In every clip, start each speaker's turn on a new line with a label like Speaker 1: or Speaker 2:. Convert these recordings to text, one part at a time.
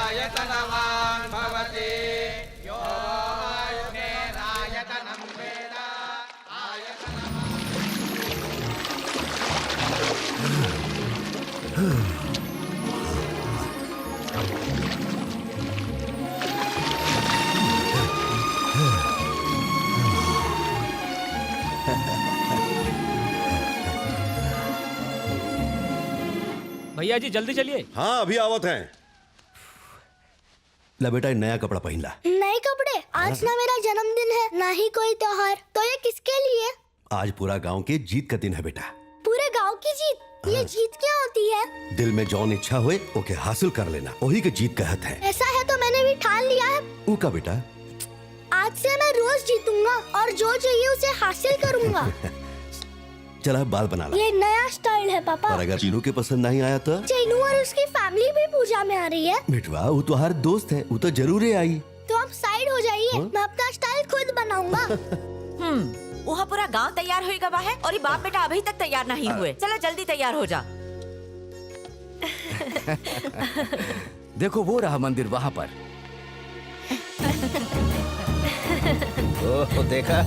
Speaker 1: आयतनवान् भवति यो आयतनेनायतनं वेद
Speaker 2: भैया जी जल्दी चलिए।
Speaker 3: हाँ अभी आवत हैं। ला बेटा नया कपड़ा पहन ला।
Speaker 4: नए कपड़े? आज ना मेरा जन्मदिन है ना ही कोई त्योहार, तो ये किसके लिए?
Speaker 3: आज पूरा गांव के जीत का दिन है बेटा।
Speaker 4: पूरे गांव की जीत? ये जीत क्या होती है?
Speaker 3: दिल में जौन इच्छा हुए ओके हासिल कर लेना, वही के जीत कहत है।
Speaker 4: ऐसा है तो मैंने भी ठान लिया है।
Speaker 3: ऊ का बेटा?
Speaker 4: आज से मैं रोज जीतूंगा और जो चाहिए उसे हासिल करूंगा।
Speaker 3: चला बाल बना ला।
Speaker 4: ये नया स्टाइल है पापा।
Speaker 3: और अगर चीनू के पसंद नहीं आया तो?
Speaker 4: चीनू और उसकी फैमिली भी पूजा में आ रही है।
Speaker 3: बेटवा वो तो हर दोस्त है, वो तो जरूर आई।
Speaker 4: तो आप साइड हो जाइए, मैं अपना स्टाइल खुद बनाऊंगा।
Speaker 5: वहाँ पूरा गांव तैयार होएगा है और ये बाप बेटा अभी तक तैयार नहीं हुए। चला जल्दी तैयार हो जा।
Speaker 6: देखो वो रहा मंदिर वहाँ पर। ओह देखा।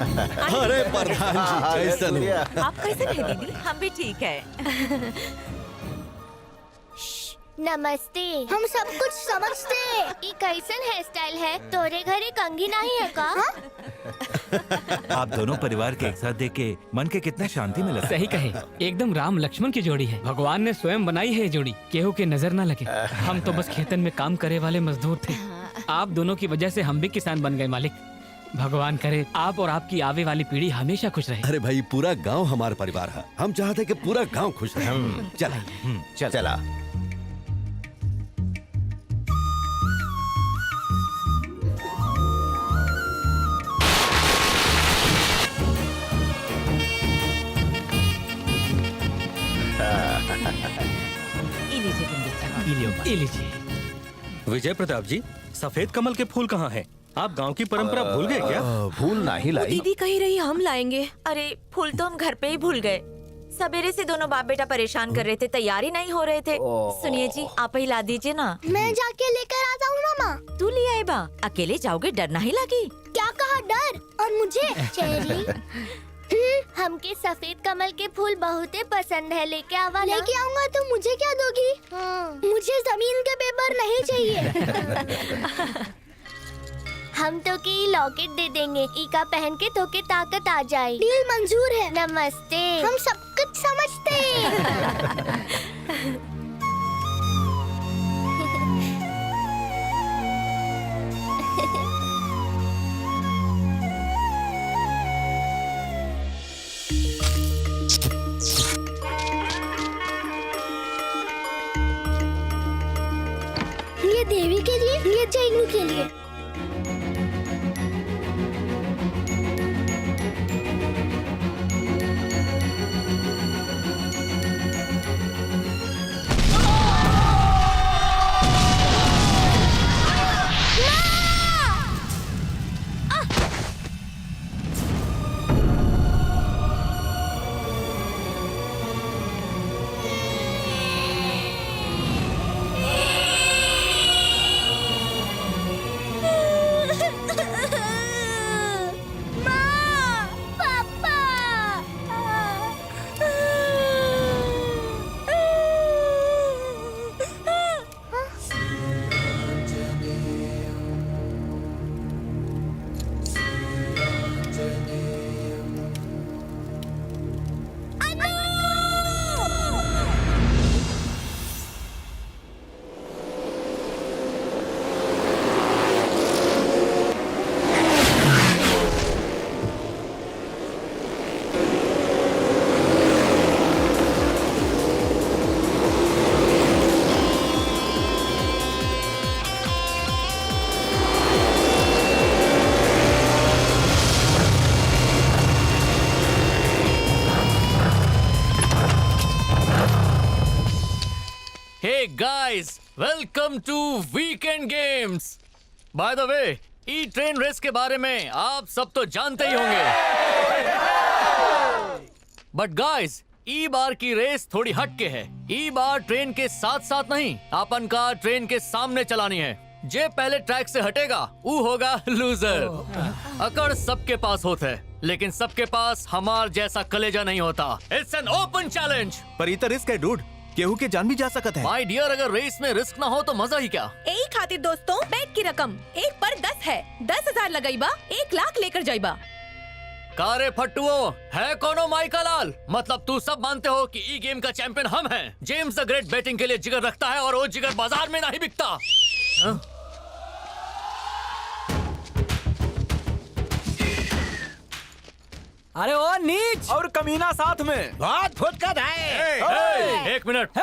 Speaker 3: अरे प्रधान जी कैसन हो?
Speaker 5: आप कैसे हैं दीदी? हम भी ठीक है।
Speaker 4: नमस्ते। हम सब कुछ समझते। ये कैसन हेयर स्टाइल है? तोरे घरे कंघी नहीं है का?
Speaker 7: आप दोनों परिवार के एक साथ देख के मन के कितना शांति मिला।
Speaker 2: सही कहे, एकदम राम लक्ष्मण की जोड़ी है। भगवान ने स्वयं बनाई है ये जोड़ी, केहू के नजर न लगे। हम तो बस खेतन में काम करे वाले मजदूर थे। आप दोनों की वजह से हम भी किसान बन गए मालिक। भगवान करे आप और आपकी आवे वाली पीढ़ी हमेशा खुश रहे।
Speaker 3: अरे भाई पूरा गांव हमारा परिवार है, हम चाहते कि पूरा गांव खुश रहे। चला
Speaker 6: चला।
Speaker 2: लीजिए।
Speaker 8: विजय प्रताप जी, सफेद कमल के फूल कहाँ हैं? आप गांव की परंपरा भूल गए क्या?
Speaker 6: फूल नहीं लाई।
Speaker 5: दीदी कही रही हम लाएंगे। अरे फूल तो हम घर पे ही भूल गए। सवेरे से दोनों बाप बेटा परेशान कर रहे थे, तैयारी नहीं हो रहे थे। सुनिए जी, आप ही ला दीजिए ना।
Speaker 4: मैं जाके लेकर आता हूँ ना माँ।
Speaker 5: तू ले आए बा, अकेले जाओगे डर नहीं लगी?
Speaker 4: क्या कहा डर? और मुझे? चेरी हमके सफेद कमल के फूल बहुत पसंद है, लेके आवा। लेके आऊंगा तो मुझे क्या दोगी? मुझे जमीन के पेपर नहीं चाहिए। हम तो की लॉकेट दे देंगे, इका पहन के तो के ताकत आ जाए। डील मंजूर है। नमस्ते। हम सब कुछ समझते हैं। ये देवी के लिए, ये चैनू के लिए।
Speaker 9: Hey guys, welcome to Weekend Games. By the way, E-ट्रेन रेस के बारे में आप सब तो जानते ही होंगे। But guys, ई बार की रेस थोड़ी हटके है। ई बार ट्रेन के साथ साथ नहीं, अपन का ट्रेन के सामने चलानी है। जे पहले ट्रैक से हटेगा वो होगा लूजर। अकड़ सबके पास होता है, लेकिन सबके पास हमार जैसा कलेजा नहीं होता। It's an open challenge.
Speaker 7: पर इतना रिस्क है डूड, केहू के जान भी जा सकता है।
Speaker 9: माय डियर, अगर रेस में रिस्क ना हो तो मजा ही क्या।
Speaker 5: यही खातिर दोस्तों, बैट की रकम 1 पर 10 है। 10,000 लगाइबा 1 लाख लेकर जाइबा।
Speaker 9: कारे फट्टुओ, है कोनो माइका लाल? मतलब तू सब मानते हो कि ई गेम का चैंपियन हम हैं। जेम्स द ग्रेट बैटिंग के लिए जिगर रखता है और वो जिगर बाजार में नहीं बिकता। हाँ?
Speaker 2: अरे ओ नीच
Speaker 6: और कमीना साथ में।
Speaker 1: बहुत फुटकर है।
Speaker 9: एक मिनट।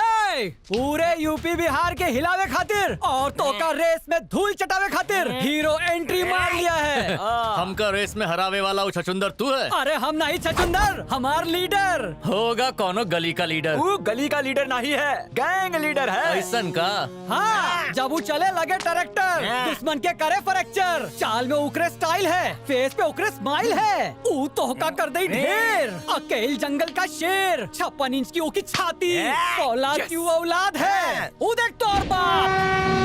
Speaker 2: पूरे यूपी बिहार के हिलावे खातिर और तो का रेस में धूल चटावे खातिर हीरो एंट्री मार लिया है।
Speaker 9: हमका रेस में हरावे वाला वो छचुंदर तू है?
Speaker 2: अरे हम नहीं छचुंदर, हमार लीडर
Speaker 9: होगा कोनो गली का लीडर।
Speaker 6: वो गली का लीडर नहीं है, गैंग लीडर है।
Speaker 9: ऐसन का?
Speaker 2: हाँ, जब वो चले लगे ट्रैक्टर, दुश्मन के करे फ्रैक्चर। चाल में उकरे स्टाइल है, फेस पे उकरे स्माइल है। ऊ तोहका कर दे ढेर। अकेल जंगल का शेर, 56 इंच की ऊकी छाती, औलाद की वो औलाद है। ऊ देख तो और बाप।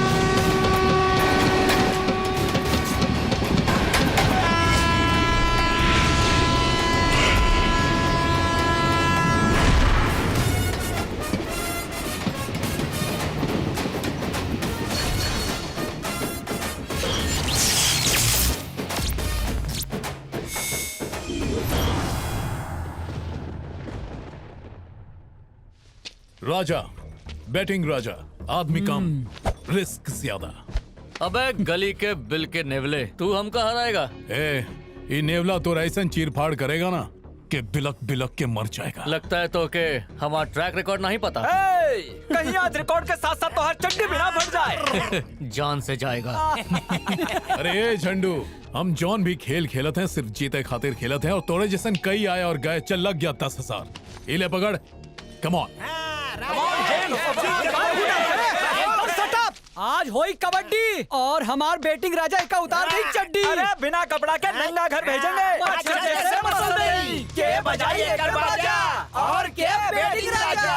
Speaker 10: राजा, बैटिंग राजा, आदमी कम, रिस्क ज्यादा।
Speaker 9: अबे गली के बिल के नेवले, तू हमका हराएगा?
Speaker 10: ये नेवला तो ऐसा चीर फाड़ करेगा ना कि बिलक बिलक के मर जाएगा।
Speaker 9: लगता है तो के हमारा ट्रैक रिकॉर्ड नहीं पता।
Speaker 6: कहीं आज रिकॉर्ड के साथ साथ तो हर चड्डी भी ना फट जाए।
Speaker 9: जान से जाएगा।
Speaker 10: अरे झंडू, हम जॉन भी खेल खेलत हैं, सिर्फ जीते खातिर खेलत हैं, और तोड़े जैसन कई आए और गए। चल लग गया 10,000। इले पकड़, कम ऑन।
Speaker 2: आज होई कबड्डी और हमार बैटिंग राजा का उतार गई चड्डी।
Speaker 6: अरे बिना कपड़ा के नंगा घर भेजेंगे। के बजाइए बाजा और के बैटिंग राजा।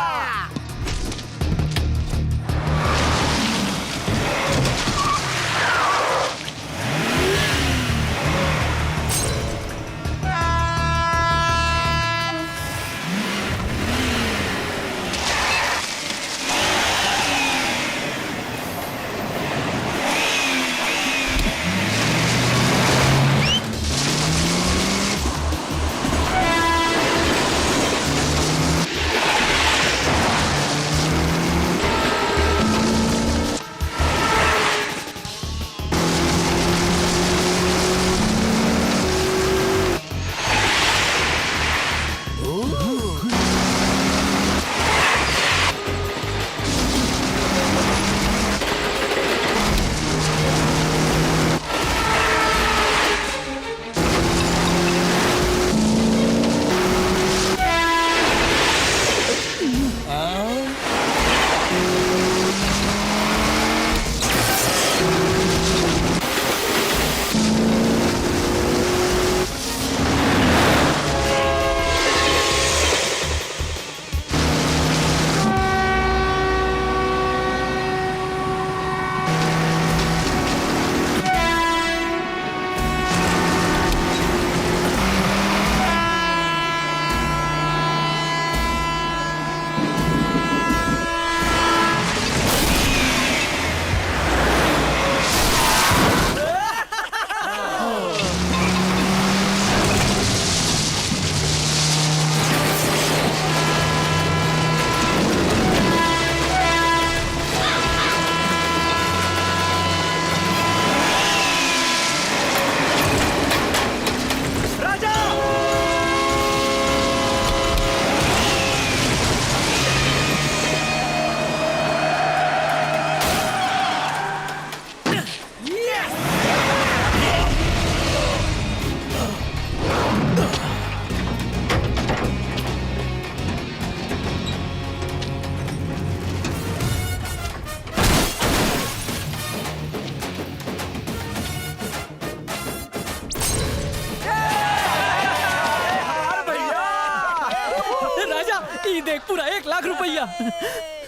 Speaker 11: भैया ई देख पूरा 1 लाख रुपया।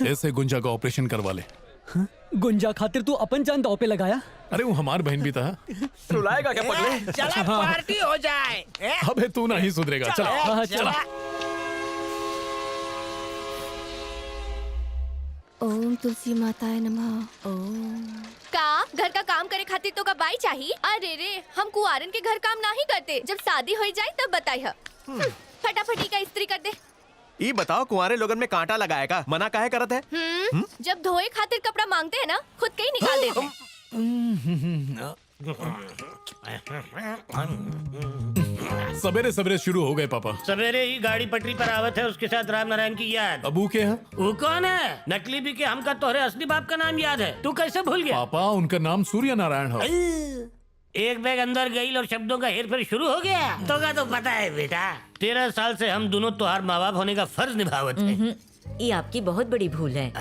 Speaker 10: ऐसे गुंजा का ऑपरेशन करवा ले।
Speaker 11: गुंजा खातिर तू अपन जान दाव पे लगाया।
Speaker 10: अरे वो हमार बहन भी था।
Speaker 11: रुलाएगा क्या पगले?
Speaker 1: चला पार्टी हो जाए।
Speaker 10: अबे तू नहीं सुधरेगा। चला
Speaker 11: हाँ, चला।
Speaker 4: ओम तुलसी माताए नमः। ओम
Speaker 12: का घर का काम करे खातिर तो का बाई चाहिए। अरे रे हम कुआरन के घर काम नहीं करते, जब शादी हो जाए तब बताई है। फटाफटी का इस्त्री कर दे।
Speaker 13: ये बताओ कुंवारे लोगन में कांटा लगाएगा मना काहे करत है?
Speaker 12: जब धोए खातिर कपड़ा मांगते हैं ना, खुद के ही निकाल देते हैं।
Speaker 10: सवेरे सवेरे शुरू हो गए पापा।
Speaker 14: सवेरे ही गाड़ी पटरी पर आवत है, उसके साथ राम नारायण की याद।
Speaker 10: अबू के हैं?
Speaker 14: वो कौन है? नकली भी के हमका तोहरे असली बाप का नाम याद है, तू कैसे भूल गया?
Speaker 10: पापा उनका नाम सूर्य नारायण है।
Speaker 14: एक बैग अंदर गई और शब्दों का हेरफेर शुरू हो गया। तो का तो पता है बेटा, 13 साल से हम दोनों तुम्हार माँ बाप होने का फर्ज निभावत है।
Speaker 5: ये आपकी बहुत बड़ी भूल है।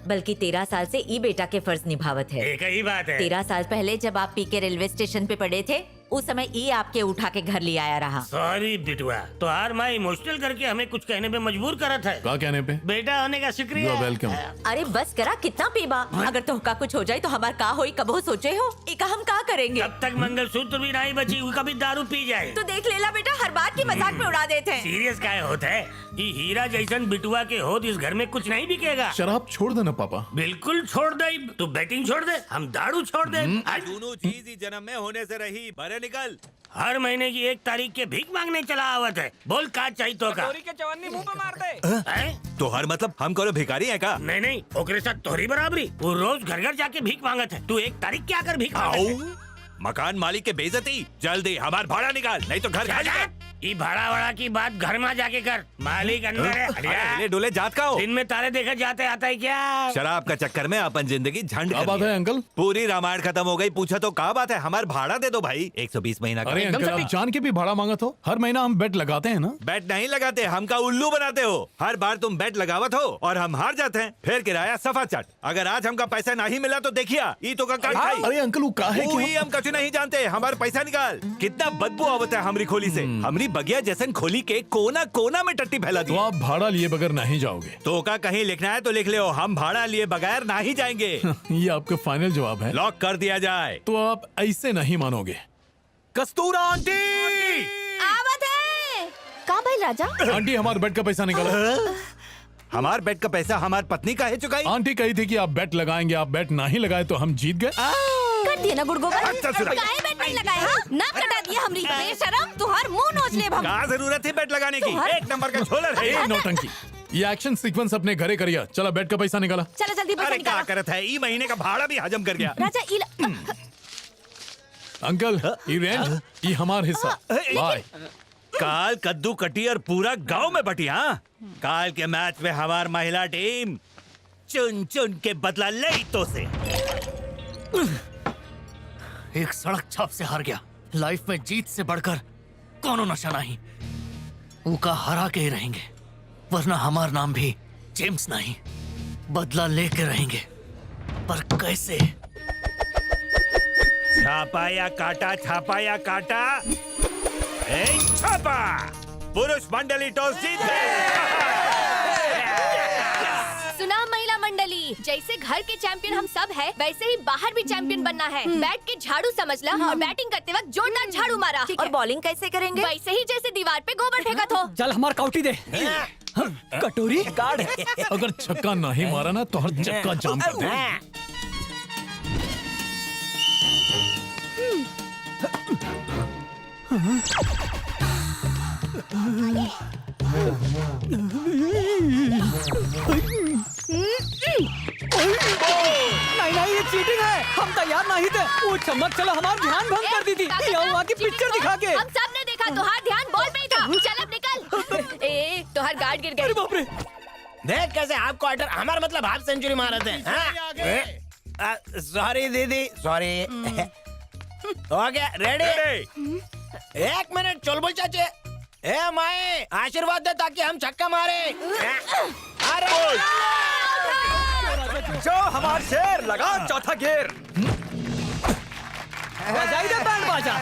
Speaker 5: बल्कि 13 साल से ई बेटा के फर्ज निभावत है।
Speaker 14: एक ही बात है।
Speaker 5: 13 साल पहले जब आप पी के रेलवे स्टेशन पे पड़े थे, उस समय ई आपके उठा के घर ले आया रहा।
Speaker 14: सॉरी बिटुआ, तो हर माँ इमोशनल करके हमें कुछ कहने पे मजबूर करत है।
Speaker 10: क्या कहने पे?
Speaker 14: बेटा होने का शुक्रिया।
Speaker 10: वेलकम।
Speaker 5: अरे बस करा, कितना पीबा? अगर तोहका कुछ हो जाए तो हमार का होई, कबो सोचे हो? इका हम का करेंगे?
Speaker 14: जब तक मंगलसूत्र भी नहीं बची, वो कभी दारू पी जाए
Speaker 5: तो देख लेला बेटा, हर बात की मजाक में उड़ा देते हैं।
Speaker 14: सीरियस काहे होता है? ये हीरा जैसन बिटुआ के हो इस घर में कुछ नहीं बिकेगा।
Speaker 10: शराब छोड़ देना पापा।
Speaker 14: बिल्कुल छोड़ दे। तू बैटिंग छोड़ दे, हम दारू छोड़ दे।
Speaker 7: दोनों चीज ही जन्म में होने से रही। बरे निकल।
Speaker 14: हर महीने की 1 तारीख के भीख मांगने चला आवत है। बोल का चाहिए तो का?
Speaker 2: के चवन्नी मुंह पे मार दे।
Speaker 7: तो हर मतलब हम करो भिखारी है का?
Speaker 14: नहीं, ओकरे साथ तोहरी बराबरी। वो रोज घर घर जाके भीख मांगत है, तू 1 तारीख क्या कर भीख मांगत है?
Speaker 7: मकान मालिक के बेइज्जती। जल्दी हमार भाड़ा निकाल, नहीं तो घर खा
Speaker 14: ये भाड़ा वाड़ा की बात घर में जाके कर। मालिक अंदर है।
Speaker 7: हिले डोले जात का हो।
Speaker 14: दिन में तारे देखे जाते आता है क्या?
Speaker 7: शराब का चक्कर में अपन जिंदगी झंड
Speaker 10: क्या बात है अंकल?
Speaker 7: पूरी रामायण खत्म हो गई। पूछा तो क्या बात है? हमार भाड़ा दे दो भाई, 120 महीना का।
Speaker 10: अरे अंकल आप जान के भी भाड़ा मांगा तो? हर महीना हम बेट लगाते हैं ना।
Speaker 7: बेट नहीं लगाते, हमका उल्लू बनाते हो। हर बार तुम बेट लगावत हो और हम हार जाते हैं, फिर किराया सफा चट। अगर आज हमका पैसा नहीं मिला तो देखिया ई तो का काट खाई।
Speaker 10: अरे अंकल वो का है
Speaker 7: कि हम कछु नहीं जानते। हमारा पैसा निकाल। कितना बदबू आवत है हमरी खोली से। हमरी बगिया जैसन खोली के कोना कोना में टट्टी फैला दी।
Speaker 10: तो आप भाड़ा लिए बगैर नहीं जाओगे?
Speaker 7: तो का कहीं लिखना है तो लिख ले, हम भाड़ा लिए बगैर नहीं जाएंगे।
Speaker 10: ये आपका फाइनल जवाब है?
Speaker 7: लॉक कर दिया जाए।
Speaker 10: तो आप ऐसे नहीं मानोगे।
Speaker 7: कस्तूरा आंटी
Speaker 12: आवत है।
Speaker 4: का भाई राजा?
Speaker 10: आंटी हमारे बेट का पैसा निकालो।
Speaker 7: हमार बेट का पैसा हमार पत्नी का है चुकाई।
Speaker 10: आंटी कही थी कि आप बेट लगाएंगे, आप बेट नहीं लगाए तो हम जीत गए।
Speaker 4: कर दिया ना गुड़गोबर।
Speaker 12: काहे बेट नहीं लगाया? ना कटा दिया हमरी बेशरम, तुहार मुंह नोच ले हम।
Speaker 7: क्या जरूरत है बेट लगाने की? 1 नंबर का झोलर है।
Speaker 10: ए नौटंकी, ये एक्शन सीक्वेंस अपने घरे करिया। चला बेट का पैसा निकाला।
Speaker 4: चलो जल्दी पैसा
Speaker 7: अरे क्या
Speaker 4: निकालो।
Speaker 7: करत है? ई महीने का भाड़ा भी हजम कर गया।
Speaker 4: राजा
Speaker 10: अंकल ये रेंट ये हमारा हिस्सा। बाय।
Speaker 7: काल कद्दू कटी और पूरा गांव में बटी। हाँ, काल के मैच में हमार महिला टीम चुन चुन के बदला ले तो से।
Speaker 9: एक सड़क छाप से हार गया। लाइफ में जीत से बढ़कर कोनो नशा नहीं। उनका हरा के ही रहेंगे, वरना हमार नाम भी जेम्स नहीं। बदला लेके रहेंगे, पर कैसे?
Speaker 7: छापा या काटा, छापा या काटा। छापा। पुरुष मंडली टॉस जीत गए।
Speaker 12: सुना महिला मंडली, जैसे घर के चैंपियन हम सब है, वैसे ही बाहर भी चैंपियन बनना है। बैट के झाड़ू समझ ला और बैटिंग करते वक्त जोरदार झाड़ू मारा।
Speaker 5: और बॉलिंग कैसे करेंगे?
Speaker 12: वैसे ही जैसे दीवार पे गोबर फेंका था।
Speaker 11: चल हमार काउटी दे। कटोरी गाड़।
Speaker 10: अगर छक्का नहीं मारा ना तो हर चक्का जाम कर दे।
Speaker 11: नहीं ये चीटिंग है। हम तैयार नहीं थे। वो चमक चलो हमारा ध्यान भंग कर दी थी। यहाँ की पिक्चर दिखा के।
Speaker 12: हम सब ने देखा, तुहार ध्यान बॉल पे ही था। चल अब निकल। ए तुहार गार्ड गिर गई।
Speaker 11: अरे बाप रे।
Speaker 1: देख कैसे हाफ क्वार्टर हमारा मतलब हाफ सेंचुरी मारे थे। सॉरी दीदी, सॉरी। हो गया रेडी? 1 मिनट चल बोल चाचे। ए माए आशीर्वाद दे ताकि हम छक्का मारे। अरे
Speaker 13: जो हमार शेर लगा चौथा गिर।
Speaker 11: बजाई दे बैंड बाजा।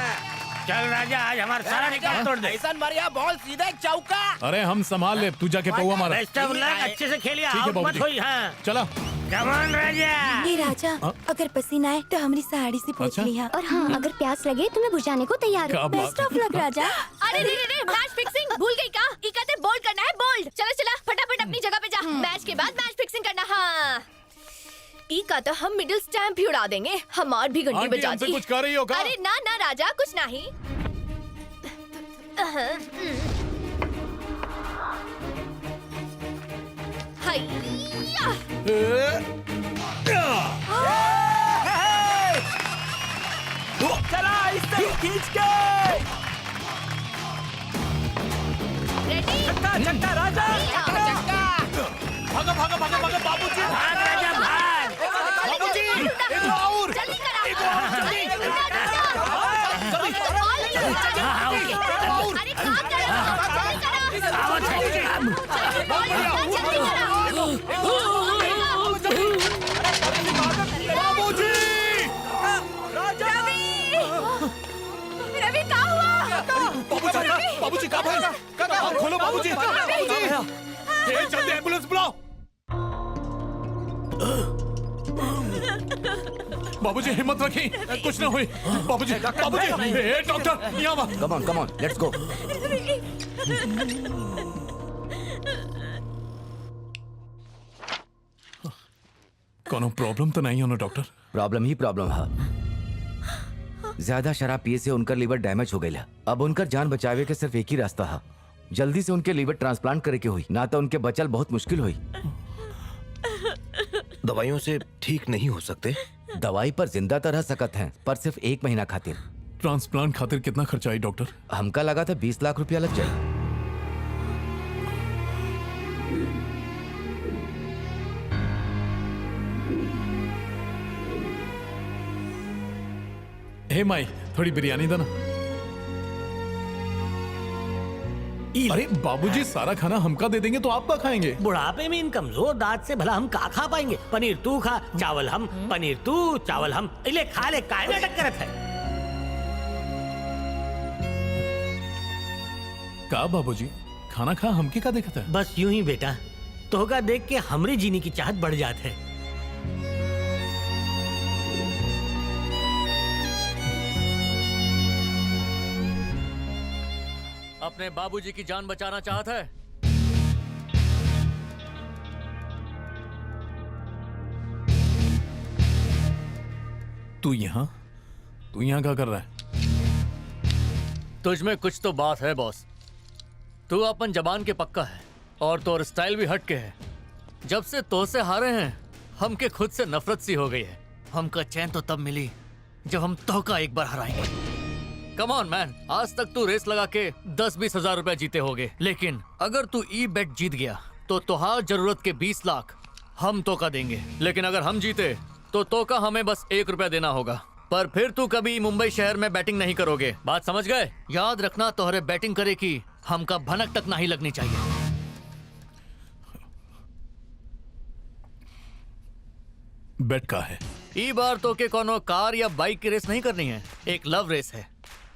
Speaker 14: चल राजा, आज हमारा सारा रिकॉर्ड तोड़ दे।
Speaker 1: ऐसा मारिया बॉल सीधे चौका।
Speaker 10: अरे हम संभाल ले, तू जाके पौवा मारा।
Speaker 14: बेस्ट ऑफ लक, अच्छे से खेलिए,
Speaker 10: ठीक है
Speaker 14: आउट मत
Speaker 10: बाबूजी।
Speaker 14: होई। हाँ
Speaker 10: चला।
Speaker 14: कम ऑन राजा।
Speaker 5: ये राजा, अगर पसीना आए तो हमारी साड़ी से पूछ
Speaker 10: अच्छा?
Speaker 5: लिया।
Speaker 4: और हाँ, अगर प्यास लगे तो मैं बुझाने को तैयार
Speaker 10: क्या
Speaker 4: हूँ।
Speaker 10: बात
Speaker 4: बेस्ट
Speaker 10: है।
Speaker 4: ऑफ लक राजा।
Speaker 12: अरे रे रे रे, मैच फिक्सिंग भूल गई का? इकाते बोल्ड करना है, बोल्ड। चला चला फटाफट अपनी जगह पे जा। मैच के बाद मैच फिक्सिंग करना। हाँ इका तो हम मिडिल स्टैम्प भी उड़ा देंगे। हमार भी घंटी
Speaker 10: आंटी,
Speaker 12: बजा
Speaker 10: हमसे
Speaker 12: दी।
Speaker 10: कुछ कह रही हो क्या?
Speaker 12: अरे ना ना राजा, कुछ नहीं। हैया।
Speaker 11: चला इससे खींच के।
Speaker 12: रेडी?
Speaker 11: चक्का चक्का राजा।
Speaker 10: भागो भागो भागो भागो बाबूजी।
Speaker 14: भाग राजा, भाग।
Speaker 10: बाबूजी, एक और।
Speaker 12: जल्दी करा।
Speaker 10: एक और, जल्दी।
Speaker 12: अरे काम कर रहे हो? जल्दी करा।
Speaker 14: आवत है।
Speaker 10: बाबूजी।
Speaker 12: रवि क्या हुआ?
Speaker 10: बाबूजी कहाँ भाई? आँख खोलो बाबूजी। बाबूजी। ये जल्दी एम्बुलेंस बुलाओ। बाबूजी हिम्मत रखी, कुछ ना हुई। बाबूजी बाबूजी, ए डॉक्टर यहाँ आ।
Speaker 6: Come on let's go.
Speaker 10: कोनो प्रॉब्लम तो नहीं हो ना डॉक्टर?
Speaker 6: प्रॉब्लम ही प्रॉब्लम है। ज्यादा शराब पिए से उनका लीवर डैमेज हो गया। अब उनका जान बचावे के सिर्फ एक ही रास्ता है, जल्दी से उनके लीवर ट्रांसप्लांट करे के हुई, ना तो उनके बचल बहुत मुश्किल हुई।
Speaker 13: दवाइयों से ठीक नहीं हो सकते?
Speaker 6: दवाई पर जिंदा तो रह सकत हैं, पर सिर्फ 1 महीना खातिर।
Speaker 10: ट्रांसप्लांट खातिर कितना खर्चा आई डॉक्टर?
Speaker 6: हमका लगा था 20 लाख रुपया लग जाए।
Speaker 10: हे माई, थोड़ी बिरयानी दो ना। अरे बाबूजी, सारा खाना हमका दे देंगे तो आप क्या खाएंगे?
Speaker 14: बुढ़ापे में इन कमजोर दांत से भला हम का खा पाएंगे? पनीर तू खा, चावल हम। पनीर तू, चावल हम। इले खा ले, काहे नाटक करत है?
Speaker 10: का बाबूजी, खाना खा हमके का देखता है?
Speaker 14: बस यूं ही बेटा, तोहका देख के हमरे जीने की चाहत बढ़ जात है।
Speaker 9: अपने बाबूजी की जान बचाना चाहता है?
Speaker 10: तू यहाँ क्या कर रहा है?
Speaker 9: तुझ में कुछ तो बात है बॉस। तू अपन जबान के पक्का है और तोर स्टाइल भी हट के है। जब से तो से हारे हैं, हमके खुद से नफरत सी हो गई है। हमका चैन तो तब मिली जब हम तोहका एक बार हराएंगे। कम ऑन मैन, आज तक तू रेस लगा के 10-20 हजार रुपए जीते होगे, लेकिन अगर तू ई बेट जीत गया तो तुहार जरूरत के 20 लाख हम तोका देंगे। लेकिन अगर हम जीते तो तोका हमें बस 1 रुपया देना होगा। पर फिर तू कभी मुंबई शहर में बैटिंग नहीं करोगे, बात समझ गए? याद रखना, तोहरे बैटिंग करे की हमका भनक तक नहीं लगनी चाहिए।
Speaker 10: बेट का है?
Speaker 9: ई बार तो के कोनो कार या बाइक की रेस नहीं करनी है, एक लव रेस है।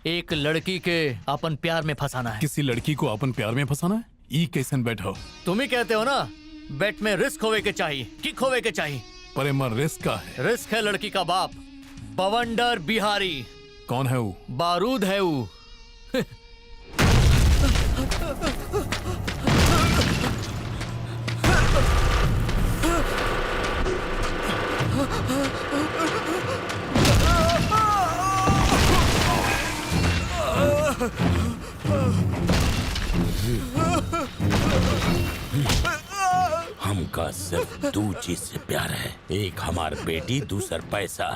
Speaker 9: एक लड़की के अपन प्यार में फंसाना है।
Speaker 10: किसी लड़की को अपन प्यार में फंसाना है? ई कैसन बेट हो?
Speaker 9: तुम ही कहते हो ना, बेट में रिस्क होवे के चाहिए, किक होवे के चाहिए।
Speaker 10: पर एमा रिस्क का है?
Speaker 9: रिस्क है लड़की का बाप, बवंडर बिहारी।
Speaker 10: कौन है वो?
Speaker 9: बारूद है वो।
Speaker 15: हमका सिर्फ 2 चीज से प्यार है, एक हमार बेटी, दूसर पैसा।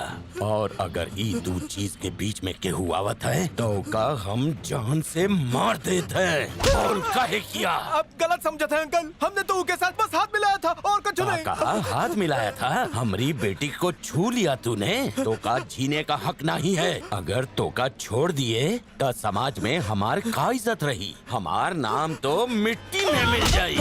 Speaker 15: और अगर ई 2 चीज के बीच में केहू आवत है तो का हम जान से मार देते हैं। और काहे किया?
Speaker 13: आप गलत समझे थे अंकल, हमने तो उनके साथ बस हाथ मिलाया था और कुछ नहीं।
Speaker 15: कहा हाथ मिलाया था? हमारी बेटी को छू लिया तूने तो का जीने का हक नहीं है। अगर तो का छोड़ दिए तो समाज में हमार का इज्जत रही? हमार नाम तो मिट्टी में मिल जाई।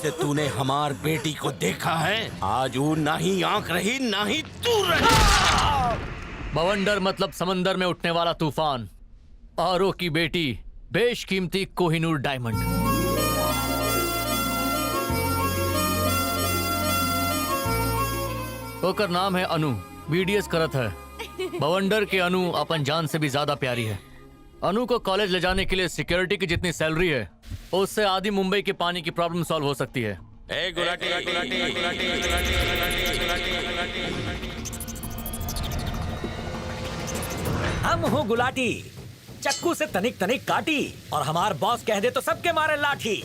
Speaker 15: से तूने हमार बेटी को देखा है, आज वो ना ही आंख रही ना ही तू रही।
Speaker 9: बवंडर मतलब समंदर में उठने वाला तूफान, आरो की बेटी बेशकीमती कोहिनूर डायमंड। ओकर नाम है अनु, बीडीएस करत है। बवंडर के अनु अपन जान से भी ज्यादा प्यारी है। अनु को कॉलेज ले जाने के लिए सिक्योरिटी की जितनी सैलरी है उससे आधी मुंबई के पानी की प्रॉब्लम सॉल्व हो सकती है।
Speaker 16: हम हो गुलाटी, चक्कू से तनिक तनिक काटी और हमार बॉस कह दे तो सबके मारे लाठी।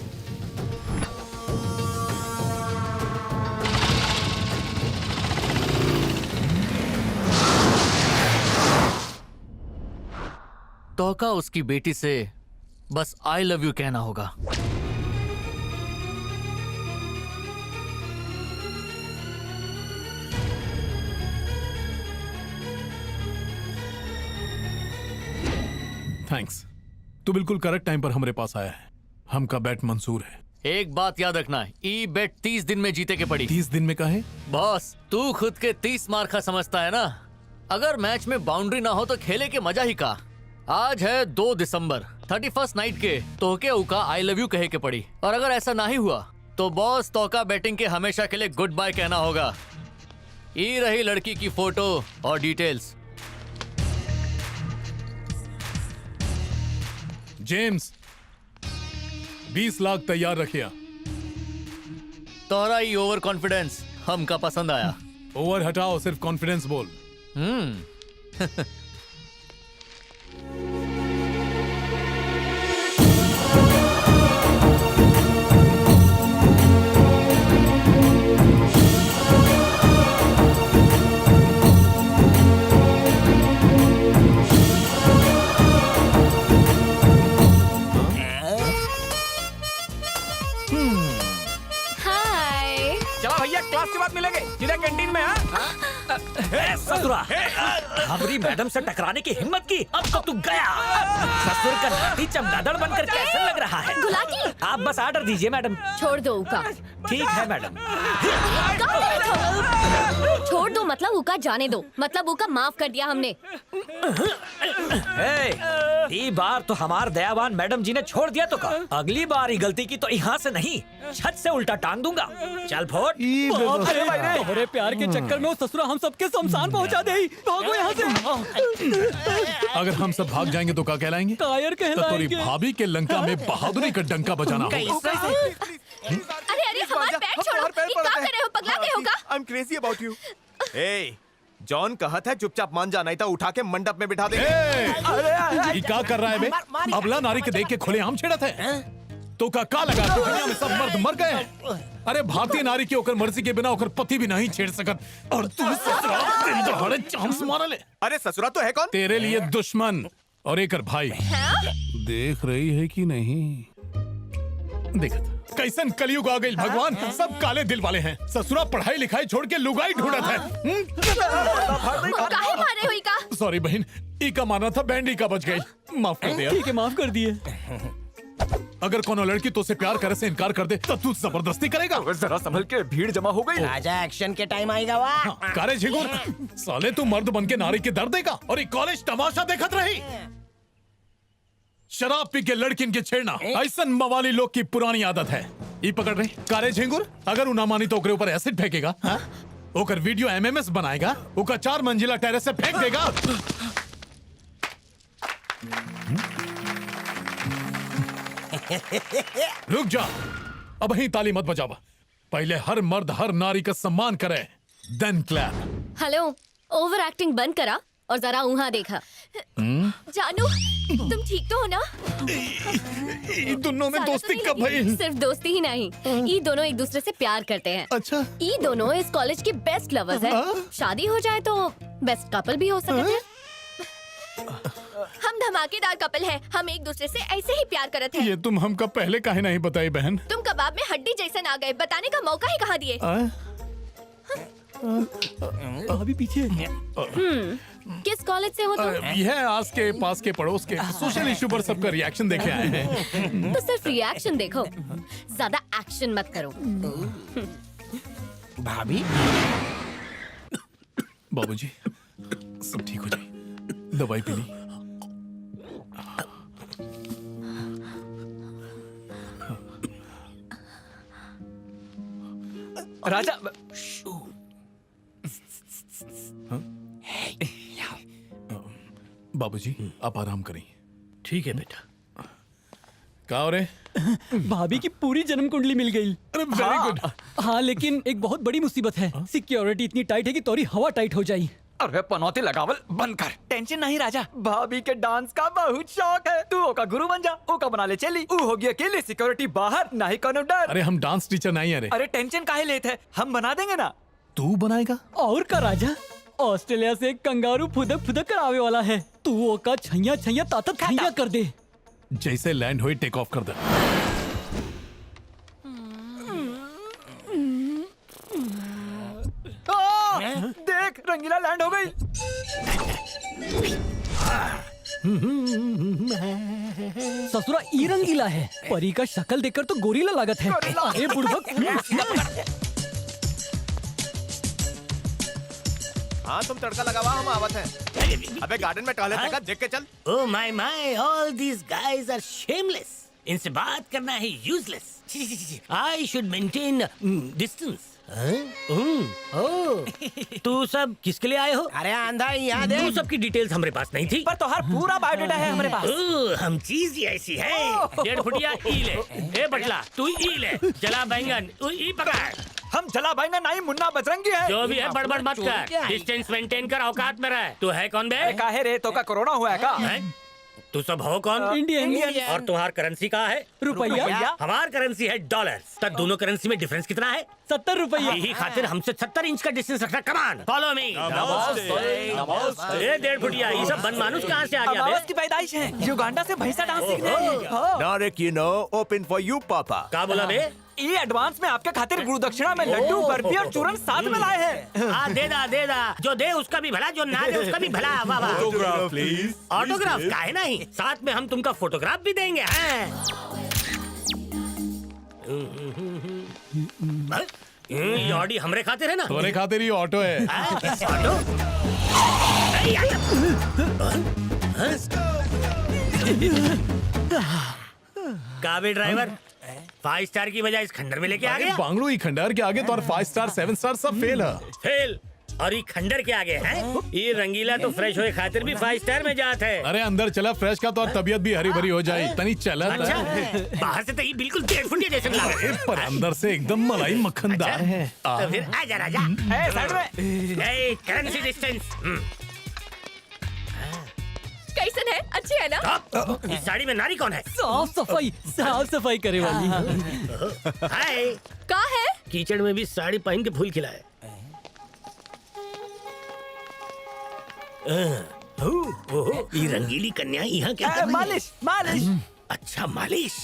Speaker 9: तोका उसकी बेटी से बस आई लव यू कहना होगा।
Speaker 10: थैंक्स, तू बिल्कुल करेक्ट टाइम पर हमारे पास आया है। हमका बैट मंसूर है।
Speaker 9: एक बात याद रखना है, ई बेट 30 दिन में जीते के पड़ी।
Speaker 10: 30 दिन में कहे?
Speaker 9: बॉस तू खुद के 30 मार का समझता है ना। अगर मैच में बाउंड्री ना हो तो खेले के मजा ही का। आज है 2 दिसंबर, 31st नाइट के तोके उका आई लव यू कहे के पड़ी। और अगर ऐसा ना ही हुआ तो बॉस तोका बैटिंग के हमेशा के लिए गुड बाय कहना होगा। ये रही लड़की की फोटो और डिटेल्स।
Speaker 10: जेम्स, 20 लाख तैयार रखिया।
Speaker 9: तोहरा ही ओवर कॉन्फिडेंस हमका पसंद आया।
Speaker 10: ओवर हटाओ, सिर्फ कॉन्फिडेंस बोल।
Speaker 16: हाय। चलो भैया, क्लास के बाद मिलेंगे सीधे कैंटीन में। ससुरा, हमारी मैडम से टकराने की हिम्मत की, अब तो तू गया। ससुर का नाती चमगादड़ बनकर कैसा लग रहा है?
Speaker 12: गुलाटी,
Speaker 16: आप बस ऑर्डर दीजिए मैडम।
Speaker 12: छोड़ दो उका।
Speaker 16: ठीक है मैडम।
Speaker 12: छोड़ दो मतलब उका जाने दो, मतलब उका माफ कर दिया हमने।
Speaker 16: ई बार तो हमार दयावान मैडम जी ने छोड़ दिया तो का, अगली बार ही गलती की तो यहाँ से नहीं, छत से उल्टा टांग दूंगा। चल फोड़।
Speaker 11: तुम्हारे प्यार के चक्कर में वो ससुरा हम सबके शमशान पहुंचा दे। भागो यहाँ से।
Speaker 10: अगर हम सब भाग जाएंगे तो क्या कहलाएंगे?
Speaker 11: कायर कहलाएंगे।
Speaker 10: तो भाभी के लंका में बहादुरी का डंका बजाना होगा।
Speaker 12: अरे अरे हमारा बैग छोड़ो, ये क्या कर रहे हो, पगला गए होगा?
Speaker 13: I am crazy about you. A, John कहत है चुपचाप मान जाना, था उठा के मंडप में बिठा देंगे।
Speaker 10: ये क्या कर रहा है बे? अबला नारी के देख के खुलेआम छेड़त है। तो का लगा कि दुनिया में सब मर्द मर गए हैं? अरे भारतीय नारी की ओकर मर्जी के बिना ओकर पति भी नहीं छेड़ सकत, और तू ससुरा दिन दहाड़े चांस मारा ले।
Speaker 13: अरे ससुरा तो है कौन?
Speaker 10: तेरे लिए दुश्मन और एक भाई। देख रही है कि नहीं? देखत कैसन कलयुग आ गई भगवान, सब काले दिल वाले हैं। ससुरा पढ़ाई लिखाई छोड़ के लुगाई ढूंढत है।
Speaker 12: काहे मारे हुई का?
Speaker 10: सॉरी बहन, ई का माना था, बैंडी का बच गई। माफ कर दे।
Speaker 11: ठीक है, माफ कर दिए।
Speaker 10: अगर कोनो लड़की तो से प्यार करे से इनकार कर दे तो तू जबरदस्ती करेगा?
Speaker 13: जरा संभल के, भीड़ जमा हो गई।
Speaker 1: राजा एक्शन के टाइम आएगा। वाह
Speaker 10: कारे झिंगुर, साले तू मर्द बन के नारी के दर्द देगा और ये कॉलेज तमाशा देखत रही। शराब पी के लड़किन के छेड़ना ऐसा मवाली लोग की पुरानी आदत है। ये पकड़ रही कारे झिंगुर, अगर ना मानी तो ओकरे ऊपर एसिड फेंकेगा, ओकर वीडियो एमएमएस बनाएगा, ओकर 4 मंजिला टेरेस से फेंक देगा। रुक जा, अब ही ताली मत बजावा। पहले हर मर्द हर नारी का सम्मान करे, then clap.
Speaker 12: Hello, over acting बंद करा और जरा वहाँ देखा। जानू, तुम ठीक तो हो ना?
Speaker 10: दोनों में दोस्ती कब भई?
Speaker 12: सिर्फ दोस्ती ही नहीं, ये दोनों एक दूसरे से प्यार करते हैं।
Speaker 10: अच्छा,
Speaker 12: ये दोनों इस कॉलेज के बेस्ट लवर्स हैं। शादी हो जाए तो बेस्ट कपल भी हो सकते हैं। हम धमाकेदार कपल हैं। हम एक दूसरे से ऐसे ही प्यार करते हैं।
Speaker 10: ये तुम हमका पहले काहे नहीं बताई बहन?
Speaker 12: तुम कबाब में हड्डी जैसन आ गए, बताने का मौका ही कहाँ दिए?
Speaker 11: अभी पीछे।
Speaker 12: किस कॉलेज से हो तुम?
Speaker 10: यह आस के पास के पड़ोस के सोशल इशू पर सबका रिएक्शन देखे आए हैं।
Speaker 12: तो सिर्फ रिएक्शन देखो, ज्यादा एक्शन मत करो।
Speaker 1: भाभी,
Speaker 10: बाबूजी सब ठीक हो जाए, दवाई पी ली।
Speaker 11: राजा
Speaker 10: बाबूजी आप आराम करें।
Speaker 14: ठीक है बेटा।
Speaker 10: क्या हो रहे?
Speaker 11: भाभी की पूरी जन्म कुंडली मिल गई।
Speaker 10: अरे वेरी गुड।
Speaker 11: हाँ लेकिन एक बहुत बड़ी मुसीबत है, सिक्योरिटी इतनी टाइट है कि तोरी हवा टाइट हो जाई।
Speaker 17: अरे पनौती लगावल बंद कर। टेंशन नहीं राजा, भाभी के डांस का बहुत शौक है। तू ओका गुरु बन जा, ओका बना ले चली। ऊ होगी अकेले, सिक्योरिटी बाहर, नहीं कोनो डर।
Speaker 10: अरे हम डांस टीचर नहीं है।
Speaker 17: अरे टेंशन काहे लेते है, हम बना देंगे ना।
Speaker 10: तू बनाएगा?
Speaker 11: और का राजा, ऑस्ट्रेलिया से एक कंगारू फुदक फुदक कर आवे वाला है। तू ओका छैया छैया तातत छैया कर दे।
Speaker 10: जैसे लैंड हुई टेक ऑफ कर दे।
Speaker 17: देख रंगीला लैंड हो गई।
Speaker 11: ससुरा ई रंगीला है, परी का शक्ल देखकर तो गोरीला लागत है। अरे बुड़बक।
Speaker 13: हाँ तुम तड़का लगावा, हम आवत हैं। अबे गार्डन में टहले तक देख के चल।
Speaker 14: Oh my my, all these guys are shameless. इनसे बात करना है useless. I should maintain distance. तू सब किसके लिए आए हो?
Speaker 1: अरे आंधा याद है?
Speaker 14: तू सब की डिटेल्स हमारे पास नहीं थी।
Speaker 17: पर तोहार पूरा बायोडाटा है हमारे पास।
Speaker 14: हम चीज ही ऐसी है। 1.5 फुटिया ई ले। ए बटला तू ई ले। जला बैंगन तू ई पकड़।
Speaker 17: हम जला बैंगन नहीं, मुन्ना बजरंगी है।
Speaker 14: जो भी है बड़बड़ मत कर, डिस्टेंस मेंटेन कर, औकात में रह। तू है कौन बे?
Speaker 17: काहे रे, तो का कोरोना हुआ है का?
Speaker 14: तू सब हो कौन?
Speaker 11: इंडियन।
Speaker 14: और तुम्हार करेंसी कहाँ है?
Speaker 11: रुपया।
Speaker 14: हमार करेंसी है डॉलर। तब दोनों करेंसी में डिफरेंस कितना है?
Speaker 11: 70 रुपया।
Speaker 14: यही खातिर हमसे 70 इंच का डिस्टेंस रखना। कमान फॉलो मी। ये 1.5 फुटिया ये सब बनमानुस कहाँ से आ गया बे?
Speaker 17: की पैदाइश है, युगांडा से भैंसा डांस सीखने।
Speaker 13: नारिक you know open for you papa.
Speaker 14: क्या बोला बे?
Speaker 17: ये एडवांस में आपके खातिर गुरु दक्षिणा में लड्डू बर्फी और चूरन साथ में लाए हैं।
Speaker 14: दे दा जो दे उसका भी भला, जो ना दे उसका भी भला। वाह वाह।
Speaker 13: Autograph please.
Speaker 14: ऑटोग्राफ काहे नहीं, साथ में हम तुमका फोटोग्राफ भी देंगे। ये ऑडी हमरे खातिर है ना?
Speaker 10: तुम्हारे खातिर ही ऑटो है।
Speaker 14: ऑटो? काबे ड्राइवर 5 स्टार की बजाय इस खंडर में लेके आ गया।
Speaker 10: बांगड़ू ही खंडर के आगे तो और 5 स्टार 7 स्टार सब फेल है।
Speaker 14: फेल और ये खंडर के आगे है। ये रंगीला तो फ्रेश होए खातिर भी 5 स्टार में जात है।
Speaker 10: अरे अंदर चला फ्रेश का तो और तबीयत भी हरी भरी हो जाए। तनी चला।
Speaker 14: अच्छा बाहर से तो ये बिल्कुल 1.5 फुटिया जैसे लग रहा है,
Speaker 10: पर अंदर से एकदम मलाई मक्खनदार है।
Speaker 14: तो फिर आजा राजा। करेंसी डिस्टेंस
Speaker 12: कैसन है? अच्छी है ना?
Speaker 14: इस साड़ी में नारी कौन है?
Speaker 11: साफ सफाई करे वाली।
Speaker 14: हाय
Speaker 12: का है?
Speaker 14: कीचड़ में भी साड़ी पहन के फूल खिलाए। ये रंगीली कन्या यहाँ क्या कर रही है?
Speaker 17: मालिश।
Speaker 14: अच्छा मालिश।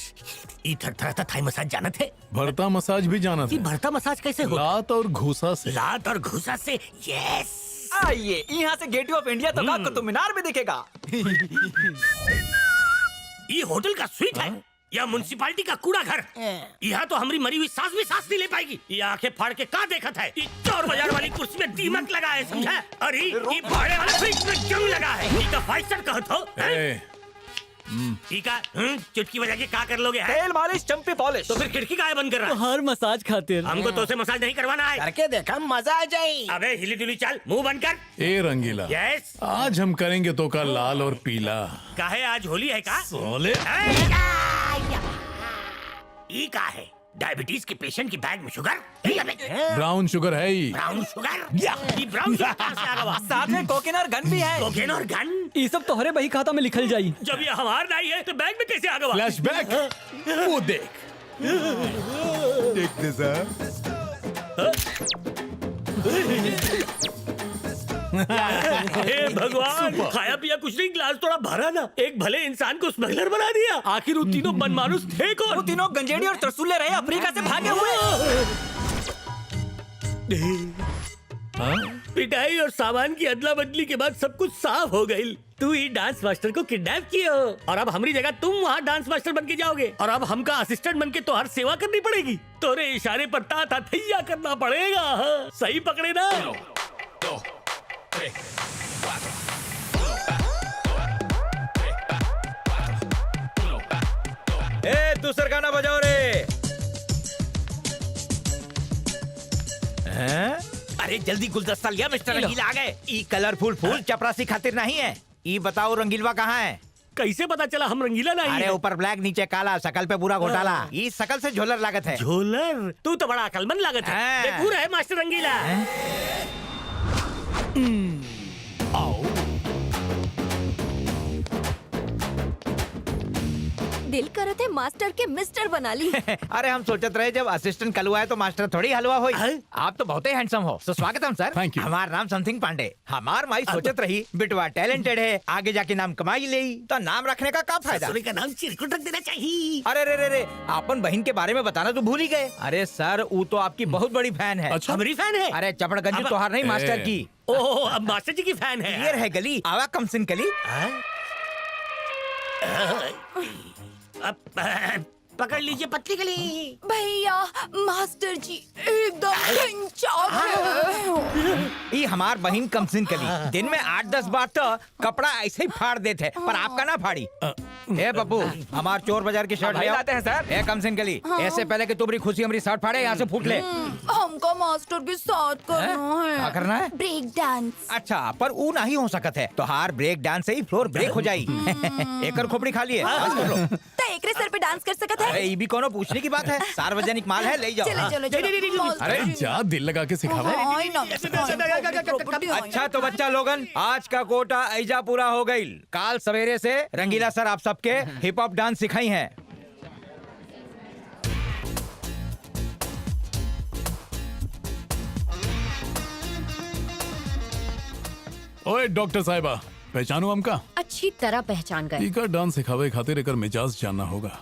Speaker 14: ये थरथराता थाई मसाज जाना थे?
Speaker 10: भरता मसाज भी जाना
Speaker 14: ये
Speaker 10: था।
Speaker 14: भरता मसाज कैसे होता?
Speaker 10: लात और घूसा से।
Speaker 14: लात और घुसा से। यस।
Speaker 17: आइए यहाँ से गेटवे ऑफ इंडिया तो कुतुब मीनार भी दिखेगा।
Speaker 14: ये होटल का स्वीट है या म्युनिसिपालिटी का कूड़ा घर? यहाँ तो हमारी मरी हुई सास भी सांस नहीं ले पाएगी। ये आंखें फाड़ के का देखा था? ये चोर बाजार वाली कुर्सी में दीमक लगा है, समझा? अरे ये भाड़े वाले फ्रिज में जंग लगा है। इका 5 स्टार कहत हो? इका चुटकी बजा के का कर लोगे?
Speaker 17: तेल मालिश, चंपी पॉलिश।
Speaker 14: तो फिर खिड़की काहे बंद कर रहा है?
Speaker 11: हर मसाज खातिर।
Speaker 14: हमको तो से मसाज नहीं करवाना है।
Speaker 1: करके देखा मजा आ जाए।
Speaker 14: अबे हिली डुली चल, मुंह बंद कर।
Speaker 10: ए रंगीला,
Speaker 14: यस
Speaker 10: आज हम करेंगे तो का लाल और पीला।
Speaker 14: काहे आज होली है का?
Speaker 10: सोले
Speaker 14: ई का है? डायबिटीज के पेशेंट की बैग में शुगर?
Speaker 10: ब्राउन शुगर है ही।
Speaker 14: Brown sugar? ये ब्राउन शुगर कहाँ से आ गया?
Speaker 17: साथ में कोकेन और गन भी है।
Speaker 14: कोकेन और गन?
Speaker 11: ये सब तोहरे बही खाता में लिखल जाई।
Speaker 14: जब ये हमार नहीं है तो बैग में कैसे आ गया?
Speaker 10: फ्लैशबैक वो देख।
Speaker 13: देखते सर।
Speaker 14: हे भगवान, खाया पिया कुछ नहीं, ग्लास थोड़ा भरा ना। एक भले इंसान को स्मगलर बना दिया। आखिर वो तीनों मनमानुस थे कौन?
Speaker 17: वो तीनों गंजेड़ी और तरसुल्ले रहे, अफ्रीका से भागे हुए।
Speaker 14: पिटाई और सामान की अदला बदली के बाद सब कुछ साफ हो गई। तू ही डांस मास्टर को किडनैप किए हो और अब हमारी जगह तुम वहाँ डांस मास्टर बन के जाओगे और अब हमका असिस्टेंट बन के तोहर सेवा करनी पड़ेगी। तोरे इशारे पर ता थैया करना पड़ेगा। सही पकड़े ना?
Speaker 16: ए दूसरा गाना बजाओ रे।
Speaker 17: अरे जल्दी गुलदस्ता लिया मिस्टर रंगीला आ गए। ई कलरफुल फूल चपरासी खातिर नहीं है। ई बताओ रंगीलवा कहाँ है?
Speaker 14: कैसे पता चला हम रंगीला नहीं
Speaker 17: अरे
Speaker 14: है?
Speaker 17: ऊपर ब्लैक नीचे काला, शकल पे पूरा घोटाला। ई शकल से झोलर लागत है।
Speaker 14: झोलर? तू तो बड़ा अकलमंद लागत है। देखू रहे मास्टर रंगीला।
Speaker 5: दिल करे थे मास्टर के मिस्टर बना ली।
Speaker 17: अरे हम सोचत रहे जब असिस्टेंट कलुआ है तो मास्टर थोड़ी हलवा होई। आप तो बहुत ही हैंडसम हो। तो स्वागतम सर।
Speaker 10: Thank you.
Speaker 17: हमार नाम समथिंग पांडे। हमार माई सोचत रही बिटवा टैलेंटेड है, आगे जाके नाम कमाई ले तो नाम रखने का क्या फायदा?
Speaker 14: ससुरी का नाम चिरकुट रख देना चाहिए।
Speaker 17: अरे रे रे रे, अपन बहन के बारे में बताना तो भूल ही गए। अरे सर वो तो आपकी बहुत बड़ी फैन है।
Speaker 10: अच्छा?
Speaker 14: हमारी फैन है?
Speaker 17: अरे चपड़गंजी तोहार नहीं मास्टर की।
Speaker 14: ओह, अब मास्टर जी की फैन है।
Speaker 17: ये है गली आवा कमसिन कली।
Speaker 14: पकड़ लीजिए पतली गली।
Speaker 5: भैया मास्टर जी एकदम
Speaker 17: ये हमार बहन कमसिन कली दिन में 8-10 बार तो कपड़ा ऐसे ही फाड़ देते हैं, पर आपका ना फाड़ी। ए बब्बू हमार चोर बाजार की शर्ट ले आते हैं सर। ए कमसिन कली ऐसे पहले कि तुम्हारी खुशी हमारी शर्ट फाड़े यहाँ से फूट ले।
Speaker 5: हमको मास्टर के साथ करना है।
Speaker 17: क्या करना है?
Speaker 5: Break dance.
Speaker 17: अच्छा पर वो नहीं हो सकत है। तो हार ब्रेक डांस से ही फ्लोर ब्रेक हो जाई। एकर खोपड़ी खा लिए
Speaker 5: तो एकरे सर पे डांस कर सकत है।
Speaker 17: अरे ये भी कोनो पूछने की बात है। सार्वजनिक माल है, ले जाओ।
Speaker 5: चलो चलो।
Speaker 10: अरे जा दिल लगा के सिखावा।
Speaker 17: अच्छा तो बच्चा लोगन आज का कोटा ऐजा पूरा हो गई। काल सवेरे से रंगीला सर आप सबके हिप हॉप डांस सिखाई हैं।
Speaker 10: ओए डॉक्टर साहिबा पहचानो हमका?
Speaker 12: अच्छी तरह पहचान गए।
Speaker 10: इकर डांस सिखावे खातिर एकर मिजाज जानना होगा।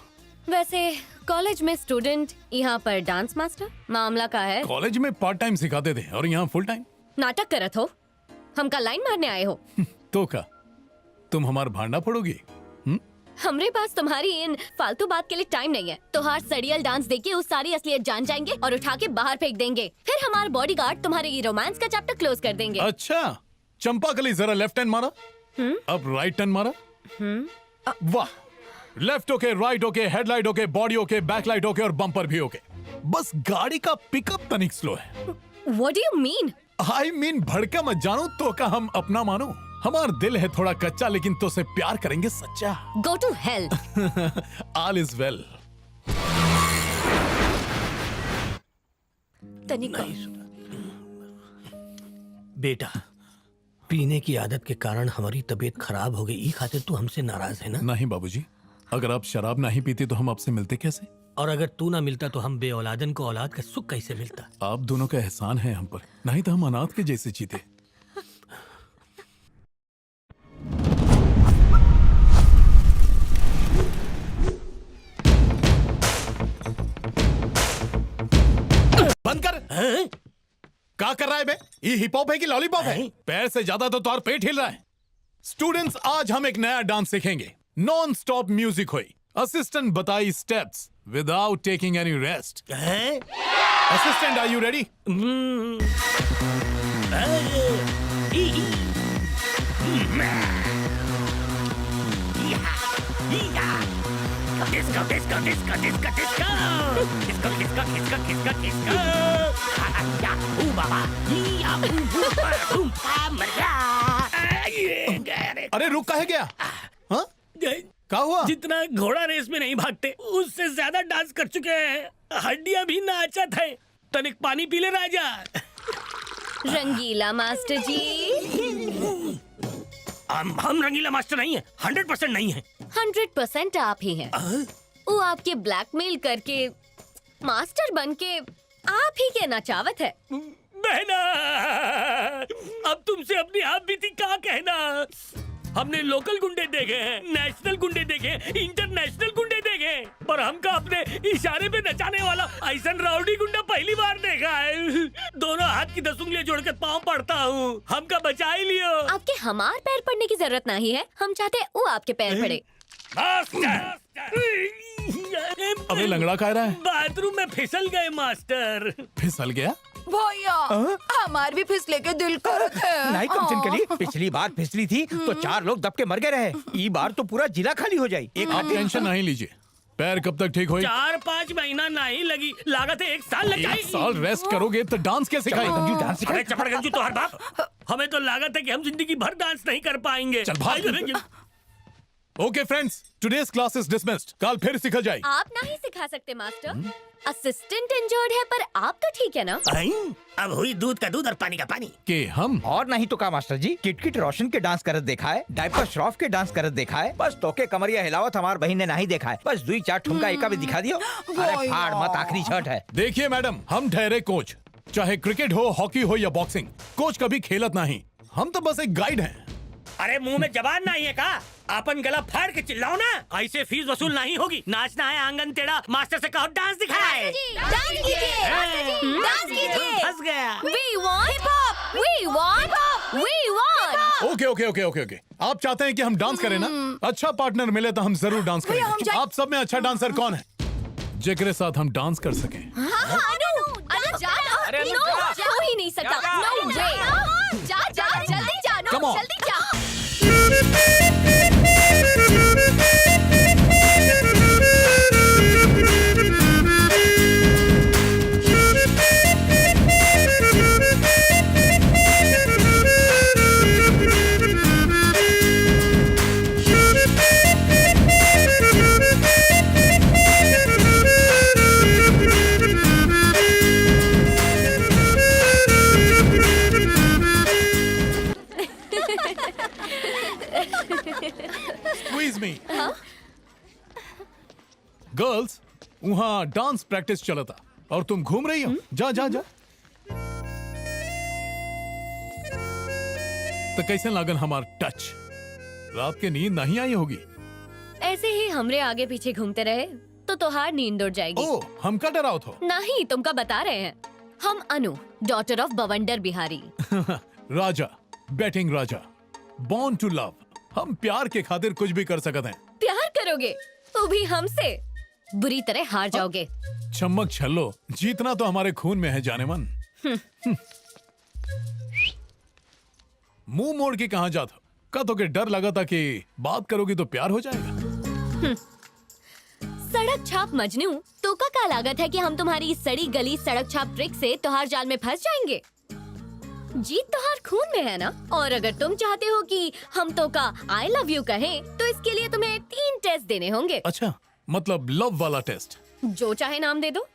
Speaker 12: वैसे कॉलेज में स्टूडेंट, यहाँ पर डांस मास्टर। मामला का है?
Speaker 10: कॉलेज में पार्ट टाइम सिखाते थे और यहाँ फुल टाइम।
Speaker 12: नाटक करत हो? हमका लाइन मारने आए हो?
Speaker 10: तो का तुम हमार भांडा फोड़ोगी?
Speaker 12: हमरे पास तुम्हारी इन फालतू बात के लिए टाइम नहीं है। तोहार सड़ियल डांस देके उस सारी असलियत जान जाएंगे और उठा के बाहर फेंक देंगे। फिर हमारे बॉडीगार्ड तुम्हारे ये रोमांस का चैप्टर क्लोज कर देंगे।
Speaker 10: अच्छा चंपा कली जरा लेफ्ट हैंड मारा। अब राइट हैंड मारा। वाह, left okay, right okay, headlight okay, body okay, backlight okay और बम्पर भी ओके। बस गाड़ी का पिकअप तनिक स्लो है।
Speaker 12: What do you mean?
Speaker 10: I mean भड़का मत जानो तो का हम अपना मानो। हमार दिल है थोड़ा कच्चा लेकिन तो से प्यार करेंगे सच्चा।
Speaker 12: Go to hell.
Speaker 10: All is well.
Speaker 14: बेटा पीने की आदत के कारण हमारी तबीयत खराब हो गई। ई खातिर तू हमसे नाराज है ना?
Speaker 10: नहीं बाबूजी, अगर आप शराब नहीं पीते तो हम आपसे मिलते कैसे?
Speaker 14: और अगर तू ना मिलता तो हम बेऔलादन को औलाद का सुख कैसे मिलता?
Speaker 10: आप दोनों का एहसान है हम पर, नहीं तो हम अनाथ के जैसे जीते। बंद कर। क्या कर रहा है बे? ये हिप हॉप है कि लॉलीपॉप है? पैर से ज्यादा तो तुम्हारा पेट हिल रहा है। स्टूडेंट्स आज हम एक नया डांस सीखेंगे। नॉन स्टॉप म्यूजिक हुई। असिस्टेंट बताई steps without taking any rest. Assistant are you ready?
Speaker 14: Disco disco disco disco disco disco disco disco disco disco या ओ बाबा या बूम मरा।
Speaker 10: अरे रुक काहे गया? हाँ क्या हुआ?
Speaker 14: जितना घोड़ा रेस में नहीं भागते उससे ज्यादा डांस कर चुके हैं। हड्डियां भी नाचत है। तनिक पानी पी ले राजा।
Speaker 12: रंगीला मास्टर जी।
Speaker 14: हम रंगीला मास्टर नहीं है। 100% नहीं है।
Speaker 12: 100% आप ही हैं। वो आपके ब्लैकमेल करके मास्टर बन के आप ही के नचावत है।
Speaker 14: बहना अब तुमसे अपनी आप बीती क्या कहना। हमने लोकल गुंडे देखे हैं, नेशनल गुंडे देखे, इंटरनेशनल गुंडे देखे, पर हमका अपने इशारे पे नचाने वाला ऐसा राउडी गुंडा पहली बार देखा है। दोनों हाथ की 10 उंगलियां जोड़ के पाँव पड़ता हूँ, हमका बचा ही लियो।
Speaker 12: आपके हमार पैर पड़ने की जरूरत नहीं है, हम चाहते वो आपके पैर पड़े।
Speaker 10: अबे लंगड़ा कह रहा है?
Speaker 14: बाथरूम में फिसल गए मास्टर।
Speaker 10: फिसल गया?
Speaker 18: भैया हमार भी फिसले के दिल करत है।
Speaker 17: नहीं कमसिन कली, पिछली बार फिसली थी तो 4 लोग दब के मर गए रहे। ई बार तो पूरा जिला खाली हो जाये।
Speaker 10: आप टेंशन नहीं लीजिए, पैर कब तक ठीक होगी?
Speaker 14: 4-5 महीना नहीं लगी, लागत है 1 साल लग जाएगी।
Speaker 10: 1 साल रेस्ट करोगे तो डांस कैसे सिखाएगा?
Speaker 14: डांस सिखाए चपड़गंजू तो हर बाप। हमें तो लागत है कि हम जिंदगी भर डांस नहीं कर पाएंगे।
Speaker 10: चल भाग। Okay friends, today's class is dismissed. कल फिर सिखा जाएगी।
Speaker 12: आप नहीं सिखा सकते मास्टर, असिस्टेंट इंजर्ड है, पर आप तो ठीक है ना?
Speaker 14: अब हुई दूध का दूध और पानी का पानी।
Speaker 10: के हम
Speaker 17: और नहीं तो का मास्टर जी, किटकिट रोशन के डांस करत देखा है, डायपर श्रॉफ के डांस करत देखा है, बस तो के कमरिया हिलावत हमार बहन ने नहीं देखा है। बस 2-4 ठुमका एका भी दिखा दियो। अरे फाड़ मत, आखिरी छठ है।
Speaker 10: देखिए मैडम, हम ठहरे कोच, चाहे क्रिकेट हो, हॉकी हो या बॉक्सिंग, कोच कभी खेलत नहीं, हम तो बस एक गाइड हैं।
Speaker 14: अरे मुंह में जबान नहीं है का? अपन गला फाड़ के चिल्लाओ ना, ऐसे फीस वसूल नहीं होगी। नाचना है आंगन टेढ़ा, मास्टर से कहो डांस दिखाए।
Speaker 12: डांस कीजिए, डांस कीजिए।
Speaker 14: फंस गया।
Speaker 12: We want hip hop, we want।
Speaker 10: Okay okay okay okay okay, आप चाहते हैं कि हम डांस करें ना? अच्छा पार्टनर मिले तो हम जरूर डांस करेंगे। आप सब में अच्छा डांसर कौन है जेकरे साथ हम डांस कर सकें?
Speaker 12: अनु जा ना। No, हो ही नहीं सकता। No way। जा जल्दी जा,
Speaker 10: Come on.
Speaker 12: जल्दी जा।
Speaker 10: Squeeze me. गर्ल्स, वहाँ डांस प्रैक्टिस चला था और तुम घूम रही हो। जा जा जा। तो कैसे लागन हमार टच? रात के नींद नहीं आई होगी?
Speaker 12: ऐसे ही हमरे आगे पीछे घूमते रहे तो तोहार नींद उड़ जाएगी।
Speaker 10: ओ, हम का डराओ थो?
Speaker 12: नहीं, तुमका बता रहे हैं। हम अनु, डॉटर ऑफ बवंडर Bihari.
Speaker 10: Raja, batting Raja, born to love. हम प्यार के खातिर कुछ भी कर सकते हैं।
Speaker 12: प्यार करोगे वो भी हमसे? बुरी तरह हार जाओगे।
Speaker 10: चमक छल्लो, जीतना तो हमारे खून में है जाने मन। मुंह मोड़ के कहाँ जाता? का तो के डर लगा था कि बात करोगी तो प्यार हो जाएगा।
Speaker 12: सड़क छाप मजनू, तो का लागत है कि हम तुम्हारी सड़ी गली सड़क छाप ट्रिक से तोहार जाल में फंस जाएंगे? जीत तोहार खून में है ना? और अगर तुम चाहते हो कि हम तो का आई लव यू कहें, तो इसके लिए तुम्हें 3 टेस्ट देने होंगे।
Speaker 10: अच्छा, मतलब लव वाला टेस्ट?
Speaker 12: जो चाहे नाम दे दो।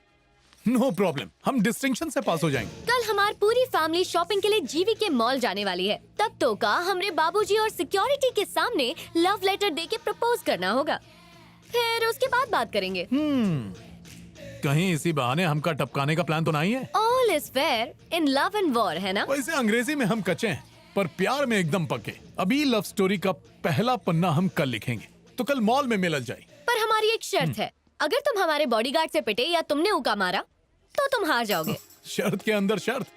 Speaker 10: नो प्रॉब्लम, हम डिस्टिंक्शन से पास हो जाएंगे।
Speaker 12: कल हमारी पूरी फैमिली शॉपिंग के लिए जीवी के मॉल जाने वाली है। तब तो का हमरे बाबूजी और सिक्योरिटी के सामने लव लेटर दे के प्रपोज करना होगा, फिर उसके बाद बात करेंगे।
Speaker 10: कहीं इसी बहाने हमका टपकाने का प्लान तो नहीं है?
Speaker 12: All is fair in love and war, है ना?
Speaker 10: वैसे अंग्रेजी में हम कच्चे हैं, पर प्यार में एकदम पक्के। अभी लव स्टोरी का पहला पन्ना हम कल लिखेंगे, तो कल मॉल में मिल जाए।
Speaker 12: पर हमारी एक शर्त है, अगर तुम हमारे बॉडीगार्ड से पिटे या तुमने उका मारा तो तुम हार जाओगे।
Speaker 10: शर्त के अंदर शर्त।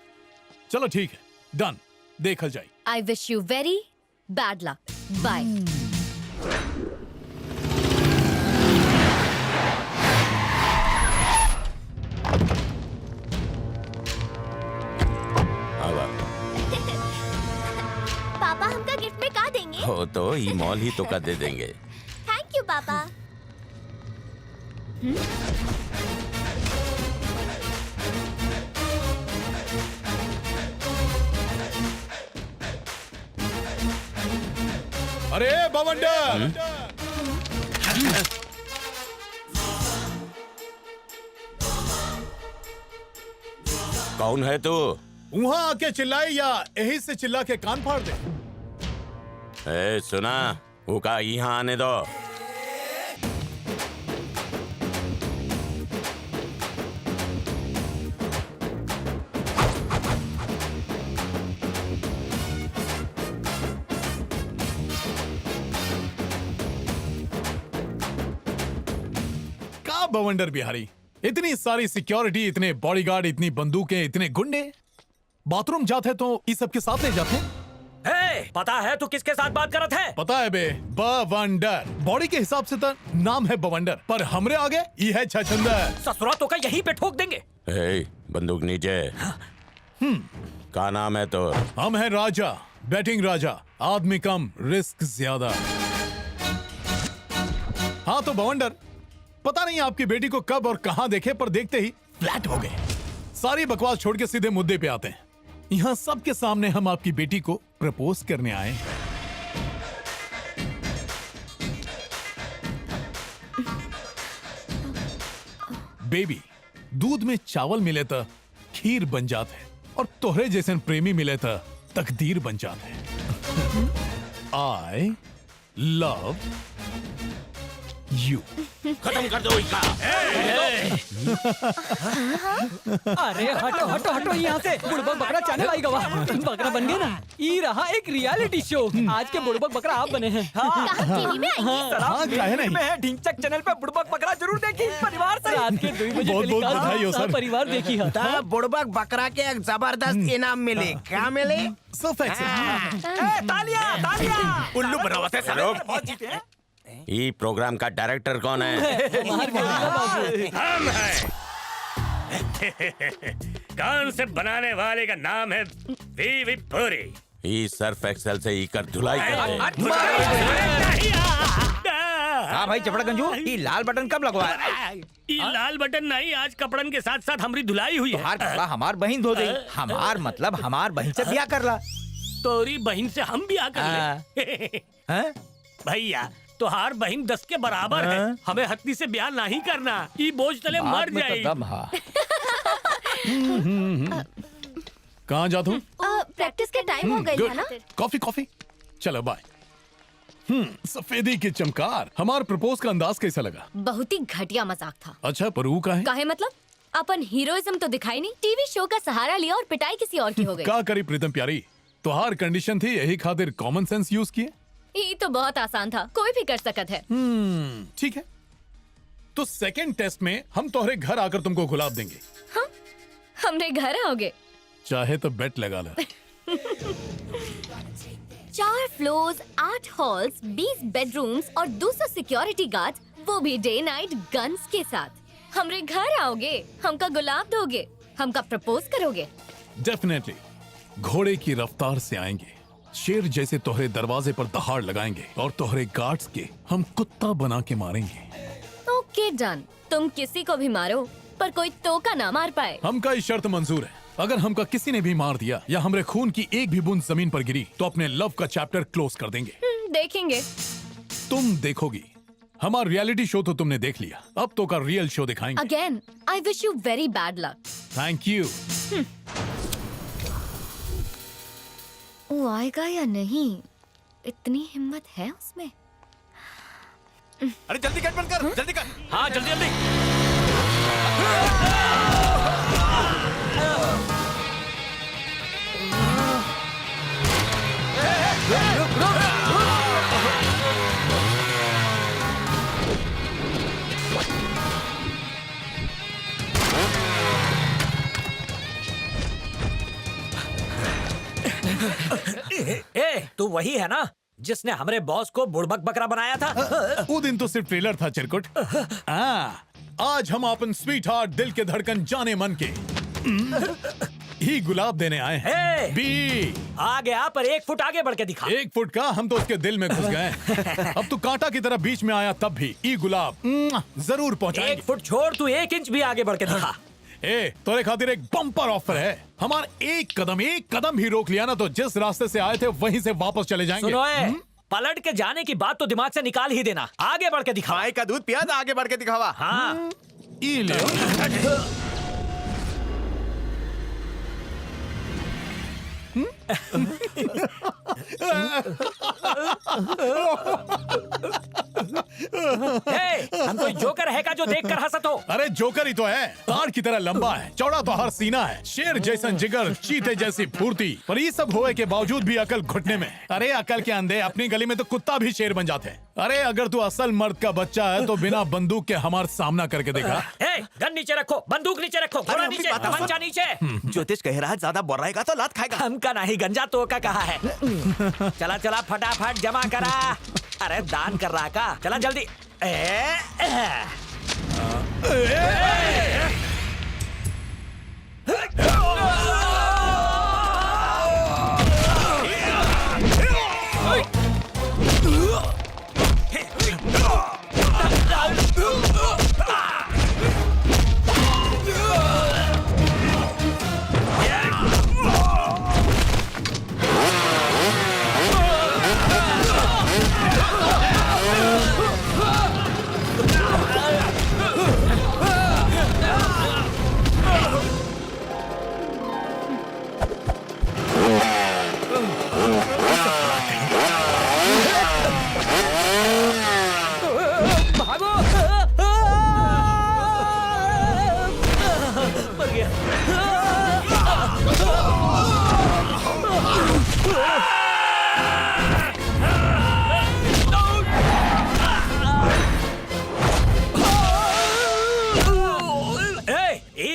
Speaker 10: चलो ठीक है, डन, देखल जाए।
Speaker 12: I wish you very bad luck. Bye.
Speaker 4: पापा हमका गिफ्ट में का देंगे?
Speaker 15: हो तो ई मॉल ही तो का दे देंगे।
Speaker 4: थैंक यू पापा।
Speaker 10: अरे बवंडर,
Speaker 15: कौन है तू?
Speaker 10: वहाँ आके चिल्लाई या यही से चिल्ला के कान फाड़ दे?
Speaker 15: ए सुना, उका यहाँ आने दो।
Speaker 10: हाँ बवंडर बिहारी, इतनी सारी सिक्योरिटी, इतने बॉडीगार्ड, इतनी बंदूकें, इतने गुंडे, बाथरूम जाते तो इस सब के साथ ले जाते।
Speaker 16: पता है तू किसके साथ बात करत है?
Speaker 10: पता है बे, बवंडर। बॉडी के हिसाब से तो नाम है बवंडर, पर हमरे आगे ये है छछंदर।
Speaker 16: ससुरा तो का यहीं पे ठोक देंगे।
Speaker 15: बंदूक नीचे। का नाम है तो?
Speaker 10: हम है राजा, बैटिंग राजा, आदमी कम रिस्क ज्यादा। हाँ तो बवंडर, पता नहीं आपकी बेटी को कब और कहां देखे, पर देखते ही फ्लैट हो गए। सारी बकवास छोड़ के सीधे मुद्दे पे आते हैं। यहाँ सबके सामने हम आपकी बेटी को प्रपोज करने आए हैं। बेबी, दूध में चावल मिले तो खीर बन जाते हैं, और तोहरे जैसे प्रेमी मिले तो तकदीर बन जाते हैं। I love you.
Speaker 14: खत्म कर दो इसका।
Speaker 11: अरे हटो हटो हटो यहाँ से। बुड़बक बकरा चैनल आई गवा। बकरा बन गए ना। ये रहा एक रियलिटी शो। आज के बुड़बक बकरा आप बने हैं।
Speaker 12: टीवी में आएंगे।
Speaker 11: में है ढिंचक चैनल पे बुड़बक बकरा जरूर देखी परिवार से। रात के 2 बजे
Speaker 10: बहुत बहुत बधाई हो सर।
Speaker 11: परिवार देखी है।
Speaker 1: तो बुड़बक बकरा के एक जबरदस्त इनाम मिले। क्या मिले?
Speaker 16: तालियां तालियां।
Speaker 13: उल्लू बनावते
Speaker 15: साले। ये प्रोग्राम का डायरेक्टर कौन है?
Speaker 14: हम हैं। कान से बनाने वाले का नाम है वीवी पुरी।
Speaker 15: ये सर्फ एक्सेल से ही कर धुलाई
Speaker 17: हाँ भाई चपड़ा गंजू, ये लाल बटन कब लगवाया?
Speaker 14: ये लाल बटन नहीं, आज कपड़न के साथ साथ हमारी धुलाई हुई है।
Speaker 17: हमार कपड़ा हमार बहन धो दे। हमार मतलब हमार बहन से ब्याह कर ला।
Speaker 14: तोरी बहन से हम ब्याह कर ले। भैया तोहार बहन 10 के बराबर है। हमें हत्ती से ब्याह नहीं करना। ये बोझ तले मर जाएगी।
Speaker 10: कहाँ जाता हूँ?
Speaker 12: प्रैक्टिस के टाइम हो गई है ना।
Speaker 10: Coffee coffee. चलो बाय। सफेदी की चमकार। हमार प्रपोज का अंदाज कैसा लगा?
Speaker 12: बहुत ही घटिया मजाक था।
Speaker 10: अच्छा पर वो का है?
Speaker 12: काहे मतलब? अपन हीरोइज्म तो दिखाई नहीं, टीवी शो का सहारा लिया और पिटाई किसी और की हो गई।
Speaker 10: क्या करी प्रीतम प्यारी, तोहार कंडीशन थी यही खातिर कॉमन सेंस यूज किए।
Speaker 12: ये तो बहुत आसान था, कोई भी कर सकत है।
Speaker 10: ठीक है, तो सेकंड टेस्ट में हम तोहरे घर आकर तुमको गुलाब देंगे।
Speaker 12: हाँ? हमरे घर आओगे?
Speaker 10: चाहे तो बेट लगा ला।
Speaker 12: 4 फ्लोर्स, 8 हॉल्स, 20 बेडरूम्स और 200 सिक्योरिटी गार्ड्स, वो भी डे नाइट गन्स के साथ। हमरे घर आओगे, हमका गुलाब दोगे, हमका प्रपोज करोगे?
Speaker 10: डेफिनेटली। घोड़े की रफ्तार से आएंगे, शेर जैसे तोहरे दरवाजे पर दहाड़ लगाएंगे और तोहरे गार्ड्स के हम कुत्ता बना के मारेंगे।
Speaker 12: Okay done. तुम किसी को भी मारो पर कोई तोका ना मार पाए।
Speaker 10: हमका ये शर्त मंजूर है। अगर हमका किसी ने भी मार दिया या हमरे खून की एक भी बूंद जमीन पर गिरी तो अपने लव का चैप्टर क्लोज कर देंगे।
Speaker 12: देखेंगे।
Speaker 10: तुम देखोगी। हमारा रियलिटी शो तो तुमने देख लिया, अब तो का रियल शो दिखाएंगे।
Speaker 12: Again I wish you very bad luck.
Speaker 10: Thank you.
Speaker 12: वो आएगा या नहीं, इतनी हिम्मत है उसमें।
Speaker 13: अरे जल्दी गेट बंद कर, जल्दी कर।
Speaker 16: हाँ जल्दी जल्दी। ए, तू वही है ना जिसने हमारे बॉस को बुड़बक बकरा बनाया था?
Speaker 10: वो दिन तो सिर्फ ट्रेलर था चिरकुट। आज हम अपन स्वीट हार्ट, दिल के धड़कन, जाने मन के ही गुलाब देने आए हैं। बी
Speaker 16: आ गया, पर 1 फुट आगे बढ़ के दिखा।
Speaker 10: 1 फुट का? हम तो उसके दिल में घुस गए। अब तू कांटा की तरह बीच में आया तब भी ई गुलाब जरूर पहुंचाएंगे।
Speaker 16: 1 फुट छोड़, तू 1 इंच भी आगे बढ़ के दिखा।
Speaker 10: ए, तोरे खातिर एक बम्पर ऑफर है। हमारा एक कदम भी रोक लिया ना तो जिस रास्ते से आए थे वहीं से वापस चले जाएंगे।
Speaker 16: सुनो पलट के जाने की बात तो दिमाग से निकाल ही देना। आगे बढ़ के दिखा।
Speaker 13: माई का दूध पिया था, आगे बढ़ के दिखावा।
Speaker 16: हाँ
Speaker 10: ई ले।
Speaker 16: हम कोई जोकर है का जो देखकर हंसत हो?
Speaker 10: अरे जोकर ही तो है, ताड़ की तरह लंबा है, चौड़ा तो हर सीना है, शेर जैसन जिगर, चीते जैसी फुर्ती, पर ये सब होए के बावजूद भी अकल घुटने में। अरे अकल के अंधे, अपनी गली में तो कुत्ता भी शेर बन जाते हैं। अरे अगर तू असल मर्द का बच्चा है तो बिना बंदूक के हमारा सामना करके देखा।
Speaker 16: गन नीचे रखो, बंदूक नीचे रखो, घोड़ा नीचे, तमंचा नीचे।
Speaker 13: ज्योतिष कह रहा है ज्यादा बोल रहा तो लात खाएगा।
Speaker 16: हमका नहीं, गंजा तो का कहा है। चला चला फटाफट जमा करा। अरे दान कर रहा का, चला जल्दी।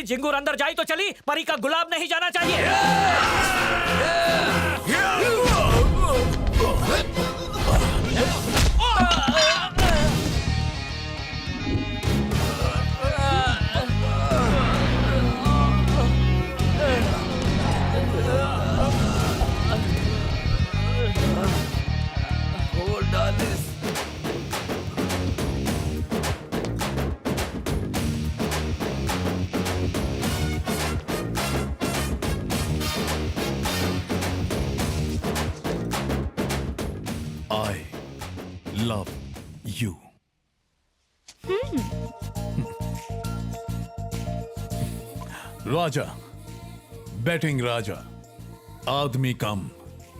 Speaker 16: झिंगुर अंदर जाई तो चली, परी का गुलाब नहीं जाना चाहिए।
Speaker 10: love you. राजा, बैटिंग राजा, आदमी कम,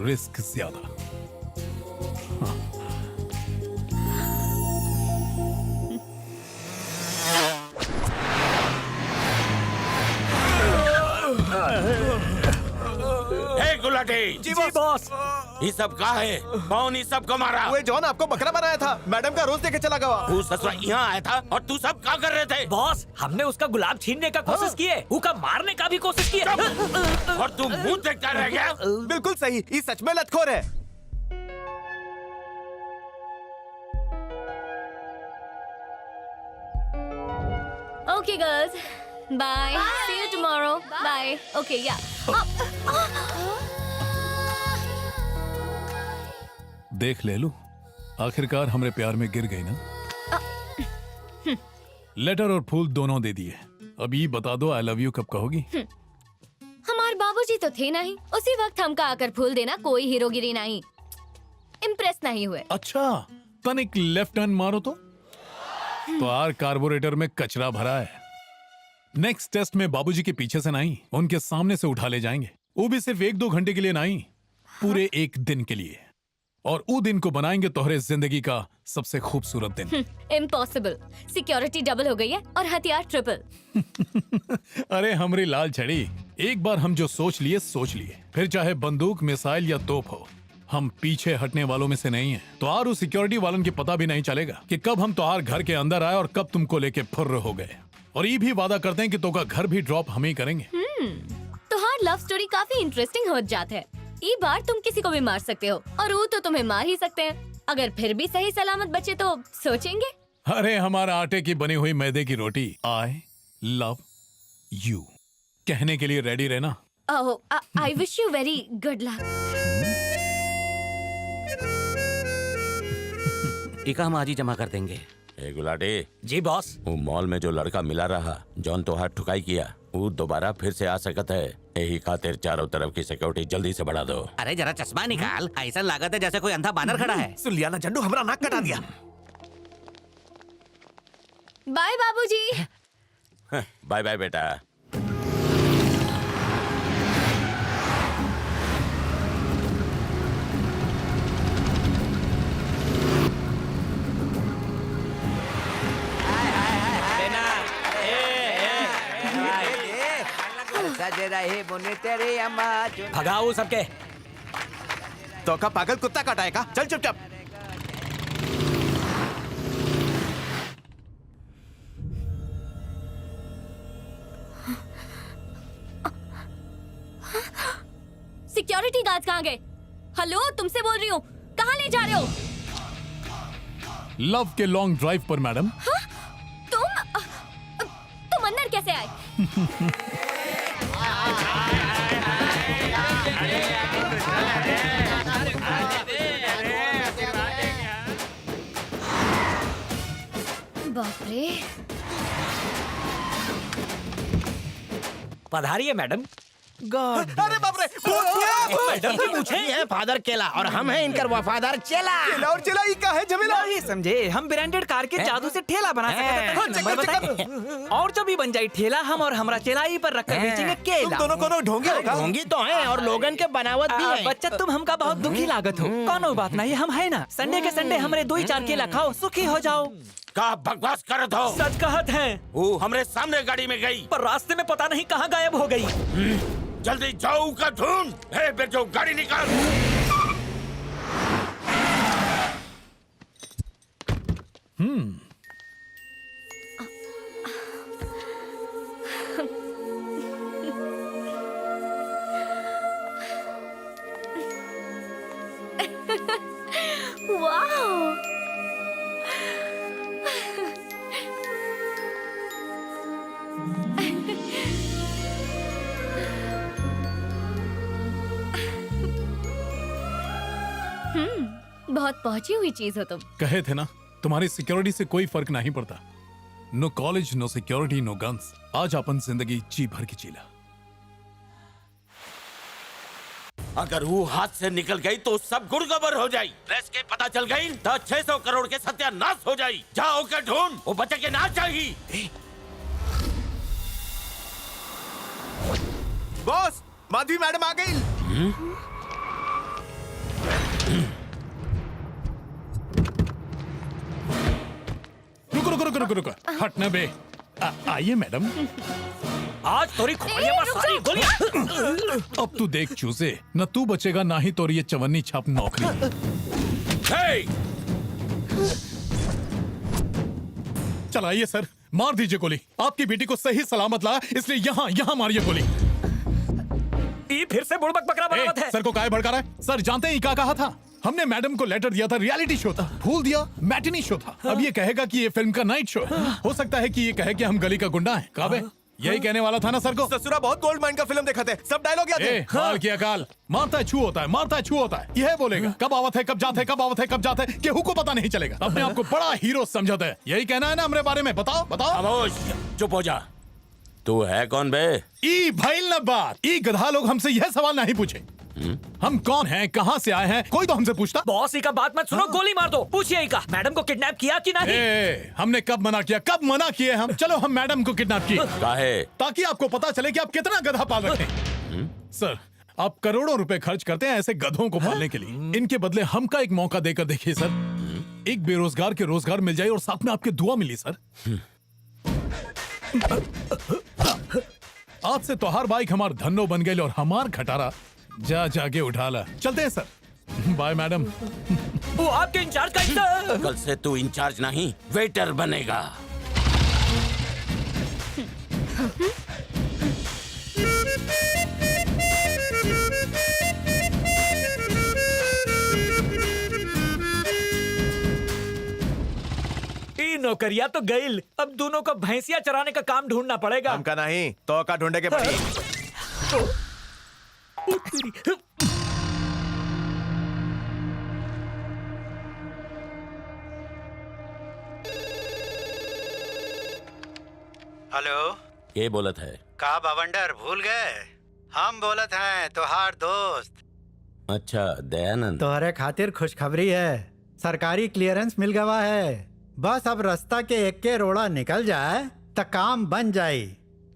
Speaker 10: रिस्क ज्यादा।
Speaker 15: गुलाटी।
Speaker 13: जी बॉस।
Speaker 15: ये सब का है? कौन इस सब को मारा?
Speaker 13: वो जॉन आपको बकरा बनाया था, मैडम का रोज देके चला गया।
Speaker 15: तू ससुरा यहाँ आया था और तू सब क्या कर रहे थे?
Speaker 16: बॉस, हमने उसका गुलाब छीनने का कोशिश किए, उसका मारने का भी कोशिश किए।
Speaker 15: और तू मुंह देखता रह गया?
Speaker 13: बिल्कुल सही, ये सच में लतखोर है।
Speaker 12: Okay, girls. Bye. See you tomorrow. Bye. Okay, yeah.
Speaker 10: देख ले लू, आखिरकार हमरे प्यार में गिर गई ना। लेटर और फूल दोनों दे दिए। अब ये बता दो आई लव यू कब कहोगी?
Speaker 12: हमारे बाबूजी तो थे नहीं, उसी वक्त हमका आकर फूल देना कोई हीरोगिरी नहीं। इम्प्रेस नहीं हुए।
Speaker 10: अच्छा, तनिक लेफ्ट टर्न मारो तो आर कार्बोरेटर में कचरा भरा है। नेक्स्ट टेस्ट में बाबूजी के पीछे से नहीं, उनके सामने से उठा ले जाएंगे। वो भी सिर्फ 1-2 घंटे के लिए नहीं, पूरे 1 दिन के लिए। और वो दिन को बनाएंगे तोहरे जिंदगी का सबसे खूबसूरत दिन।
Speaker 12: इम्पॉसिबल। सिक्योरिटी डबल हो गई है और हथियार ट्रिपल।
Speaker 10: अरे हमरी लाल छड़ी, एक बार हम जो सोच लिए, फिर चाहे बंदूक, मिसाइल या तोप हो, हम पीछे हटने वालों में से नहीं हैं। तो आर उस सिक्योरिटी वालन की पता भी नहीं चलेगा कि कब हम तोहार घर के अंदर आए और कब तुमको लेके फुर्र हो गए। और ये भी वादा करते हैं कि तो का घर भी ड्रॉप हम ही करेंगे।
Speaker 12: तोहार लव स्टोरी काफी इंटरेस्टिंग हो जात है। ई बार तुम किसी को भी मार सकते हो और वो तो तुम्हें मार ही सकते हैं। अगर फिर भी सही सलामत बचे तो सोचेंगे।
Speaker 10: अरे हमारा आटे की बनी हुई मैदे की रोटी, आई लव यू कहने के लिए रेडी रहना।
Speaker 12: I wish you very good luck.
Speaker 9: इका हम आज ही जमा कर देंगे।
Speaker 15: ए गुलाटी।
Speaker 16: जी बॉस।
Speaker 15: वो मॉल में जो लड़का मिला रहा, जॉन तोहार ठुकाई किया, वो दोबारा फिर से आ सकता है। यही खातिर चारों तरफ की सिक्योरिटी जल्दी से बढ़ा दो।
Speaker 9: अरे जरा चश्मा निकाल, ऐसा लागत है जैसे कोई अंधा बानर खड़ा है।
Speaker 13: सुन लिया ना जंडू, हमारा नाक कटा दिया।
Speaker 12: बाय बाबूजी।
Speaker 15: बाय बाय बेटा।
Speaker 17: रहे मुन्ने तेरे अम्मा
Speaker 16: भगाओ सबके।
Speaker 13: तो का पागल कुत्ता काटाएगा, चल चुपचाप।
Speaker 12: सिक्योरिटी गार्ड कहाँ गए? हेलो, तुमसे बोल रही हूँ, कहाँ ले जा रहे हो?
Speaker 10: लव के लॉन्ग ड्राइव पर मैडम।
Speaker 12: तुम अंदर कैसे आए? बाप रे।
Speaker 16: पधारिए मैडम।
Speaker 1: अरे बाप रे, मैडम पूछे हैं फादर केला और हम हैं इनकर वफादार चेला।
Speaker 13: केला और चेला ही का है झमेला?
Speaker 11: नहीं समझे, हम ब्रांडेड कार के जादू से ठेला बना सकते हैं। और जब भी बन जाए ठेला, हम और हमारा चेला ही पर रखकर बेचेंगे केला।
Speaker 13: तुम दोनों को ढोंगे होगा?
Speaker 1: ढोंगी तो हैं और लोगन के बनावट भी है।
Speaker 11: बच्चा तुम हमका बहुत दुखी लागत हो। कोनो बात नहीं, हम है ना। संडे के संडे हमारे 2-4 केला खाओ, सुखी हो जाओ।
Speaker 15: का बकवास करत हो?
Speaker 16: सच कहत हैं।
Speaker 15: वो हमरे सामने गाड़ी में गई,
Speaker 16: पर रास्ते में पता नहीं कहाँ गायब हो गई।
Speaker 15: जल्दी जाओ का ढूंढ। हे बेटो, गाड़ी निकाल।
Speaker 12: वाह। बहुत पहुंची हुई चीज हो तुम।
Speaker 10: कहे थे ना, तुम्हारी सिक्योरिटी से कोई फर्क नहीं पड़ता। No college, no security, no guns. आज अपन जिंदगी जी भर की जीला।
Speaker 15: अगर वो हाथ से निकल गई तो सब गुड़गबर हो जाई। प्रेस के पता चल गई तो 600 करोड़ के सत्यानाश हो जाई। जाओ के ढूंढ, वो बच्चे के ना चाहिए।
Speaker 13: बॉस, माधवी मैडम आ गई।
Speaker 10: रुको। हटने बे। आइए मैडम।
Speaker 16: आज तोरी खोलिया में सारी गोलियां।
Speaker 10: अब तू देख चूसे, न तू बचेगा ना ही तोरी ये चवन्नी छाप नौकरी। चलाइए सर, मार दीजिए गोली। आपकी बेटी को सही सलामत ला, इसलिए यहाँ मारिए गोली।
Speaker 16: ये फिर से बुड़बक बकरा बरामद है।
Speaker 10: सर को काहे भड़का रहा है? सर जानते हैं क्या कहा था? हमने मैडम को लेटर दिया था, रियलिटी शो था। भूल दिया, मैटिनी शो था। अब ये कहेगा कि ये फिल्म का नाइट शो है। हो सकता है कि ये कहे कि हम गली का गुंडा हैं। काबे यही कहने वाला था ना सर को?
Speaker 13: ससुरा बहुत गोल्ड माइन का फिल्म देखा थे, सब डायलॉग याद है।
Speaker 10: हाल किया काल, मारता है छू होता है, मारता है छू होता है। यह बोलेगा कब आवत है, कब जाते है, कब आवत है, कब जाते है, केहू को पता नहीं चलेगा। अपने आप को बड़ा हीरो समझता है। यही कहना है ना हमारे बारे में? बताओ।
Speaker 15: खामोश, चुप हो जा। तू है कौन बे?
Speaker 10: ई भाईल न बात। ई गधा लोग हमसे यह सवाल नहीं पूछे। हम कौन हैं, कहाँ से आए हैं, कोई तो हमसे पूछता।
Speaker 16: बॉस का बात मत सुनो, गोली मार दो। पूछिए का मैडम को किडनैप किया कि नहीं?
Speaker 10: हमने कब मना किया, कब मना किए हम? चलो हम मैडम को किडनैप किए।
Speaker 15: काहे?
Speaker 10: ताकि आपको पता चले कि आप कितना गधा पाल रखे हैं। सर, आप करोड़ों रुपए खर्च करते हैं ऐसे गधों को पालने के लिए। इनके बदले हमका एक मौका देकर देखिए सर। एक बेरोजगार के रोजगार मिल जाए और साथ में आपकी दुआ मिली सर। आज से तोहार बाइक हमार धन्नो बन गए और हमार खटारा जाके उठा ला। चलते हैं सर। Bye madam.
Speaker 16: वो आपके इंचार्ज का
Speaker 15: कल से तू इंचार्ज नहीं, वेटर बनेगा।
Speaker 16: नौकरिया तो गई, अब दोनों को भैंसिया चराने का काम ढूंढना पड़ेगा।
Speaker 13: हमका नहीं तो का ढूंढे के पड़ी।
Speaker 19: हेलो,
Speaker 15: ये बोलत है?
Speaker 19: का बवंडर भूल गए? हम बोलत हैं तोहार दोस्त।
Speaker 15: अच्छा दयानंद।
Speaker 19: तोहरे खातिर खुशखबरी है, सरकारी क्लियरेंस मिल गवा है। बस अब रास्ता के एक के रोड़ा निकल जाए तो काम बन जाए।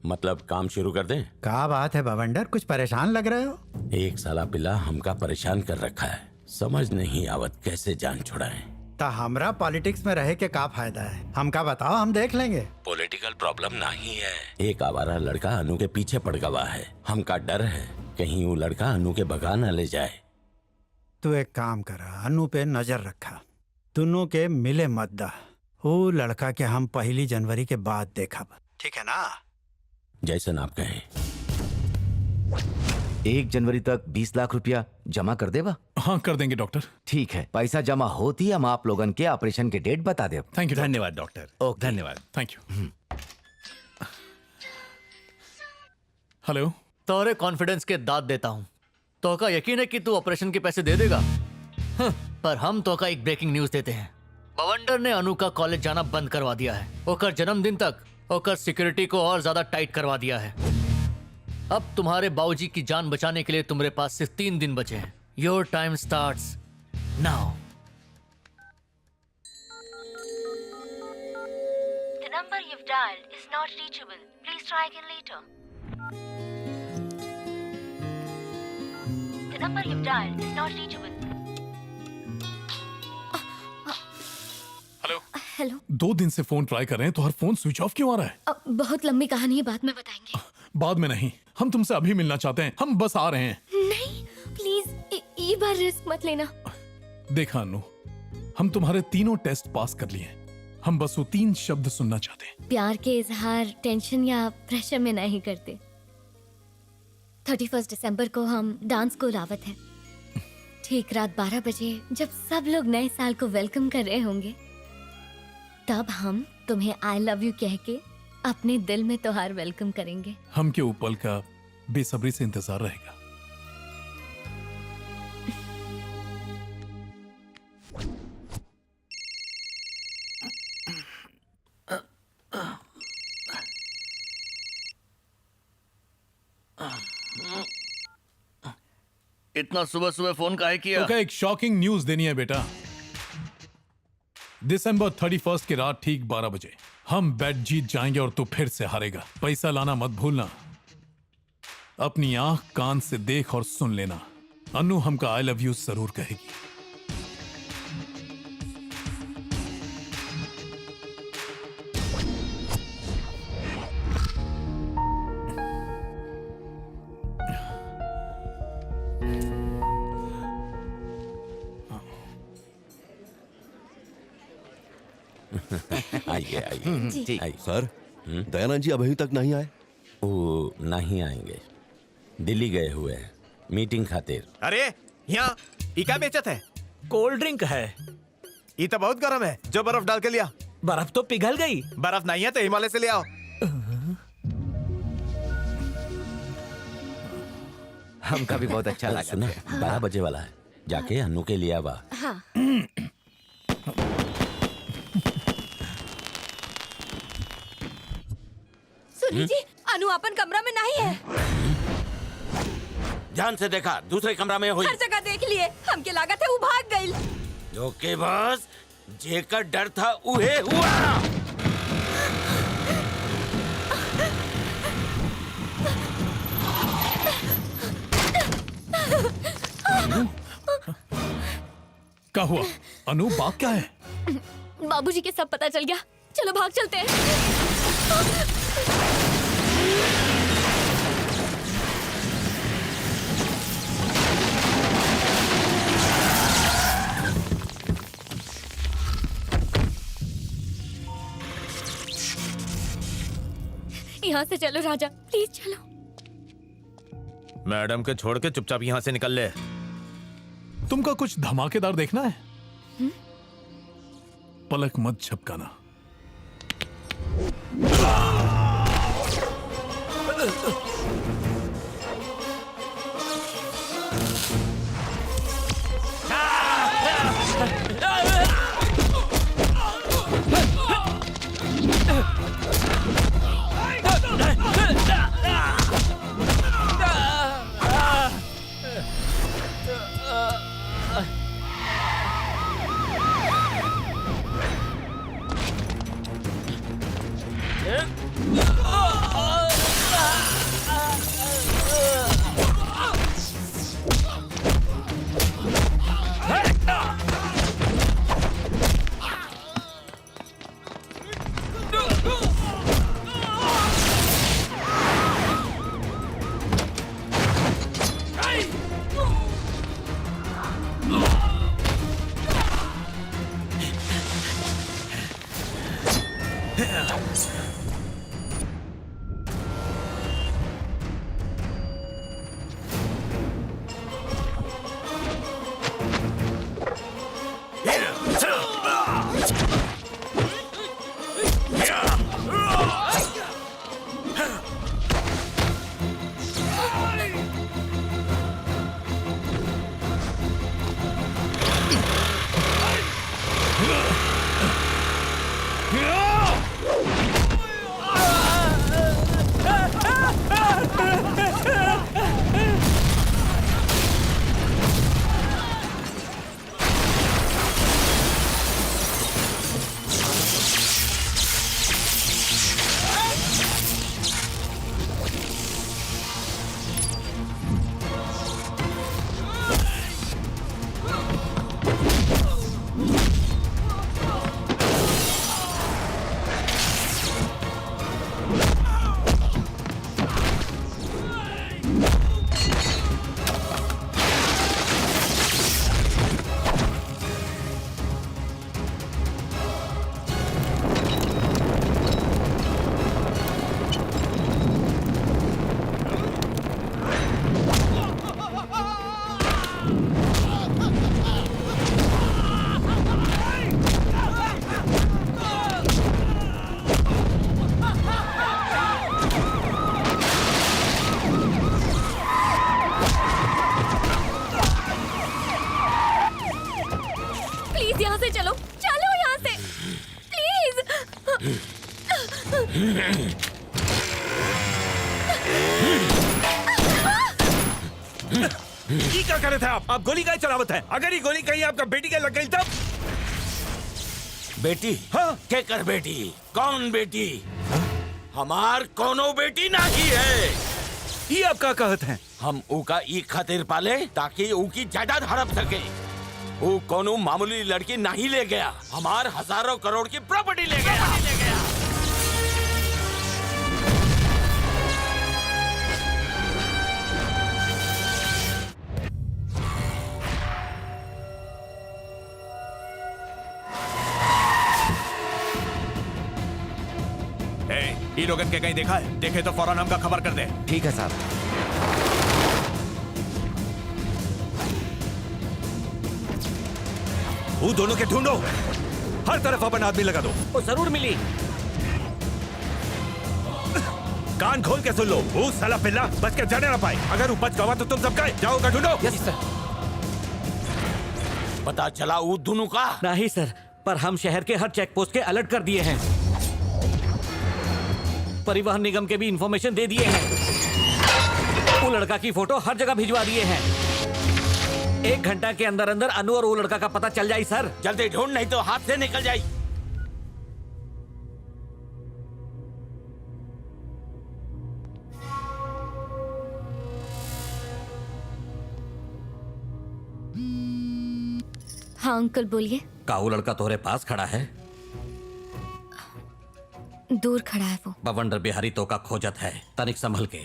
Speaker 15: मतलब काम शुरू कर दें?
Speaker 19: क्या बात है बवंडर, कुछ परेशान लग रहे हो?
Speaker 15: एक साला पिला हमका परेशान कर रखा है, समझ नहीं आवत कैसे जान छुड़ाएं।
Speaker 19: तो हमरा पॉलिटिक्स में रहे के का फायदा है? हमका बताओ, हम देख लेंगे।
Speaker 15: पॉलिटिकल प्रॉब्लम नहीं है। एक आवारा लड़का अनु के पीछे पड़ गवा है। हमका डर है कहीं वो लड़का अनु के भगा न ले जाए।
Speaker 19: तू एक काम करा, अनु पे नजर रखा, दोनों के मिले मत दा। वो लड़का के हम 1 जनवरी के बाद देखब, ठीक है ना?
Speaker 15: जैसन आप कहें।
Speaker 6: 1 जनवरी तक 20 लाख रुपया जमा कर देगा?
Speaker 10: हाँ कर देंगे डॉक्टर।
Speaker 6: ठीक है, पैसा जमा होती हम आप लोगन के ऑपरेशन के डेट बता दे।
Speaker 10: Thank you.
Speaker 7: धन्यवाद डॉक्टर। धन्यवाद।
Speaker 10: Thank you. हेलो।
Speaker 9: तोरे कॉन्फिडेंस के दाद देता हूँ। तो का यकीन है कि तू ऑपरेशन के पैसे दे देगा? पर हम तो का एक ब्रेकिंग न्यूज देते हैं। बवंडर ने अनु का कॉलेज जाना बंद करवा दिया है। ओकर जन्मदिन तक ओकर सिक्योरिटी को और ज्यादा टाइट करवा दिया है। अब तुम्हारे बाबूजी की जान बचाने के लिए तुम्हारे पास सिर्फ 3 दिन बचे हैं। Your time starts now.
Speaker 20: The number you've dialed is not reachable. Please try again later. The number you've dialed is not reachable.
Speaker 10: Hello.
Speaker 12: Hello.
Speaker 10: 2 दिन से फोन ट्राई कर रहे हैं तो हर फोन स्विच ऑफ क्यों आ रहा है?
Speaker 12: बहुत लंबी कहानी है, बाद में बताएंगे।
Speaker 10: बाद में नहीं, हम तुमसे अभी मिलना चाहते हैं। हम बस आ रहे हैं।
Speaker 12: नहीं प्लीज, ये बार रिस्क मत लेना।
Speaker 10: देखा अनु, हम तुम्हारे तीनों टेस्ट पास कर लिए। हम बस वो 3 शब्द सुनना चाहते हैं।
Speaker 12: प्यार के इजहार टेंशन या प्रेशर में नहीं करते। 31 दिसंबर को हम डांस को दावत है। ठीक रात 12 बजे जब सब लोग नए साल को वेलकम कर रहे होंगे, तब हम तुम्हें आई लव यू कह के अपने दिल में त्योहार वेलकम करेंगे।
Speaker 10: हम के पल का बेसब्री से इंतजार रहेगा।
Speaker 9: इतना सुबह सुबह फोन काहे किया?
Speaker 10: तो क्या एक शॉकिंग न्यूज देनी है बेटा। दिसंबर 31 की रात ठीक 12 बजे हम बेट जीत जाएंगे और तू फिर से हारेगा। पैसा लाना मत भूलना। अपनी आंख कान से देख और सुन लेना। अनु हमका आई लव यू जरूर कहेगी।
Speaker 15: आइए
Speaker 3: जी।
Speaker 15: आइए।
Speaker 3: सर, दयानंद जी अभी तक नहीं आए?
Speaker 15: वो नहीं आएंगे, दिल्ली गए हुए हैं मीटिंग खातिर।
Speaker 13: अरे यहाँ क्या बेचत है?
Speaker 16: कोल्ड ड्रिंक है।
Speaker 13: ये तो बहुत गर्म है, जो बर्फ डाल के लिया।
Speaker 16: बर्फ तो पिघल गई।
Speaker 13: बर्फ नहीं है तो हिमालय से ले आओ।
Speaker 6: हमका भी बहुत अच्छा लगा।
Speaker 15: सुना, 12 बजे वाला है, जाके अनु के लिए आवा।
Speaker 12: हाँ।
Speaker 5: सुनी जी, अनु अपन कमरा में नहीं है।
Speaker 15: ध्यान से देखा, दूसरे कमरा में हुई।
Speaker 5: हर जगह देख लिए, हमके लागत है वो भाग गई।
Speaker 15: जोके बस जेकर डर था उहे हुआ।
Speaker 10: क्या हुआ अनु? बात क्या है?
Speaker 12: बाबूजी के सब पता चल गया। चलो भाग चलते हैं। यहाँ से चलो राजा, प्लीज चलो।
Speaker 13: मैडम के छोड़ के चुपचाप यहाँ से निकल ले।
Speaker 10: तुमका कुछ धमाकेदार देखना है? पलक मत झपकाना।
Speaker 12: प्लीज यहाँ से चलो, चलो यहाँ से प्लीज।
Speaker 7: ये क्या कर रहे थे आप गोली का चलावत है। अगर ये गोली कहीं आपका बेटी के लग गई तब।
Speaker 15: बेटी? हाँ? क्या कर बेटी? कौन बेटी? हमार कोनो बेटी ना की है।
Speaker 7: ये आप क्या कहते हैं?
Speaker 15: हम उका ई खातिर पाले ताकि उकी जायदाद हड़प सके। वो कोनो मामूली लड़की नहीं ले गया, हमार हजारों करोड़ की प्रॉपर्टी ले गया।
Speaker 13: ये लोगन के कहीं देखा है? देखे तो फौरन हमका खबर कर दे।
Speaker 6: ठीक है साहब।
Speaker 7: वो दोनों के ढूंढो, हर तरफ अपन आदमी लगा दो।
Speaker 16: वो जरूर मिली।
Speaker 7: कान खोल के सुन लो, वो साला पिल्ला बच के जाने ना पाए। अगर वो बच गवा तो तुम सब गए। जाओ का ढूंढो।
Speaker 16: Yes sir.
Speaker 15: पता चला वो दोनों का?
Speaker 16: नहीं सर, पर हम शहर के हर चेक पोस्ट के अलर्ट कर दिए हैं। परिवहन निगम के भी इंफॉर्मेशन दे दिए हैं। वो लड़का की फोटो हर जगह भिजवा दिए हैं। 1 घंटा के अंदर अंदर अनु और वो लड़का का पता चल जाए सर।
Speaker 15: जल्दी ढूंढ, नहीं तो हाथ से निकल जाए।
Speaker 12: हाँ अंकल बोलिए।
Speaker 16: का वो लड़का तुम्हारे पास खड़ा है?
Speaker 12: दूर खड़ा है वो।
Speaker 16: बवंडर बिहारी तो का खोजत है, तनिक संभल के।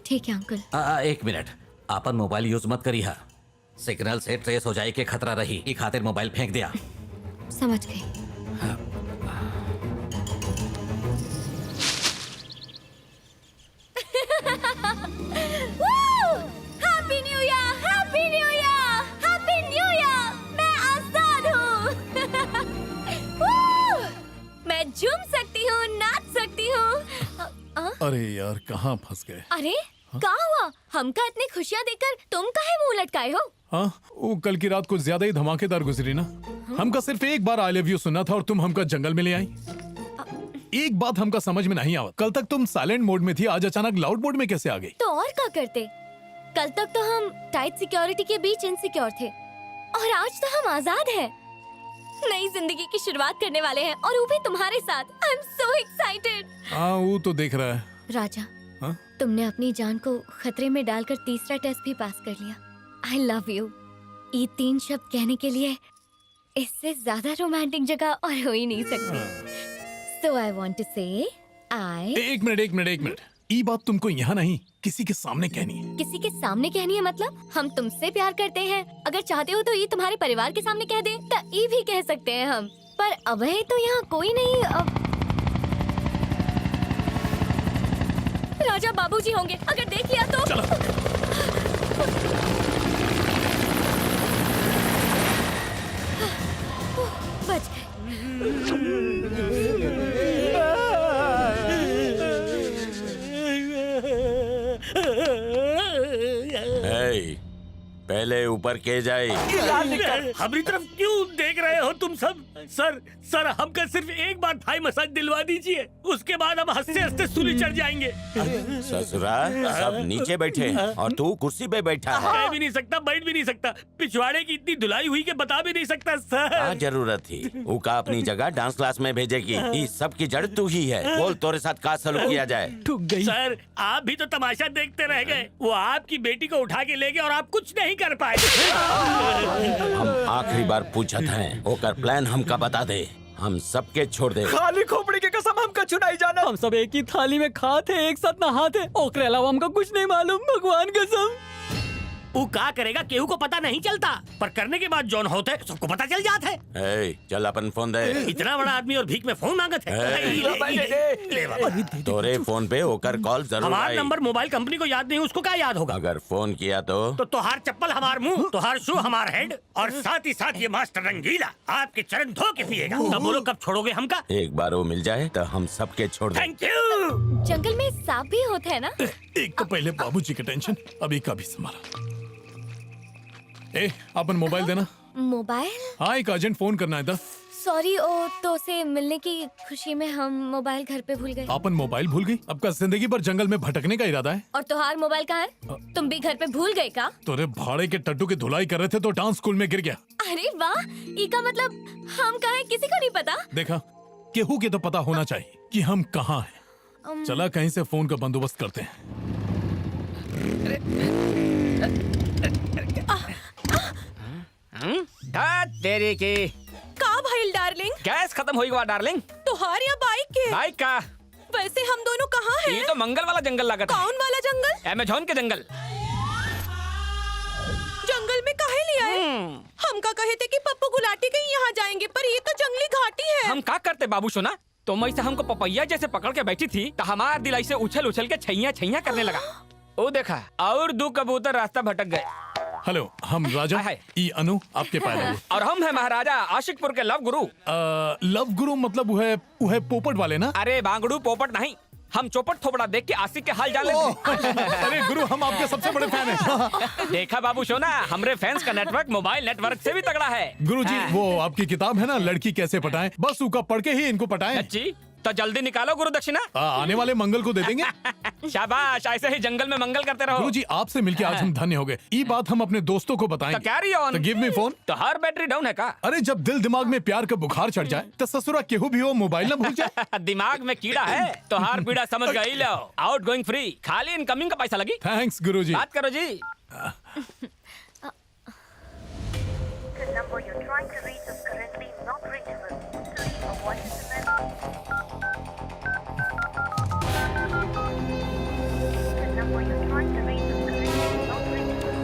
Speaker 12: ठीक है अंकल।
Speaker 16: 1 मिनट, आपन मोबाइल यूज मत करी हा। सिग्नल से ट्रेस हो जाए के खतरा रही, ई खातिर मोबाइल फेंक दिया।
Speaker 12: समझ गई। Happy new year, happy new year, happy new year. मैं आजाद हूँ। मैं झूम सकती हूँ, नाच सकती हूँ।
Speaker 10: अरे यार कहाँ फंस गए।
Speaker 12: अरे क्या हुआ? हमका इतनी खुशियाँ देखकर तुम काहे मुंह लटकाए हो?
Speaker 10: हाँ, वो कल की रात कुछ ज्यादा ही धमाकेदार गुजरी ना। हमका सिर्फ एक बार आई लव यू सुना था और तुम हमका जंगल में ले आई। एक बात हमका समझ में नहीं आवत, कल तक तुम साइलेंट मोड में थी, आज अचानक लाउड मोड में कैसे आ गई?
Speaker 12: तो और क्या करते? कल तक तो हम टाइट सिक्योरिटी के बीच इनसिक्योर थे और आज तो हम आजाद हैं। नई जिंदगी की शुरुआत करने वाले हैं और वो भी तुम्हारे साथ। I am so excited.
Speaker 10: हाँ वो तो देख रहा है।
Speaker 12: राजा,
Speaker 10: हाँ?
Speaker 12: तुमने अपनी जान को खतरे में डालकर तीसरा टेस्ट भी पास कर लिया। I love you. ये 3 शब्द कहने के लिए इससे ज्यादा रोमांटिक जगह और हो ही नहीं सकती। सो आई वांट टू से आई।
Speaker 10: एक मिनट। ये बात तुमको यहाँ नहीं, किसी के सामने कहनी है।
Speaker 12: किसी के सामने कहनी है मतलब? हम तुमसे प्यार करते हैं। अगर चाहते हो तो ये तुम्हारे परिवार के सामने कह दे, तो ये भी कह सकते हैं हम। पर अब है तो यहाँ कोई नहीं। अब राजा बाबूजी होंगे, अगर देख लिया तो। बच
Speaker 15: हे, पहले ऊपर के जाए।
Speaker 14: हमारी तरफ क्यों देख रहे हो तुम सब? सर हमका सिर्फ एक बार थाई मसाज दिलवा दीजिए, उसके बाद हम हंसते हंसते सूली चढ़ जाएंगे।
Speaker 15: ससुरा सब नीचे बैठे हैं और तू कुर्सी पे बैठा है।
Speaker 14: कह भी नहीं सकता, बैठ भी नहीं सकता, पिछवाड़े की इतनी धुलाई हुई कि बता भी नहीं सकता सर।
Speaker 15: क्या जरूरत थी? उका अपनी जगह डांस क्लास में भेजेगी। इस सब की जड़ तू ही है। बोल तोरे साथ का सलूक किया जाए।
Speaker 14: सर आप भी तो तमाशा देखते रह गए। वो आपकी बेटी को उठा के ले गए और आप कुछ नहीं कर पाए।
Speaker 15: हम आखिरी बार पूछत हैं, ओकर प्लान हमका बता दे, हम सबके छोड़ दे।
Speaker 11: खाली खोपड़ी के कसम हमका चुनाई जाना। हम सब एक ही थाली में खाते, एक साथ नहाते, ओकरे अलावा हमका कुछ नहीं मालूम। भगवान कसम।
Speaker 14: वो क्या करेगा केहू को पता नहीं चलता, पर करने के बाद जौन होते सबको पता चल जाता है।
Speaker 15: ए, चल अपन फोन दे।
Speaker 14: इतना बड़ा आदमी और भीख में फोन मांगत है। ले बाबा।
Speaker 15: तोरे फोन पे होकर कॉल जरूर
Speaker 14: हमारा
Speaker 15: आए।
Speaker 14: नंबर मोबाइल कंपनी को याद नहीं, उसको क्या याद होगा?
Speaker 15: अगर फोन किया तो
Speaker 14: तोहार चप्पल हमार मुंह, तोहार शू हमार हेड, और साथ ही साथ ये मास्टर रंगीला आपके चरण धो के पिएगा। तब बोलो कब छोड़ोगे हमका?
Speaker 15: एक बार वो मिल जाए तो हम सबके छोड़ दे।
Speaker 14: Thank you.
Speaker 12: जंगल में सांप भी होते हैं ना?
Speaker 10: एक तो पहले बाबूजी की टेंशन, अभी का भी संभाला। ए, अपन मोबाइल देना।
Speaker 12: मोबाइल?
Speaker 10: हाँ, एक अर्जेंट फोन करना है था।
Speaker 12: सॉरी, ओ तो से मिलने की खुशी में हम मोबाइल घर पे भूल गए।
Speaker 10: अपन मोबाइल भूल गई? अब का जिंदगी भर जंगल में भटकने का इरादा है?
Speaker 12: और तुम्हारा मोबाइल कहाँ है? तुम भी घर पे भूल गए का?
Speaker 10: तोरे भाड़े के टट्टू की धुलाई कर रहे थे तो डांस स्कूल में गिर गया।
Speaker 12: अरे वाह, इसका मतलब हम कहाँ हैं किसी को नहीं पता।
Speaker 10: देखा, केहू के तो पता होना चाहिए कि हम कहाँ हैं। चला कहीं से फोन का बंदोबस्त करते हैं।
Speaker 17: तेरी की
Speaker 5: का भाई डार्लिंग?
Speaker 17: गैस खत्म होई गवा डार्लिंग।
Speaker 5: तुहार या बाइक के?
Speaker 17: बाइक का?
Speaker 5: वैसे हम दोनों कहाँ हैं?
Speaker 17: ये तो मंगल वाला जंगल लागत है।
Speaker 5: कौन वाला जंगल?
Speaker 17: अमेज़न के जंगल।
Speaker 5: जंगल में काहे लिया है? हम का कहे थे कि पप्पू गुलाटी के यहाँ जाएंगे, पर ये तो जंगली घाटी है।
Speaker 17: हम का करते बाबू सोना? तुम ऐसे हमको पपैया जैसे पकड़ के बैठी थी तो हमारा दिल ऐसे उछल उछल के छैया छैया करने लगा। ओ देखा, और 2 कबूतर रास्ता भटक गए।
Speaker 10: हेलो, हम राजा ई अनु आपके पास।
Speaker 17: और हम है महाराजा आशिकपुर के लव गुरु।
Speaker 10: लव गुरु मतलब वो है पोपट वाले ना?
Speaker 17: अरे बांगड़ू पोपट नहीं, हम चौपट थोपड़ा देख के आशिक के हाल जान लेते।
Speaker 10: अरे गुरु, हम आपके सबसे बड़े फैन हैं।
Speaker 17: देखा बाबू सोना, हमरे फैंस का नेटवर्क मोबाइल नेटवर्क से भी तगड़ा है।
Speaker 10: गुरुजी, वो आपकी किताब है ना, लड़की कैसे पटाएं, बस उसका पढ़ के ही इनको पटाएं।
Speaker 17: अच्छी तो जल्दी निकालो गुरु दक्षिणा।
Speaker 10: आने वाले मंगल को दे देंगे।
Speaker 17: शाबाश, ऐसे ही जंगल में मंगल करते रहो।
Speaker 10: गुरुजी, आपसे मिलके आज हम धन्य हो गए। ये बात हम अपने दोस्तों को बताएंगे।
Speaker 17: तो कैरी ऑन।
Speaker 10: तो गिव मी फोन।
Speaker 17: तो हर बैटरी डाउन है का?
Speaker 10: अरे जब दिल दिमाग में प्यार का बुखार चढ़ जाए तो ससुरा केहू भी हो मोबाइल ना भूल जाए।
Speaker 17: दिमाग में कीड़ा है तो हर पीड़ा समझ गई लो। आउट गोइंग फ्री, खाली इनकमिंग का पैसा लगी।
Speaker 10: थैंक्स गुरुजी।
Speaker 17: बात करो जी।
Speaker 20: The number you're trying to reach is currently not reachable. To leave a voice message. The number you're trying to reach is currently not reachable.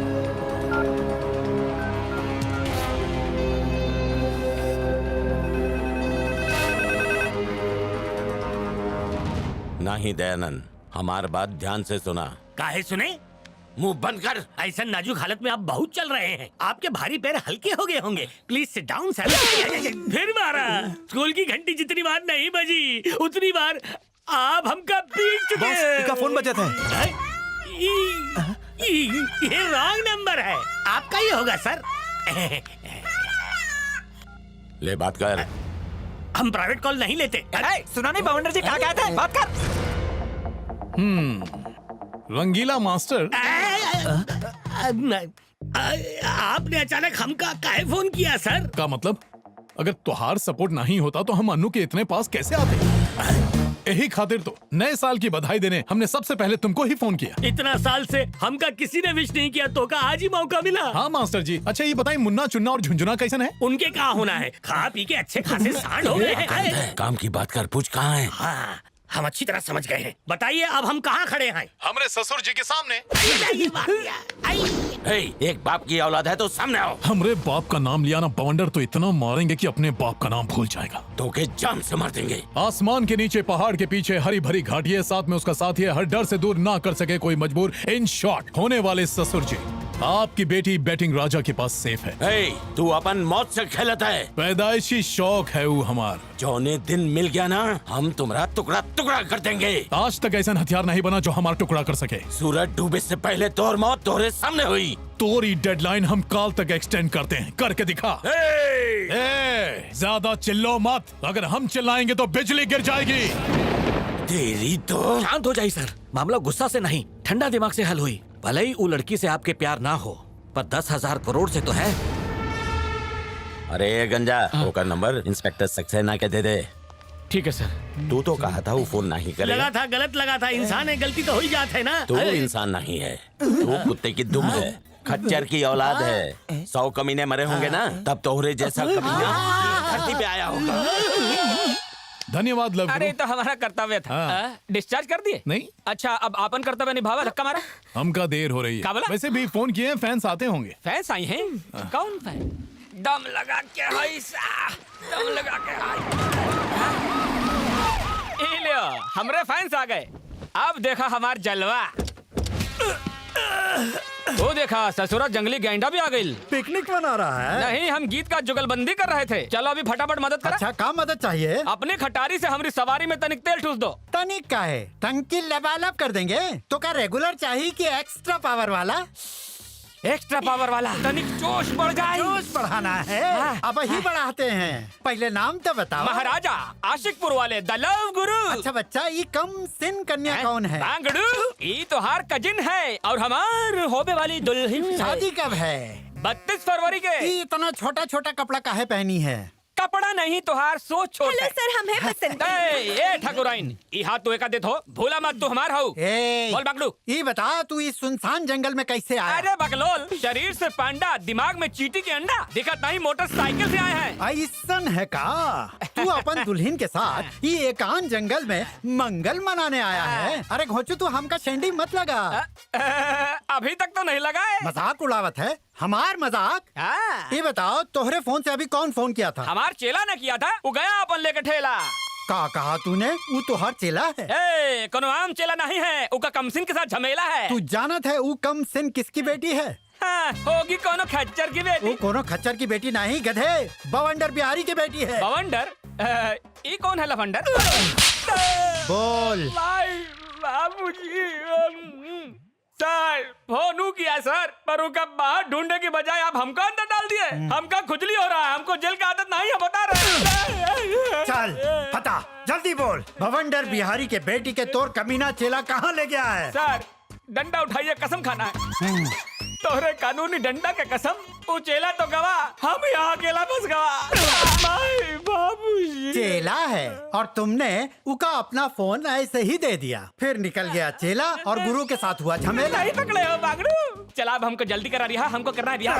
Speaker 15: नहीं दयानंद, हमारी बात ध्यान से सुना।
Speaker 14: काहे सुने? मुंह बंद कर। ऐसा नाजुक हालत में आप बहुत चल रहे हैं, आपके भारी पैर हल्के हो गए होंगे। Please sit down sir. फिर मारा। स्कूल की घंटी जितनी बार नहीं बजी उतनी बार आप हमका पीट चुके हैं।
Speaker 13: का फोन बजा था।
Speaker 14: ये रॉन्ग नंबर है, आपका ही होगा सर।
Speaker 15: ले बात कर।
Speaker 14: हम प्राइवेट कॉल नहीं लेते।
Speaker 17: सुना नहीं बवंडर जी क्या कहते हैं? बात कर।
Speaker 10: रंगीला मास्टर,
Speaker 14: आपने अचानक हमका काहे फोन किया सर?
Speaker 10: का मतलब अगर तुहार सपोर्ट नहीं होता तो हम अन्नू के इतने पास कैसे आते? यही खातिर तो नए साल की बधाई देने हमने सबसे पहले तुमको ही फोन किया।
Speaker 14: इतना साल से हमका किसी ने विश नहीं किया तो का आज ही मौका मिला।
Speaker 10: हाँ मास्टर जी। अच्छा ये बताइए, मुन्ना चुन्ना और झुंझुना कैसन है?
Speaker 14: उनके कहा होना है, खा पी के अच्छे खासे सांड हो गए हैं।
Speaker 15: काम की बात कर, पूछ कहाँ है?
Speaker 14: हाँ, हम अच्छी तरह समझ गए हैं। बताइए अब हम कहाँ खड़े हैं?
Speaker 10: हमरे ससुर जी के सामने।
Speaker 15: एक बाप की औलाद है तो सामने आओ।
Speaker 10: हमरे बाप का नाम लिया ना बवंडर तो इतना मारेंगे कि अपने बाप का नाम भूल जाएगा।
Speaker 15: तो के जान से मार देंगे।
Speaker 10: आसमान के नीचे पहाड़ के पीछे हरी भरी घाटी है, साथ में उसका साथी है, हर डर से दूर ना कर सके कोई मजबूर। इन शॉर्ट, होने वाले ससुर जी, आपकी बेटी बैटिंग राजा के पास सेफ है।
Speaker 15: तू अपन मौत से खेलता है।
Speaker 10: पैदाइशी शौक है वो हमार।
Speaker 15: जौने दिन मिल गया ना, हम तुम्हारा टुकड़ा टुकड़ा कर देंगे।
Speaker 10: आज तक ऐसा हथियार नहीं बना जो हमारा टुकड़ा कर सके।
Speaker 15: सूरज डूबे से पहले तोर मौत तोरे सामने हुई।
Speaker 10: तोरी डेडलाइन हम काल तक एक्सटेंड करते हैं, करके दिखा। ज्यादा चिल्लो मत, अगर हम चिल्लाएंगे तो बिजली गिर जाएगी।
Speaker 15: तेरी तो।
Speaker 16: शांत हो जाइए सर, मामला गुस्सा से नहीं ठंडा दिमाग से हल हुई। भले ही वो लड़की से आपके प्यार ना हो, पर 10,000 करोड़ से तो है।
Speaker 15: अरे गंजा, ओका नंबर इंस्पेक्टर सक्सेना के दे दे।
Speaker 2: ठीक है सर।
Speaker 15: तू तो कहा था वो फोन नहीं करेगा।
Speaker 14: लगा था, गलत लगा था। इंसान है, गलती तो हो ही जाता है ना।
Speaker 15: तू इंसान नहीं है, तू कुत्ते की दुम है, खच्चर की औलाद है। 100 कमीने मरे होंगे ना, तब तोहरे जैसा कमीना धरती पे आया होगा।
Speaker 10: धन्यवाद लव।
Speaker 17: अरे तो हमारा कर्तव्य था। डिस्चार्ज कर दिए?
Speaker 10: नहीं।
Speaker 17: अच्छा, अब आपन कर्तव्य निभावा, धक्का मारा।
Speaker 10: हमका देर हो रही है। वैसे भी फोन किए हैं, फैंस आते होंगे।
Speaker 17: फैंस आई हैं? कौन फैन? दम लगा के दम लगा के लियो, हमरे फैंस आ गए। अब देखा हमार जलवा। वो देखा, ससुरा जंगली गैंडा भी आ गई।
Speaker 19: पिकनिक मना रहा है?
Speaker 17: नहीं, हम गीत का जुगलबंदी कर रहे थे। चलो अभी फटाफट मदद करा।
Speaker 19: अच्छा, क्या मदद चाहिए?
Speaker 17: अपनी खटारी से हमारी सवारी में तनिक तेल ठूस दो।
Speaker 19: तनिक का है, टंकी लबालब कर देंगे। तो क्या रेगुलर चाहिए कि एक्स्ट्रा पावर वाला?
Speaker 17: एक्स्ट्रा पावर वाला तनिक जोश बढ़ जाए।
Speaker 19: जोश बढ़ाना है, अब ही बढ़ाते हैं। पहले नाम तो बताओ।
Speaker 17: महाराजा आशिकपुर वाले द लव गुरु।
Speaker 19: अच्छा बच्चा, ये कम सिन कन्या कौन है?
Speaker 17: बांगड़ू, ये तो हार कजिन है और हमार होबे वाली दुल्हन।
Speaker 19: शादी कब है?
Speaker 17: 32 फरवरी के।
Speaker 19: ये इतना छोटा छोटा कपड़ा काहे पहनी है?
Speaker 17: कपड़ा नहीं तो हार सोच छोड़।
Speaker 5: हेलो सर, हमें पसंद
Speaker 17: ए ठाकुराइन, ई हाथ तो एक देत हो, भूला मत तू हमार हो। बोल बगलू,
Speaker 19: ये बता तू इस सुनसान जंगल में कैसे आया?
Speaker 17: अरे बगलोल, शरीर से पांडा, दिमाग में चींटी के अंडा, दिखत नहीं मोटरसाइकिल से आए हैं।
Speaker 19: ऐसन है का? तू अपन दुल्हन के साथ ये एकांत जंगल में मंगल मनाने आया है? अरे घोचू, तू हमका शेंडी मत लगा।
Speaker 17: अभी तक तो नहीं लगा है।
Speaker 19: मजाक उड़ावत है हमार मजाक। ये बताओ, तोहरे फोन से अभी कौन फोन किया था?
Speaker 17: हमार चेला ने किया था, वो गया अपन लेके ठेला।
Speaker 19: का कहा तूने? वो तो हर चेला है।
Speaker 17: ए, कोनो आम चेला नहीं है, उका कमसिन के साथ झमेला है।
Speaker 19: तू जानत है वो कम सिन किसकी बेटी है?
Speaker 17: हाँ, होगी कोनो खच्चर की बेटी।
Speaker 19: वो कोनो खच्चर की बेटी नहीं गधे, बवंडर बिहारी की बेटी है।
Speaker 17: बवंडर? ये कौन है लफंडर?
Speaker 19: बोल।
Speaker 17: बाबूजी, सर फोन किया सर, पर उनका बाहर ढूंढने की बजाय आप हमको अंदर डाल दिए। हमका खुजली हो रहा है, हमको जेल का आदत नहीं है, बता रहे।
Speaker 19: चल पता, जल्दी बोल। भवंडर बिहारी के बेटी के तोर कमीना चेला कहाँ ले गया है?
Speaker 17: सर डंडा उठाइए, कसम खाना है। तोहरे कानूनी डंडा के कसम, वो चेला तो गवा, हम यहाँ अकेला फंस गवा। बाबूजी
Speaker 19: चेला है और तुमने उका अपना फोन ऐसे ही दे दिया, फिर निकल गया चेला और गुरु के साथ हुआ झमेला।
Speaker 17: नहीं पकड़े हो बागड़ू। चला अब हमको जल्दी करा रिहा, हमको करना है रिहा।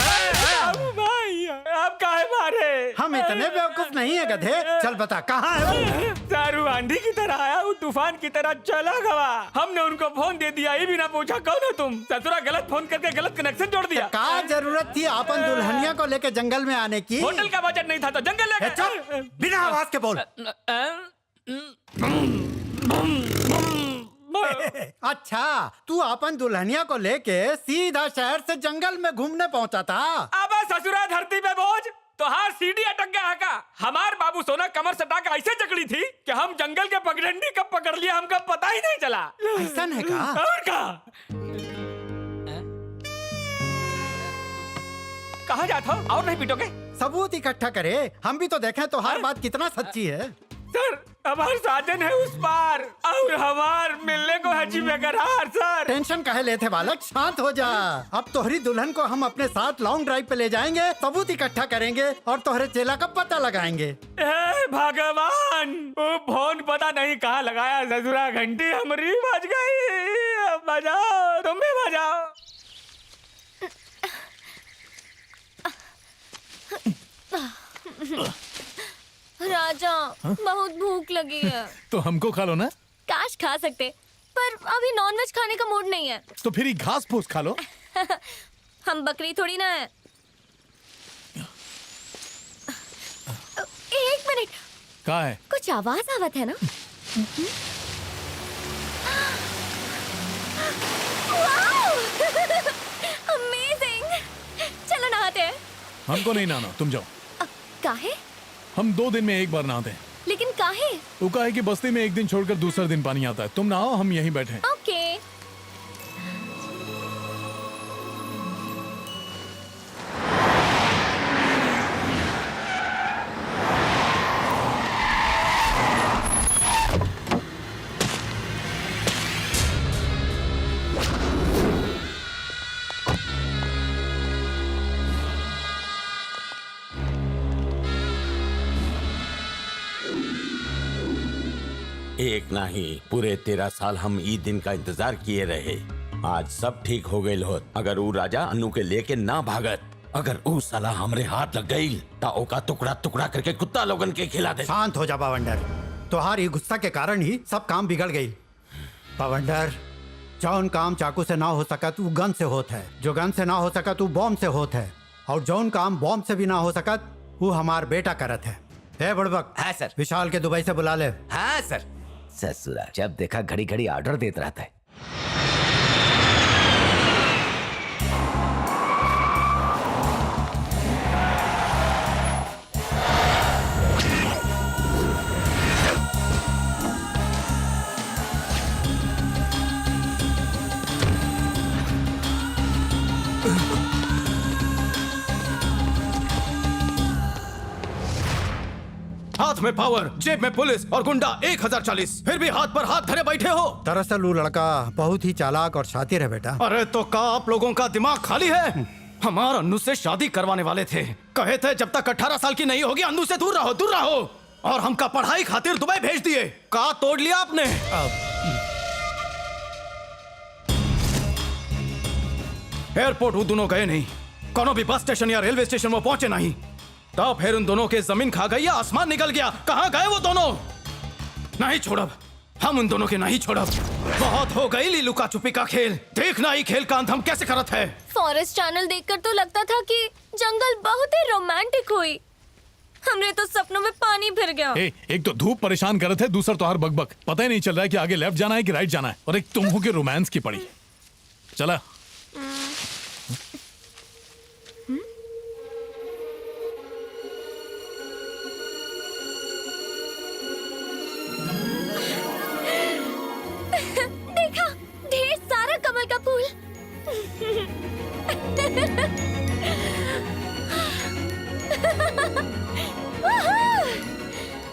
Speaker 17: भाई आप काहे मारे?
Speaker 19: हम इतने बेवकूफ नहीं है गधे। चल बता कहाँ है वो?
Speaker 17: सारू आंधी की तरह आया, वो तूफान की तरह चला गवा। हमने उनको फोन दे दिया, ये भी ना पूछा कौन हो तुम। ससुरा गलत फोन करके गलत कनेक्शन जोड़ दिया।
Speaker 19: क्या जरूरत थी अपन दुल्हनिया को लेके जंगल में आने की?
Speaker 17: होटल का बजट नहीं था तो जंगल ले गए।
Speaker 19: चुप, बिना आवाज के बोल। अच्छा, तू अपन दुल्हनिया को लेके सीधा शहर से जंगल में घूमने पहुंचा था?
Speaker 17: अब ससुरा धरती पे बोझ तो हार सीढ़ी अटक गया है का? हमार बाबू सोना कमर सटा के ऐसे जकड़ी थी कि हम जंगल के पगडंडी कब पकड़ लिया हमको पता ही नहीं चला।
Speaker 19: ऐसा है का?
Speaker 17: और का? कहाँ जाता हो? और नहीं पीटोगे?
Speaker 19: सबूत इकट्ठा करे, हम भी तो देखें तो हर बात कितना सच्ची है।
Speaker 17: सर हमार साजन है उस पार और हमार मिलने को हजी बेकरार। सर
Speaker 19: टेंशन काहे लेते बालक, शांत हो जा। अब तोहरी दुल्हन को हम अपने साथ लॉन्ग ड्राइव पे ले जाएंगे, सबूत इकट्ठा करेंगे और तोहरे चेला का पता लगाएंगे।
Speaker 17: हे भगवान, वो फोन पता नहीं कहाँ लगाया, ससुरा घंटी हमारी बज गई। बजाओ, तुम भी बजाओ।
Speaker 12: राजा बहुत भूख लगी है।
Speaker 10: तो हमको खा लो ना।
Speaker 12: काश खा सकते, पर अभी नॉनवेज खाने का मूड नहीं है।
Speaker 10: तो फिर ही घास फूस खा लो।
Speaker 12: हम बकरी थोड़ी ना है। एक मिनट,
Speaker 10: क्या है?
Speaker 12: कुछ आवाज आवत है ना? अमेजिंग। चलो नहाते हैं।
Speaker 10: हमको नहीं नहाना, तुम जाओ।
Speaker 12: काहे?
Speaker 10: हम 2 दिन में एक बार नहाते हैं।
Speaker 12: लेकिन काहे?
Speaker 10: वो कहा है कि बस्ती में एक दिन छोड़कर दूसरा दिन पानी आता है। तुम नहाओ, हम यहीं बैठे हैं।
Speaker 12: ओके।
Speaker 15: एक नहीं, पूरे 13 साल हम ई दिन का इंतजार किए रहे। आज सब ठीक हो गई होत अगर वो राजा अन्नू के लेके ना भागत। अगर वो साला हमरे हाथ लग गई तो ओका टुकड़ा टुकड़ा करके कुत्ता लोगन के खिला दे।
Speaker 19: शांत हो जा पावंडर, तुम्हारी गुस्सा के कारण ही सब काम बिगड़ गई। पावंडर, जौन काम चाकू से ना हो सकत वो गन से होत है, जो गन से ना हो सकत वो बॉम्ब से होत है, और जौन काम बॉम्ब से भी ना हो सकत वो हमार बेटा करत है। हे बुड़बक।
Speaker 6: हाँ सर।
Speaker 19: विशाल के दुबई से बुला ले।
Speaker 6: हाँ सर। ससुरा जब देखा घड़ी घड़ी ऑर्डर देता रहता है।
Speaker 21: हाथ में पावर, जेब में पुलिस और गुंडा 1040, फिर भी हाथ पर हाथ धरे बैठे हो।
Speaker 19: दरअसल वो लड़का बहुत ही चालाक और शातिर है बेटा।
Speaker 21: अरे तो क्या आप लोगों का दिमाग खाली है? हमारा अन्नू से शादी करवाने वाले थे, कहे थे जब तक 18 साल की नहीं होगी अन्नू से दूर रहो, दूर रहो। और हमका पढ़ाई खातिर दुबई भेज दिए। का तोड़ लिया आपने? एयरपोर्ट वो दोनों गए नहीं, कोनो भी बस स्टेशन या रेलवे स्टेशन में पहुंचे नहीं। तब फिर उन दोनों के जमीन खा गई या आसमान निकल गया? कहाँ गए वो दोनों? नहीं छोड़ब, हम उन दोनों के नहीं छोड़ब। बहुत हो गई लुका छुपी का खेल, देखना ही खेल का अंत हम कैसे करत है।
Speaker 12: फॉरेस्ट चैनल देखकर तो लगता था कि जंगल बहुत ही रोमांटिक हुई। हमरे तो सपनों में पानी भर गया।
Speaker 10: एक तो धूप परेशान कर रहे थे, दूसरा तो हर बकबक, पता ही नहीं चल रहा है कि आगे लेफ्ट जाना है कि राइट जाना है। और एक तुम हो के रोमांस की पड़ी। चला
Speaker 12: देखा, ढेर सारा कमल का फूल।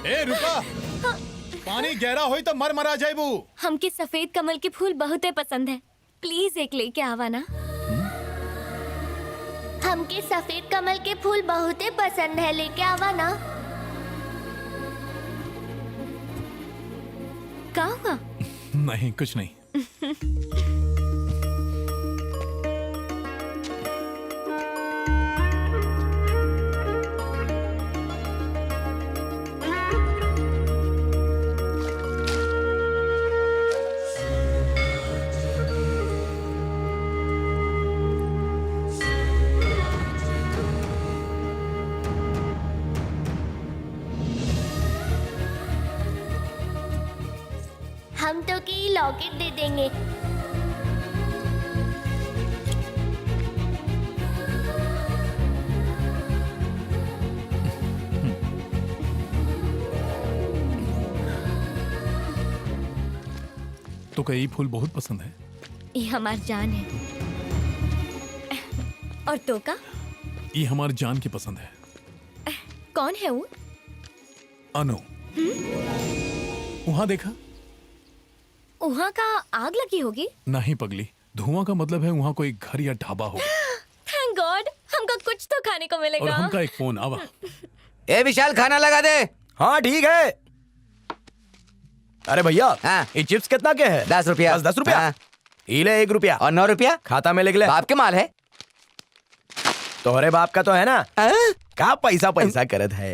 Speaker 10: ए रुका, पानी गहरा होई तो मर मरा जाएबू।
Speaker 12: हमके सफेद कमल के फूल बहुत पसंद है, प्लीज एक लेके आवा ना।
Speaker 4: हमके सफेद कमल के फूल बहुत पसंद है, लेके आवा ना।
Speaker 12: क्या हुआ?
Speaker 10: नहीं कुछ नहीं।
Speaker 4: हम तो की लॉकेट दे देंगे।
Speaker 10: तो कई फूल बहुत पसंद है।
Speaker 12: ये हमार जान है। और तो का?
Speaker 10: ये हमारी जान की पसंद है।
Speaker 12: कौन है वो?
Speaker 10: अनु। वहाँ देखा?
Speaker 12: वहाँ का आग लगी होगी?
Speaker 10: नहीं पगली, धुआं का मतलब है वहाँ कोई घर या ढाबा होगा।
Speaker 12: थैंक गॉड, हमको कुछ तो खाने को
Speaker 10: और
Speaker 12: मिलेगा।
Speaker 10: हमका एक फोन आवा।
Speaker 6: ए विशाल, खाना लगा दे।
Speaker 13: हाँ ठीक है। अरे भैया, ये चिप्स कितना के है?
Speaker 6: 10 रुपया।
Speaker 13: 10 रुपया। ले 1 रुपया
Speaker 6: और 9 रुपया
Speaker 13: खाता में लिख ले।
Speaker 6: बाप के माल है।
Speaker 13: तोहरे बाप का तो है ना? क्या पैसा पैसा करत है।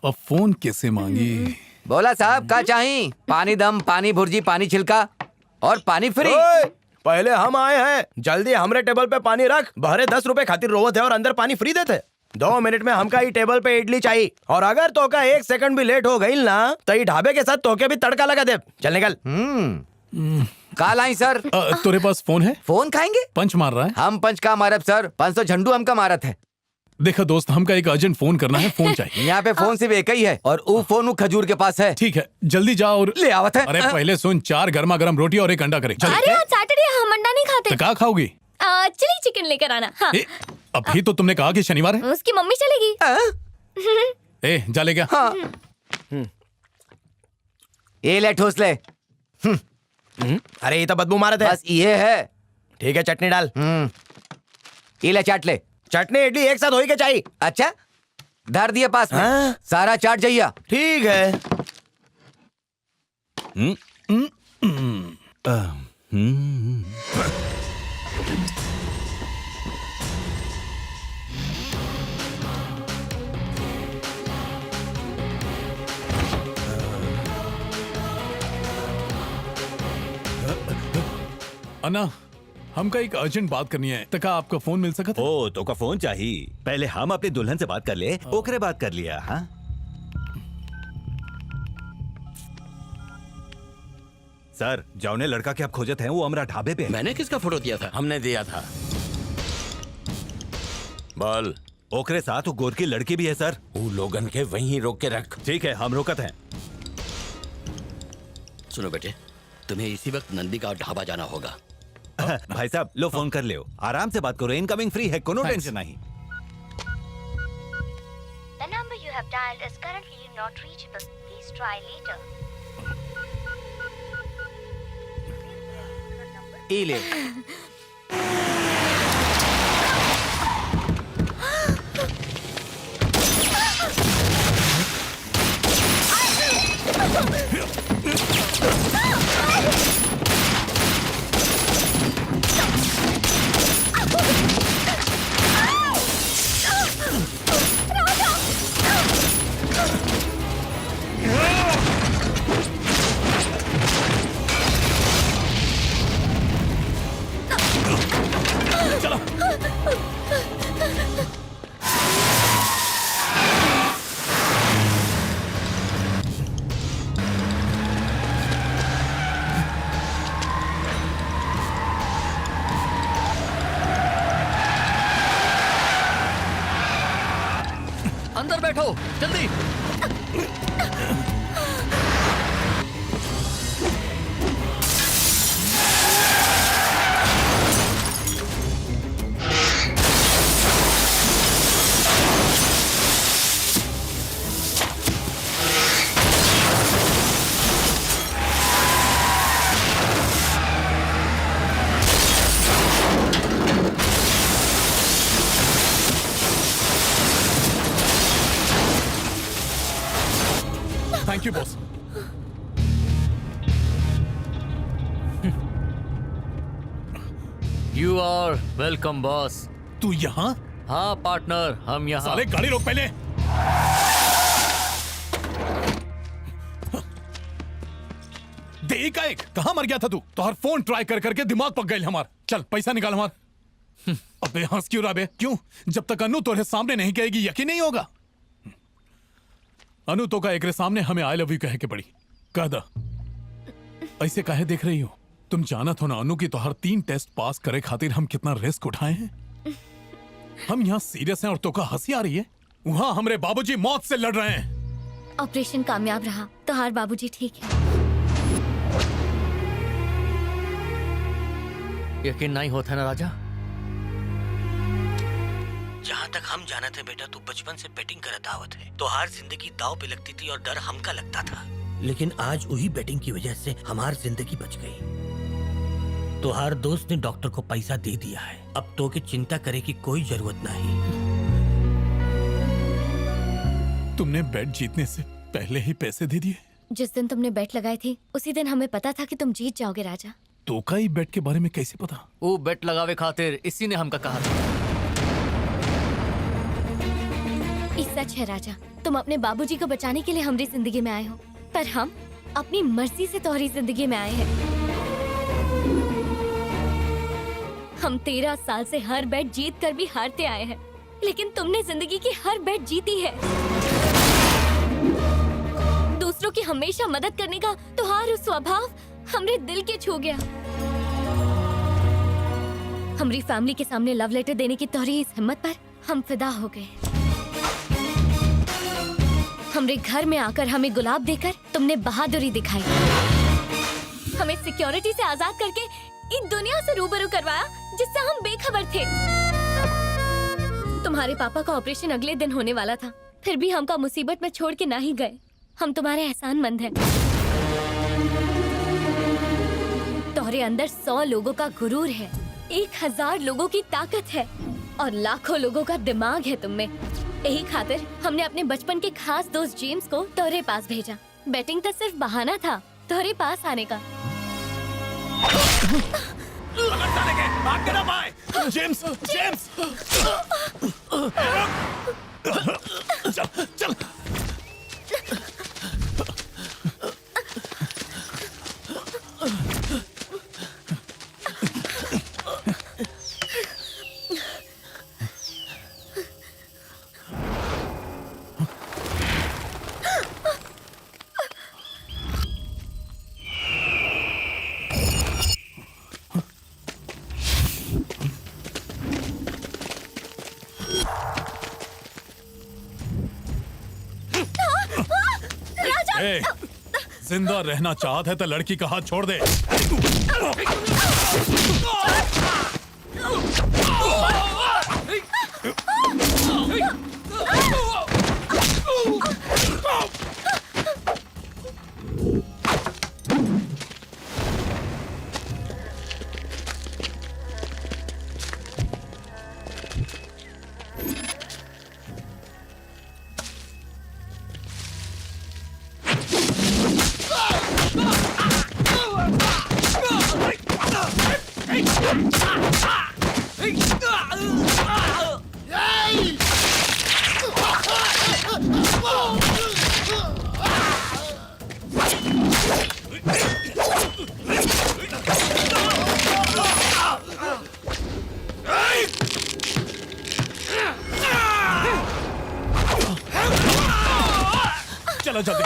Speaker 10: अब फोन कैसे मांगी?
Speaker 6: बोला साहब का चाहिए? पानी दम, पानी भुर्जी, पानी छिलका और पानी फ्री।
Speaker 13: पहले हम आए हैं, जल्दी हमरे टेबल पे पानी रख। बहरे 10 रुपए खातिर रोवत है और अंदर पानी फ्री देते। 2 मिनट में हमका ही टेबल पे इडली चाहिए। और अगर तो का 1 सेकंड भी लेट हो गई ना तो ये ढाबे के साथ तोके भी तड़का लगा दे। चल निकल।
Speaker 6: काल आई सर।
Speaker 10: तेरे पास फोन है?
Speaker 6: फोन खाएंगे?
Speaker 10: पंच मार रहा है।
Speaker 6: हम पंच का मारब सर, 500 झंडू हमका मारत है।
Speaker 10: देखा दोस्त, हमका एक अर्जेंट फोन करना है, फोन चाहिए।
Speaker 6: यहाँ पे फोन सिर्फ एक ही है और वो फोन खजूर के पास है।
Speaker 10: ठीक है, जल्दी जाओ और
Speaker 6: ले आवत है।
Speaker 10: अरे पहले सुन, 4 गर्मा गर्म रोटी और 1 अंडा करे।
Speaker 12: अरे आज सैटरडे, हम अंडा नहीं खाते।
Speaker 10: तो क्या खाओगी?
Speaker 12: चिली चिकन लेकर आना। हाँ।
Speaker 10: अभी तो तुमने कहा कि शनिवार है।
Speaker 12: उसकी मम्मी चलेगी।
Speaker 10: ए जा ले क्या?
Speaker 6: हाँ। ये ले ठोस ले।
Speaker 13: अरे ये तो बदबू मारत है।
Speaker 6: बस ये है।
Speaker 13: ठीक है, चटनी डाल।
Speaker 6: ये ले चाट ले।
Speaker 13: चटनी इडली एक साथ हो के चाहिए।
Speaker 6: अच्छा, धर दिए पास में। सारा चाट जाइया।
Speaker 13: ठीक है।
Speaker 10: अन्ना, हमका एक अर्जेंट बात करनी है। तका आपका फोन मिल सका था?
Speaker 7: ओ तो का फोन चाहिए? पहले हम अपनी दुल्हन से बात कर ले, ओकरे बात कर लिया। हाँ सर, जौने लड़का के आप खोजत हैं वो हमारा ढाबे पे।
Speaker 15: मैंने किसका फोटो दिया था? हमने दिया था। बोल।
Speaker 7: ओकरे साथ वो गोर की लड़की भी है सर।
Speaker 15: वो लोगन के वहीं रोक के रख।
Speaker 7: ठीक है, हम रोकत हैं।
Speaker 15: सुनो बेटे, तुम्हें इसी वक्त नंदी का ढाबा जाना होगा।
Speaker 8: भाई साहब लो फोन कर लियो, आराम से बात करो, इनकमिंग फ्री है, कोनो टेंशन नहीं।
Speaker 4: The number you have dialed is currently not reachable. Please try later.
Speaker 8: ई ले।
Speaker 9: अंदर बैठो जल्दी।
Speaker 10: Thank you boss.
Speaker 9: You are welcome boss.
Speaker 10: तू यहाँ?
Speaker 9: हाँ पार्टनर, हम यहाँ।
Speaker 10: साले गाड़ी रोक पहले। देख एक कहाँ मर गया था तू? तो हर फोन ट्राई कर करके दिमाग पक गई हमार। चल पैसा निकाल हमार। अबे हंस क्यों रहा बे? क्यों? जब तक अनु तोरे सामने नहीं कहेगी यकीन नहीं होगा। अनु तो का एकरे सामने हमें आई लव यू कहे के पड़ी। कह दा ऐसे काहे देख रही हो? तुम जानत हो ना अनु की तो हर 3 टेस्ट पास करे खातिर हम कितना रिस्क उठाए हैं। हम यहाँ सीरियस हैं और तो का हंसी आ रही है। वहाँ हमरे बाबूजी मौत से लड़ रहे हैं।
Speaker 12: ऑपरेशन कामयाब रहा तो हार बाबूजी ठीक है।
Speaker 9: यकीन नहीं होता ना राजा?
Speaker 1: जहाँ तक हम जाना थे बेटा, तू बचपन से बैटिंग करत आवत है, तो हर जिंदगी दाव पे लगती थी और डर हमका लगता था। लेकिन आज वही बैटिंग की वजह से हमारी जिंदगी बच गई। तो हर दोस्त ने डॉक्टर को पैसा दे दिया है, अब तो की चिंता करे की कोई जरूरत नहीं।
Speaker 10: तुमने बैट जीतने से पहले ही पैसे दे दिए?
Speaker 12: जिस दिन तुमने बैट लगाई थी उसी दिन हमें पता था कि तुम जीत जाओगे राजा।
Speaker 10: तो का ही बैट के बारे में कैसे पता?
Speaker 9: वो बैट लगावे खातिर इसी ने हमका कहा था।
Speaker 12: ये सच है राजा, तुम अपने बाबूजी को बचाने के लिए हमारी जिंदगी में आए हो, पर हम अपनी मर्जी से तुम्हारी जिंदगी में आए हैं। हम 13 साल से हर बैट जीत कर भी हारते आए हैं, लेकिन तुमने जिंदगी की हर बैट जीती है। दूसरों की हमेशा मदद करने का तुम्हारा स्वभाव हमरे दिल के छू गया। हमारी फैमिली के सामने लव लेटर देने की तुम्हारी इस हिम्मत पर हम फिदा हो गए। हमरे घर में आकर हमें गुलाब देकर तुमने बहादुरी दिखाई। हमें सिक्योरिटी से आजाद करके इन दुनिया से रूबरू करवाया जिससे हम बेखबर थे। तुम्हारे पापा का ऑपरेशन अगले दिन होने वाला था, फिर भी हमका मुसीबत में छोड़ के ना ही गए। हम तुम्हारे एहसानमंद हैं। तुम्हारे अंदर 100 लोगों का गुरूर है, 1000 लोगों की ताकत है और लाखों लोगों का दिमाग है तुम में। यही खातिर हमने अपने बचपन के खास दोस्त जेम्स को तुम्हारे पास भेजा। बैटिंग तो सिर्फ बहाना था तुम्हारे पास आने का।
Speaker 10: जेम्स, जेम्स, चल, चल। जिंदा रहना चाहत है तो लड़की का हाथ छोड़ दे। चलो जल्दी।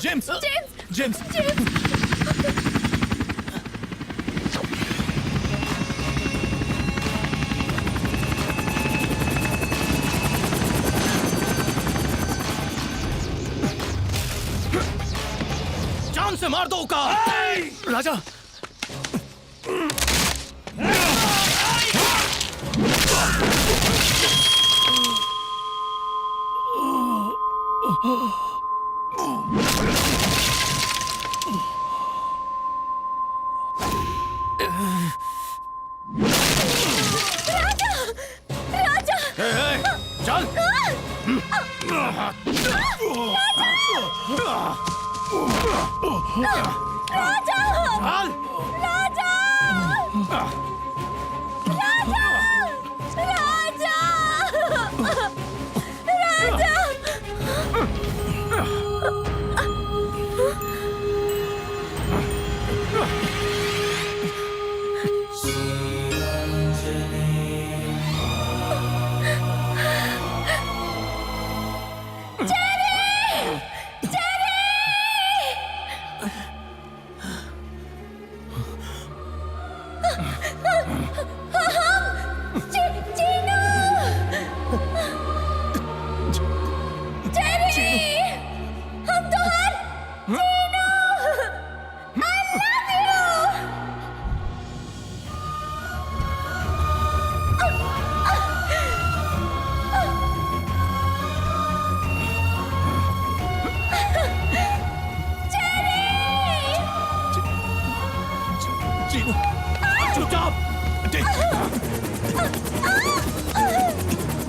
Speaker 10: जेम्स जेम्स जान से मार दो का राजा। चल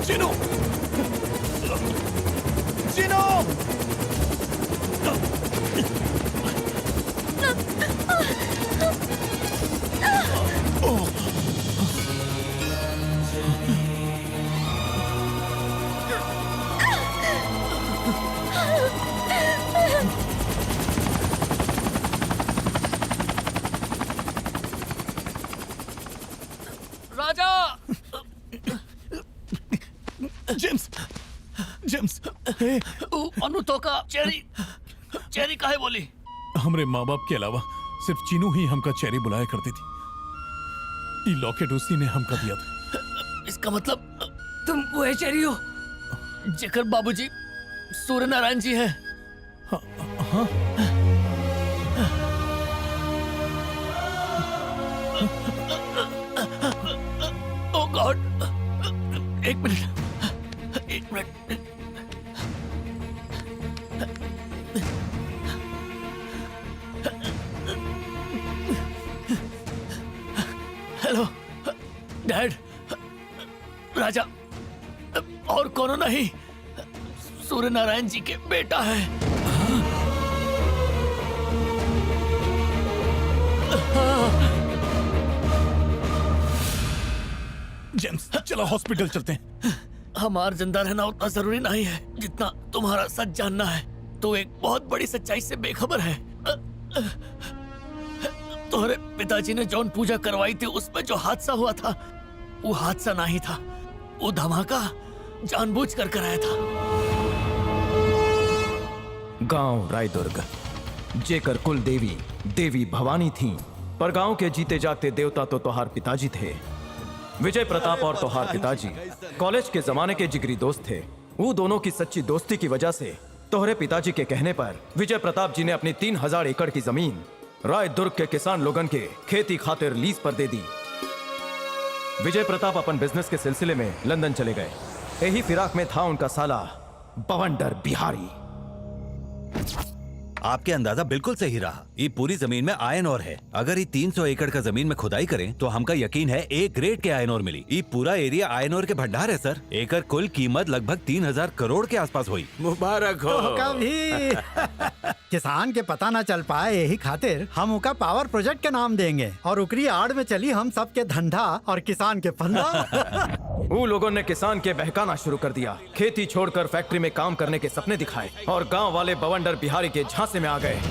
Speaker 10: चिनो चिनो
Speaker 9: राजा
Speaker 10: जेम्स जेम्स
Speaker 9: अनुतो का चेरी चेरी काहे बोली?
Speaker 10: हमरे माँ बाप के अलावा सिर्फ चीनू ही हमका चेरी बुलाया करती थी। ये लॉकेट उसी ने हमका दिया था।
Speaker 9: इसका मतलब तुम वह चेरी हो जेकर बाबूजी सूर्य नारायण जी है?
Speaker 10: हाँ
Speaker 9: ओ गॉड, एक मिनट हेलो डैड, राजा और कौन नहीं, सूर्य नारायण जी के बेटा है।
Speaker 10: जेम्स चलो हॉस्पिटल चलते हैं।
Speaker 9: हमार जिंदा रहना उतना जरूरी नहीं है जितना तुम्हारा सच जानना है। तू एक बहुत बड़ी सच्चाई से बेखबर है। तुम्हारे पिताजी ने जौन पूजा करवाई थी उसमें जो हादसा हुआ था वो हादसा नहीं था, वो धमाका जानबूझ कर कराया था।
Speaker 21: गांव रायदुर्ग, जेकर कुल देवी देवी भवानी थी, पर गांव के जीते जागते देवता तो तोहार पिताजी थे। विजय प्रताप और तोहार पिताजी कॉलेज के जमाने के जिगरी दोस्त थे। वो दोनों की सच्ची दोस्ती की वजह से तोहरे पिताजी के कहने पर विजय प्रताप जी ने अपनी 3000 एकड़ की जमीन रायदुर्ग के किसान लोगन के खेती खातिर लीज पर दे दी। विजय प्रताप अपन बिजनेस के सिलसिले में लंदन चले गए। यही फिराक में था उनका साला बवंडर बिहारी।
Speaker 8: आपके अंदाजा बिल्कुल सही रहा। ये पूरी जमीन में आयन और है। अगर ये 300 एकड़ का जमीन में खुदाई करें तो हमका यकीन है ए ग्रेड के आयन और मिली। ये पूरा एरिया आयन और के भंडार है सर। एकर कुल कीमत लगभग 3000 करोड़ के आसपास हुई।
Speaker 15: मुबारक हो।
Speaker 19: तो कभी किसान के पता न चल पाए, यही खातिर हम उनका पावर प्रोजेक्ट के नाम देंगे और उकरी आड़ में चली हम सब के धंधा और किसान के फंदा।
Speaker 21: वो लोगों ने किसान के बहकाना शुरू कर दिया। खेती छोड़कर फैक्ट्री में काम करने के सपने दिखाए और गांव वाले बवंडर बिहारी के झांसे में आ गए।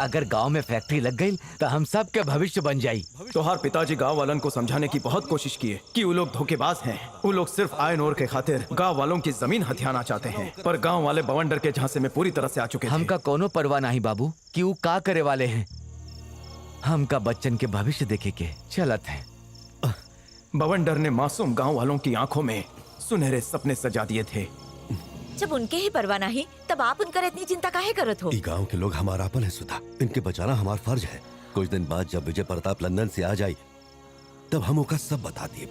Speaker 6: अगर गांव में फैक्ट्री लग गई तो हम सब के भविष्य बन जाई।
Speaker 21: तोहार पिताजी गांव वालन को समझाने की बहुत कोशिश किए कि वो लोग धोखेबाज हैं। वो लोग सिर्फ आयन और के खातिर गांव वालों की जमीन हथियाना चाहते हैं, पर गांव वाले बवंडर के झांसे में पूरी तरह से आ चुके थे।
Speaker 6: हमका कोनो परवाह नहीं बाबू कि वो का करे वाले हैं। हमका बच्चन के भविष्य देखे के चलत है।
Speaker 21: बवंडर ने मासूम गांव वालों की आंखों में सुनहरे सपने सजा दिए थे।
Speaker 5: जब उनके ही परवाह नहीं तब आप उनकर इतनी चिंता काहे करत हो?
Speaker 3: ई गांव के लोग हमारा अपन है सुधा, इनके बचाना हमारा फर्ज है। कुछ दिन बाद जब विजय प्रताप लंदन से आ जाए तब हम उनका सब बता दिए।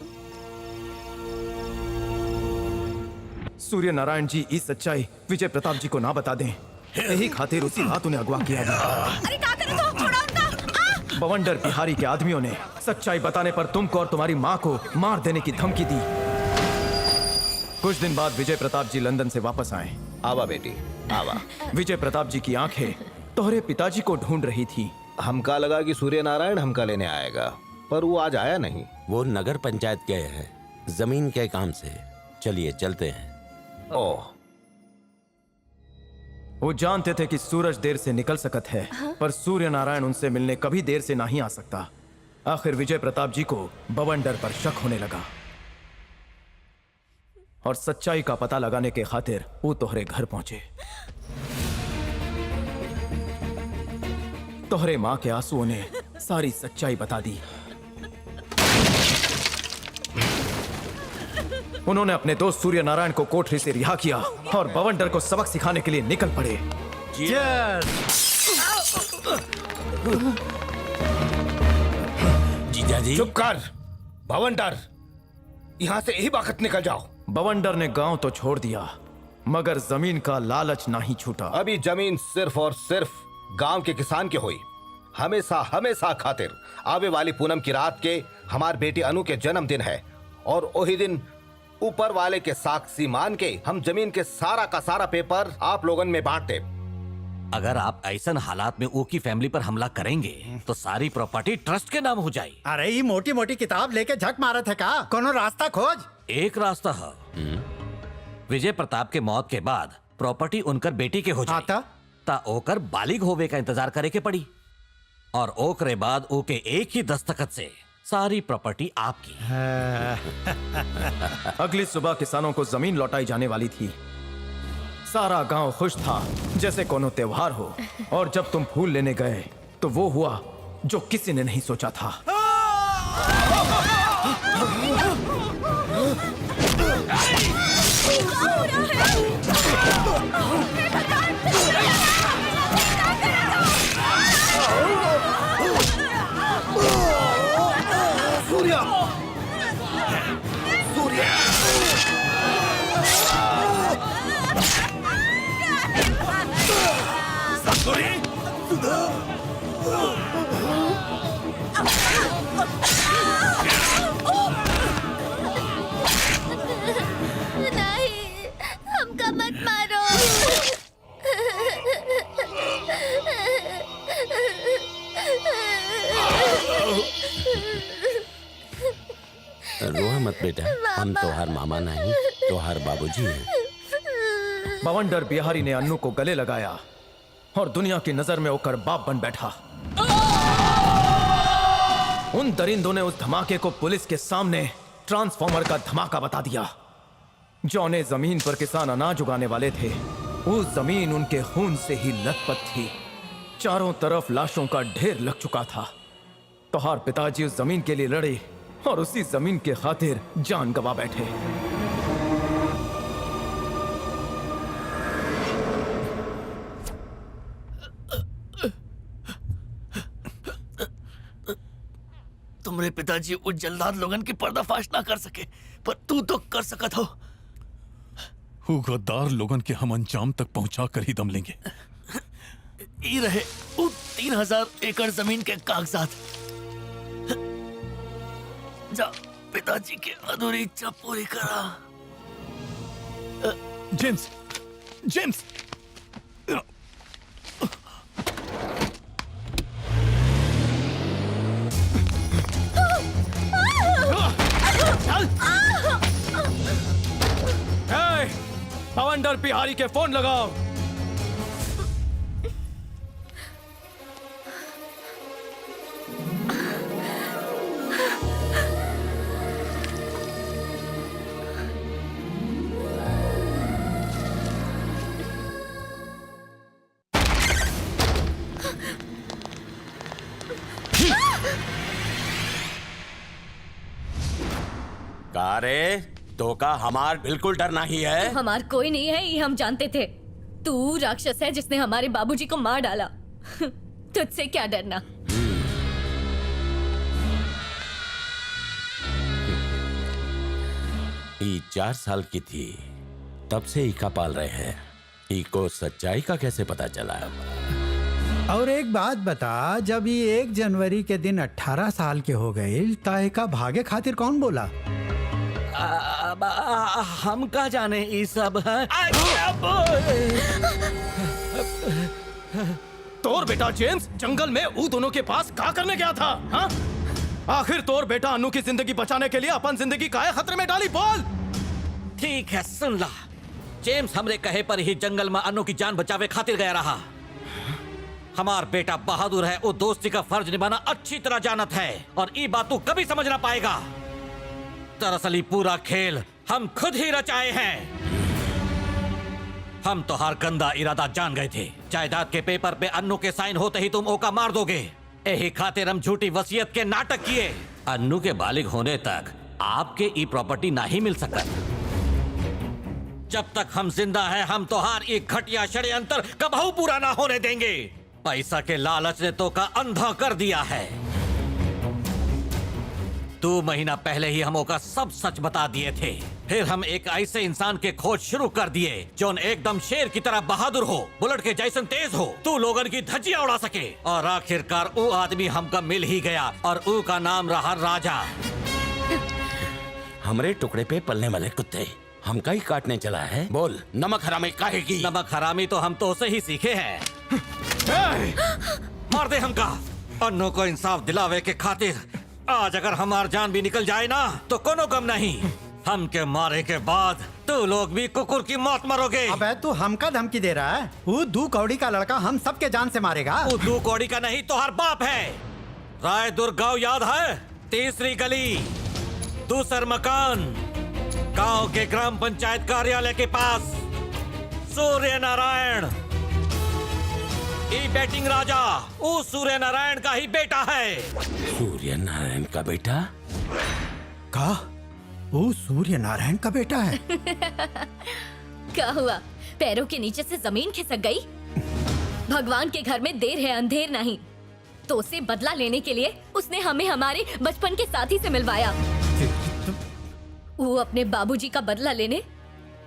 Speaker 21: सूर्य नारायण जी इस सच्चाई विजय प्रताप जी को ना बता दें, यही खातिर उसी रात उन्हें अगवा किया गया।
Speaker 5: अरे क्या करे तो छोड़ो उनका।
Speaker 21: बवंडर बिहारी के आदमियों ने सच्चाई बताने पर तुमको और तुम्हारी माँ को मार देने की धमकी दी। कुछ दिन बाद विजय प्रताप जी लंदन से वापस आए।
Speaker 13: आवा बेटी आवा।
Speaker 21: विजय प्रताप जी की आंखें तोहरे पिताजी को ढूंढ रही थी।
Speaker 13: हमका लगा कि सूर्य नारायण हमका लेने आएगा, पर वो आज आया नहीं।
Speaker 15: वो नगर पंचायत गए हैं जमीन के काम से। चलिए चलते हैं।
Speaker 13: ओह,
Speaker 21: वो जानते थे कि सूरज देर से निकल सकत है, पर सूर्य नारायण उनसे मिलने कभी देर से नहीं आ सकता। आखिर विजय प्रताप जी को बवंडर पर शक होने लगा और सच्चाई का पता लगाने के खातिर वो तोहरे घर पहुंचे। तोहरे माँ के आंसुओं ने सारी सच्चाई बता दी। उन्होंने अपने दोस्त सूर्य नारायण को कोठरी से रिहा किया और बवंडर को सबक सिखाने के लिए निकल पड़े।
Speaker 15: जीजाजी
Speaker 13: चुप कर बवंडर, यहाँ से यही वक्त निकल जाओ।
Speaker 21: बवंडर ने गांव तो छोड़ दिया मगर जमीन का लालच नहीं छूटा।
Speaker 13: अभी जमीन सिर्फ और सिर्फ गांव के किसान की हुई। हमेशा हमेशा खातिर आवे वाली पूनम की रात के हमार बेटी अनु के जन्मदिन है और वही दिन
Speaker 18: ऊपर वाले के साक्षी मान के हम जमीन के सारा का सारा पेपर आप लोगन में बांट दे।
Speaker 9: अगर आप ऐसा हालात में ऊ की फैमिली पर हमला करेंगे तो सारी प्रॉपर्टी ट्रस्ट के नाम हो जाए।
Speaker 19: अरे ये मोटी मोटी किताब लेके झक मारत है का? कोनो रास्ता खोज।
Speaker 9: एक रास्ता है, विजय प्रताप के मौत के बाद प्रॉपर्टी उनकर बेटी के हो जाए ता ओकर बालिग होवे का इंतजार करे के पड़ी, और ओकरे बाद ओके एक ही दस्तखत से सारी प्रॉपर्टी आपकी।
Speaker 21: अगली सुबह किसानों को जमीन लौटाई जाने वाली थी। सारा गांव खुश था जैसे कोनो त्योहार हो, और जब तुम फूल लेने गए तो वो हुआ जो किसी ने नहीं सोचा था।
Speaker 18: सूर्या, सूर्या,
Speaker 4: नहीं, हमका मत मारो।
Speaker 15: रो मत बेटा, हम तोहार मामा नहीं, तोहार बाबूजी हैं।
Speaker 21: बवंडर बिहारी ने अन्नू को गले लगाया और दुनिया की नजर में होकर बाप बन बैठा। उन दरिंदों ने उस धमाके को पुलिस के सामने ट्रांसफॉर्मर का धमाका बता दिया। जौने जमीन पर किसान अनाज उगाने वाले थे, उस जमीन उनके खून से ही लथपथ थी। चारों तरफ लाशों का ढेर लग चुका था। तोहार पिताजी उस जमीन के लिए लड़े और उसी जमीन के खातिर जान गंवा बैठे।
Speaker 16: तुम्हारे पिताजी उस जल्लाद लोगन की पर्दाफाश ना कर सके, पर तू तो कर सकत हो।
Speaker 10: वो गद्दार लोगन के हम अंजाम तक पहुंचा कर ही दम लेंगे।
Speaker 16: ये रहे वो 3000 एकड़ जमीन के कागजात। जा पिताजी की अधूरी इच्छा पूरी करा।
Speaker 10: जेम्स, जेम्स,
Speaker 21: बवंडर बिहारी के फोन लगाओ।
Speaker 15: कारे तो का हमार बिल्कुल डर नहीं है।
Speaker 12: हमार कोई नहीं है, ये हम जानते थे। तू राक्षस है जिसने हमारे बाबूजी को मार डाला। तुझसे क्या डरना।
Speaker 15: ई 4 साल की थी तब से इका पाल रहे हैं। इको सच्चाई का कैसे पता चला?
Speaker 19: और एक बात बता, जब ये 1 जनवरी के दिन 18 साल के हो गए ताए का भागे खातिर कौन बोला?
Speaker 16: हम का जाने ये सब है।
Speaker 21: तोर बेटा जेम्स जंगल में ऊ दोनों के पास क्या करने गया था? हा? आखिर तोर बेटा अन्नू की जिंदगी बचाने के लिए अपन जिंदगी काहे खतरे में डाली? बोल।
Speaker 9: ठीक है, सुन ला। जेम्स हमरे कहे पर ही जंगल में अन्नू की जान बचावे खातिर गया रहा। हमार बेटा बहादुर है, वो दोस्ती का फर्ज निभाना अच्छी तरह जानत है, और ये बात तू कभी समझ ना पाएगा। दरअसल ये पूरा खेल हम खुद ही रचाए हैं। हम तो हर गंदा इरादा जान गए थे। जायदाद के पेपर पे अन्नू के साइन होते ही तुम ओका मार दोगे। यही खातिर हम झूठी वसीयत के नाटक किए। अन्नू के बालिग होने तक आपके ई प्रॉपर्टी नहीं मिल सकता। जब तक हम जिंदा हैं, हम तो हर एक घटिया षड्यंत्र कबहू पूरा ना होने देंगे। पैसा के लालच ने तो का अंधा कर दिया है। 2 महीना पहले ही हम ओका सब सच बता दिए थे। फिर हम एक ऐसे इंसान के खोज शुरू कर दिए जो एकदम शेर की तरह बहादुर हो, बुलेट के जैसन तेज हो, तू लोगन की धज्जियां उड़ा सके। और आखिरकार वो आदमी हमका मिल ही गया, और ऊ का नाम रहा राजा।
Speaker 15: हमरे टुकड़े पे पलने वाले कुत्ते हमका ही काटने चला है। बोल नमक हरामी काहे की?
Speaker 9: नमक हरामी तो हम तो उसे ही सीखे हैं। मार दे हमका। अन्नू को इंसाफ दिलावे के खातिर आज अगर हमार जान भी निकल जाए ना तो कोनो गम नहीं। हम के मारे के बाद तू लोग भी कुकुर की मौत मरोगे।
Speaker 19: अबे तू हमका धमकी दे रहा है? वो 2 कौड़ी का लड़का हम सबके जान से मारेगा।
Speaker 9: वो 2 कौड़ी का नहीं तो हर बाप है। राय दुर्ग गाँव याद है? 3री गली, दूसर मकान, गांव के ग्राम पंचायत कार्यालय के पास। सूर्य नारायण ई बैटिंग राजा वो सूर्य नारायण का ही बेटा है।
Speaker 15: सूर्य नारायण का बेटा?
Speaker 19: का वो सूर्य नारायण का बेटा है?
Speaker 12: क्या हुआ? पैरों के नीचे से जमीन खिसक गई? भगवान के घर में देर है अंधेर नहीं। तो उसे बदला लेने के लिए उसने हमें हमारे बचपन के साथी से मिलवाया। वो अपने बाबूजी का बदला लेने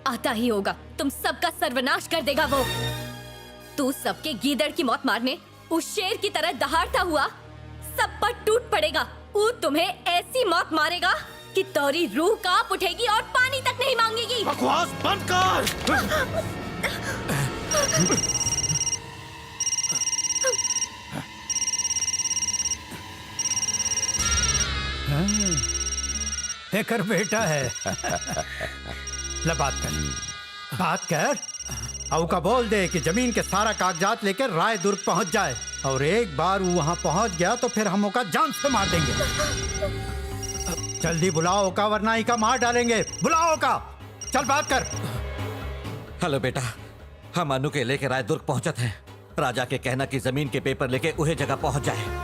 Speaker 12: आता ही होगा। तुम सबका सर्वनाश कर देगा वो। तू सबके गीदड़ की मौत मारने उस शेर की तरह दहाड़ता हुआ सब पर टूट पड़ेगा। वो तुम्हें ऐसी मौत मारेगा कि तोरी रूह कांप उठेगी और पानी तक नहीं मांगेगी।
Speaker 21: बकवास बंद कर।
Speaker 19: एकर बेटा है। ले बात कर। और का बोल दे कि जमीन के सारा कागजात लेकर राय दुर्ग पहुंच जाए। और एक बार वो वहां पहुंच गया तो फिर हम ओका जान से मार देंगे। जल्दी बुलाओ ओका वरना इका मार डालेंगे। बुलाओ ओका। चल बात कर।
Speaker 9: हेलो बेटा, हम अनु के लेके राय दुर्ग पहुंचत हैं। राजा के कहना कि जमीन के पेपर लेके उहे जगह पहुंच जाए।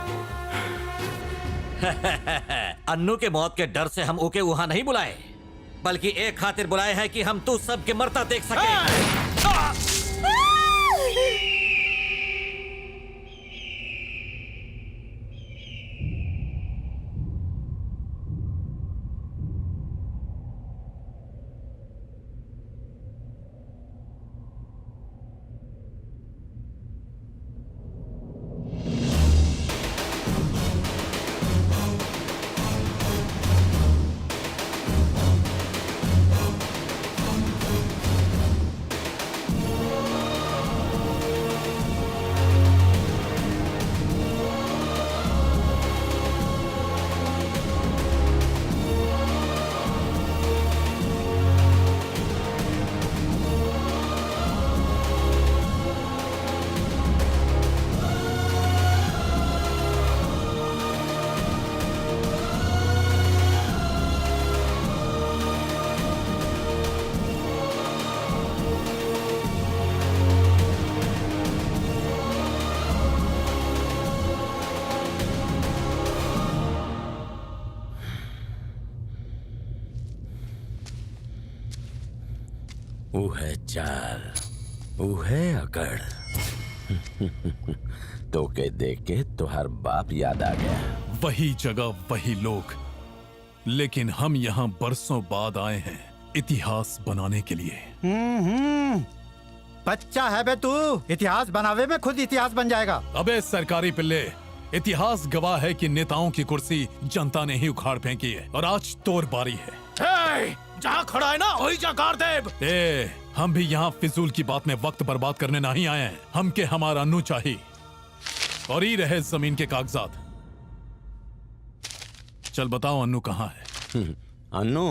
Speaker 9: अन्नू के मौत के डर से हम ओके वहां नहीं बुलाए, बल्कि एक खातिर बुलाए हैं कि हम तू सब के मरता देख सके।
Speaker 15: वो है चाल, वो है अकड़। तो के देख के तुहार बाप याद आ गया।
Speaker 10: वही जगह वही लोग, लेकिन हम यहाँ बरसों बाद आए हैं इतिहास बनाने के लिए।
Speaker 19: बच्चा है बे तू। इतिहास बनावे में खुद इतिहास बन जाएगा।
Speaker 10: अबे सरकारी पिल्ले, इतिहास गवाह है कि नेताओं की कुर्सी जनता ने ही उखाड़ फेंकी है और आज तोर बारी है।
Speaker 21: जहाँ खड़ा है ना वही जा गाड़ दे।
Speaker 10: हम भी यहाँ फिजूल की बात में वक्त बर्बाद करने नहीं आए हैं। हम के हमारा अन्नू चाहिए और ही रहे जमीन के कागजात। चल बताओ अन्नू कहाँ है?
Speaker 15: अन्नू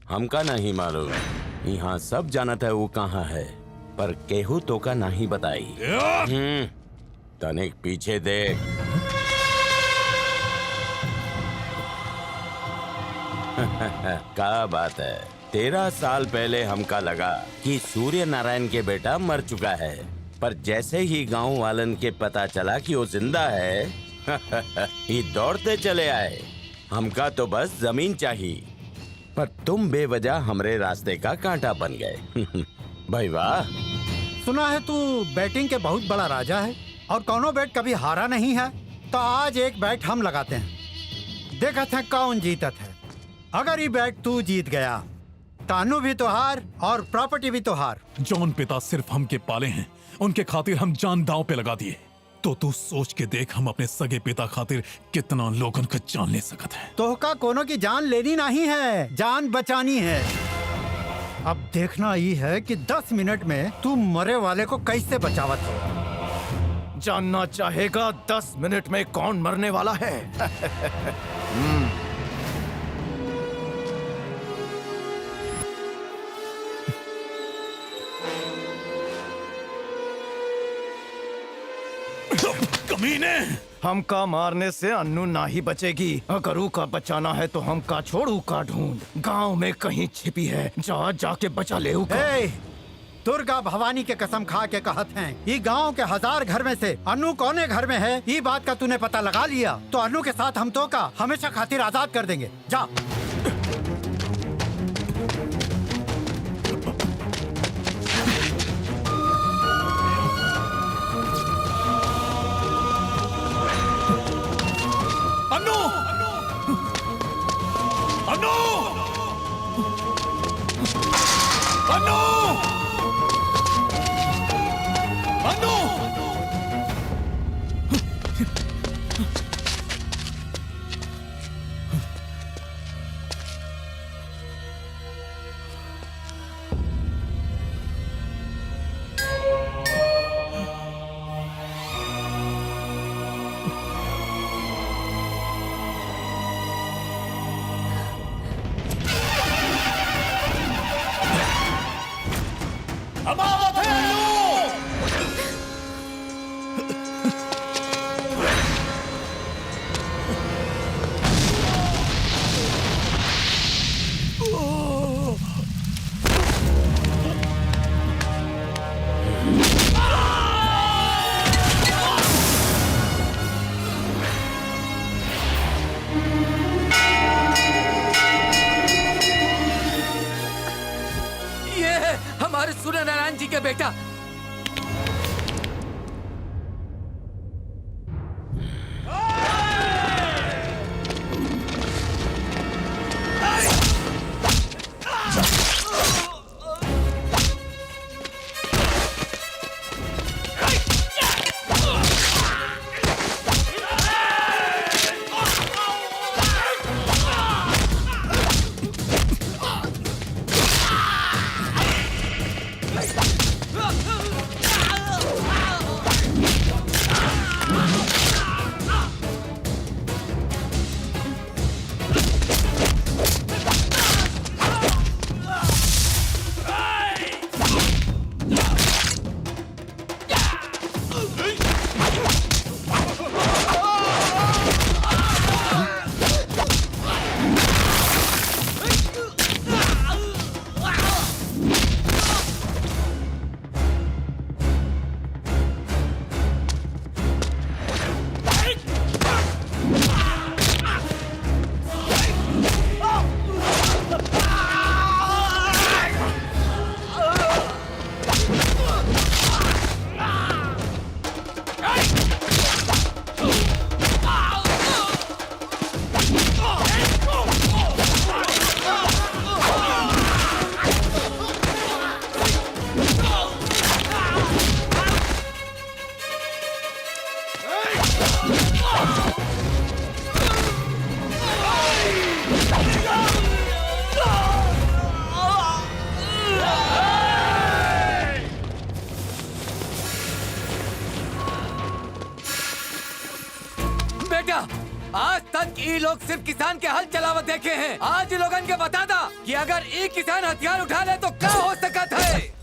Speaker 15: हमका नहीं मालूम। यहाँ सब जानत है वो कहाँ है, पर केहू तो का नहीं बताई। तनिक पीछे देख। क्या बात है। 13 साल पहले हमका लगा कि सूर्य नारायण के बेटा मर चुका है, पर जैसे ही गांव वालन के पता चला कि वो जिंदा है, ये दौड़ते चले आए। हमका तो बस जमीन चाहिए, पर तुम बेवजह हमरे रास्ते का कांटा बन गए। भाई वाह।
Speaker 19: सुना है तू बैटिंग के बहुत बड़ा राजा है और कौनो बैट कभी हारा नहीं है। तो आज एक बैट हम लगाते हैं, देखा था कौन जीतत है। अगर ये बैट तू जीत गया तानू भी तो हार और प्रॉपर्टी भी तो हार।
Speaker 10: जौन पिता सिर्फ हम के पाले हैं, उनके खातिर हम जान दांव पे लगा दिए। तो तू सोच के देख हम अपने सगे पिता खातिर कितना लोगन का जान ले सकत है।
Speaker 19: तोहका कोनो की जान लेनी नहीं है, जान बचानी है। अब देखना ही है कि 10 मिनट में तू मरे वाले को कैसे बचावत हो।
Speaker 21: जानना चाहेगा 10 मिनट में कौन मरने वाला है?
Speaker 10: कमीने!
Speaker 21: हमका मारने से अन्नू ना ही बचेगी। अगर ऊ का बचाना है तो हमका छोड़ू का ढूंढ। गांव में कहीं छिपी है, जाके बचा ले का।
Speaker 19: दुर्गा भवानी के कसम खा के कहत हैं, ये गांव के 1000 घर में से अन्नू कौने घर में है, ये बात का तूने पता लगा लिया तो अन्नू के साथ हम तो का हमेशा खातिर आजाद कर देंगे। जा।
Speaker 10: अन्नू! अन्नू! अन्नू! अन्नू!
Speaker 6: हमारे सूर्य नारायण जी के बेटा। आज तक ये लोग सिर्फ किसान के हल चलावत देखे हैं। आज लोगन के बता दा कि अगर एक किसान हथियार उठा ले तो क्या हो सकत है।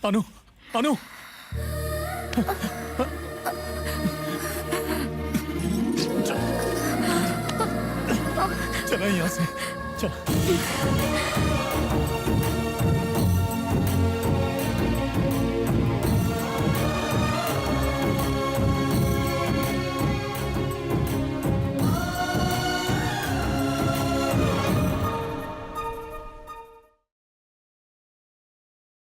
Speaker 10: अनु अनु चला यहाँ से चल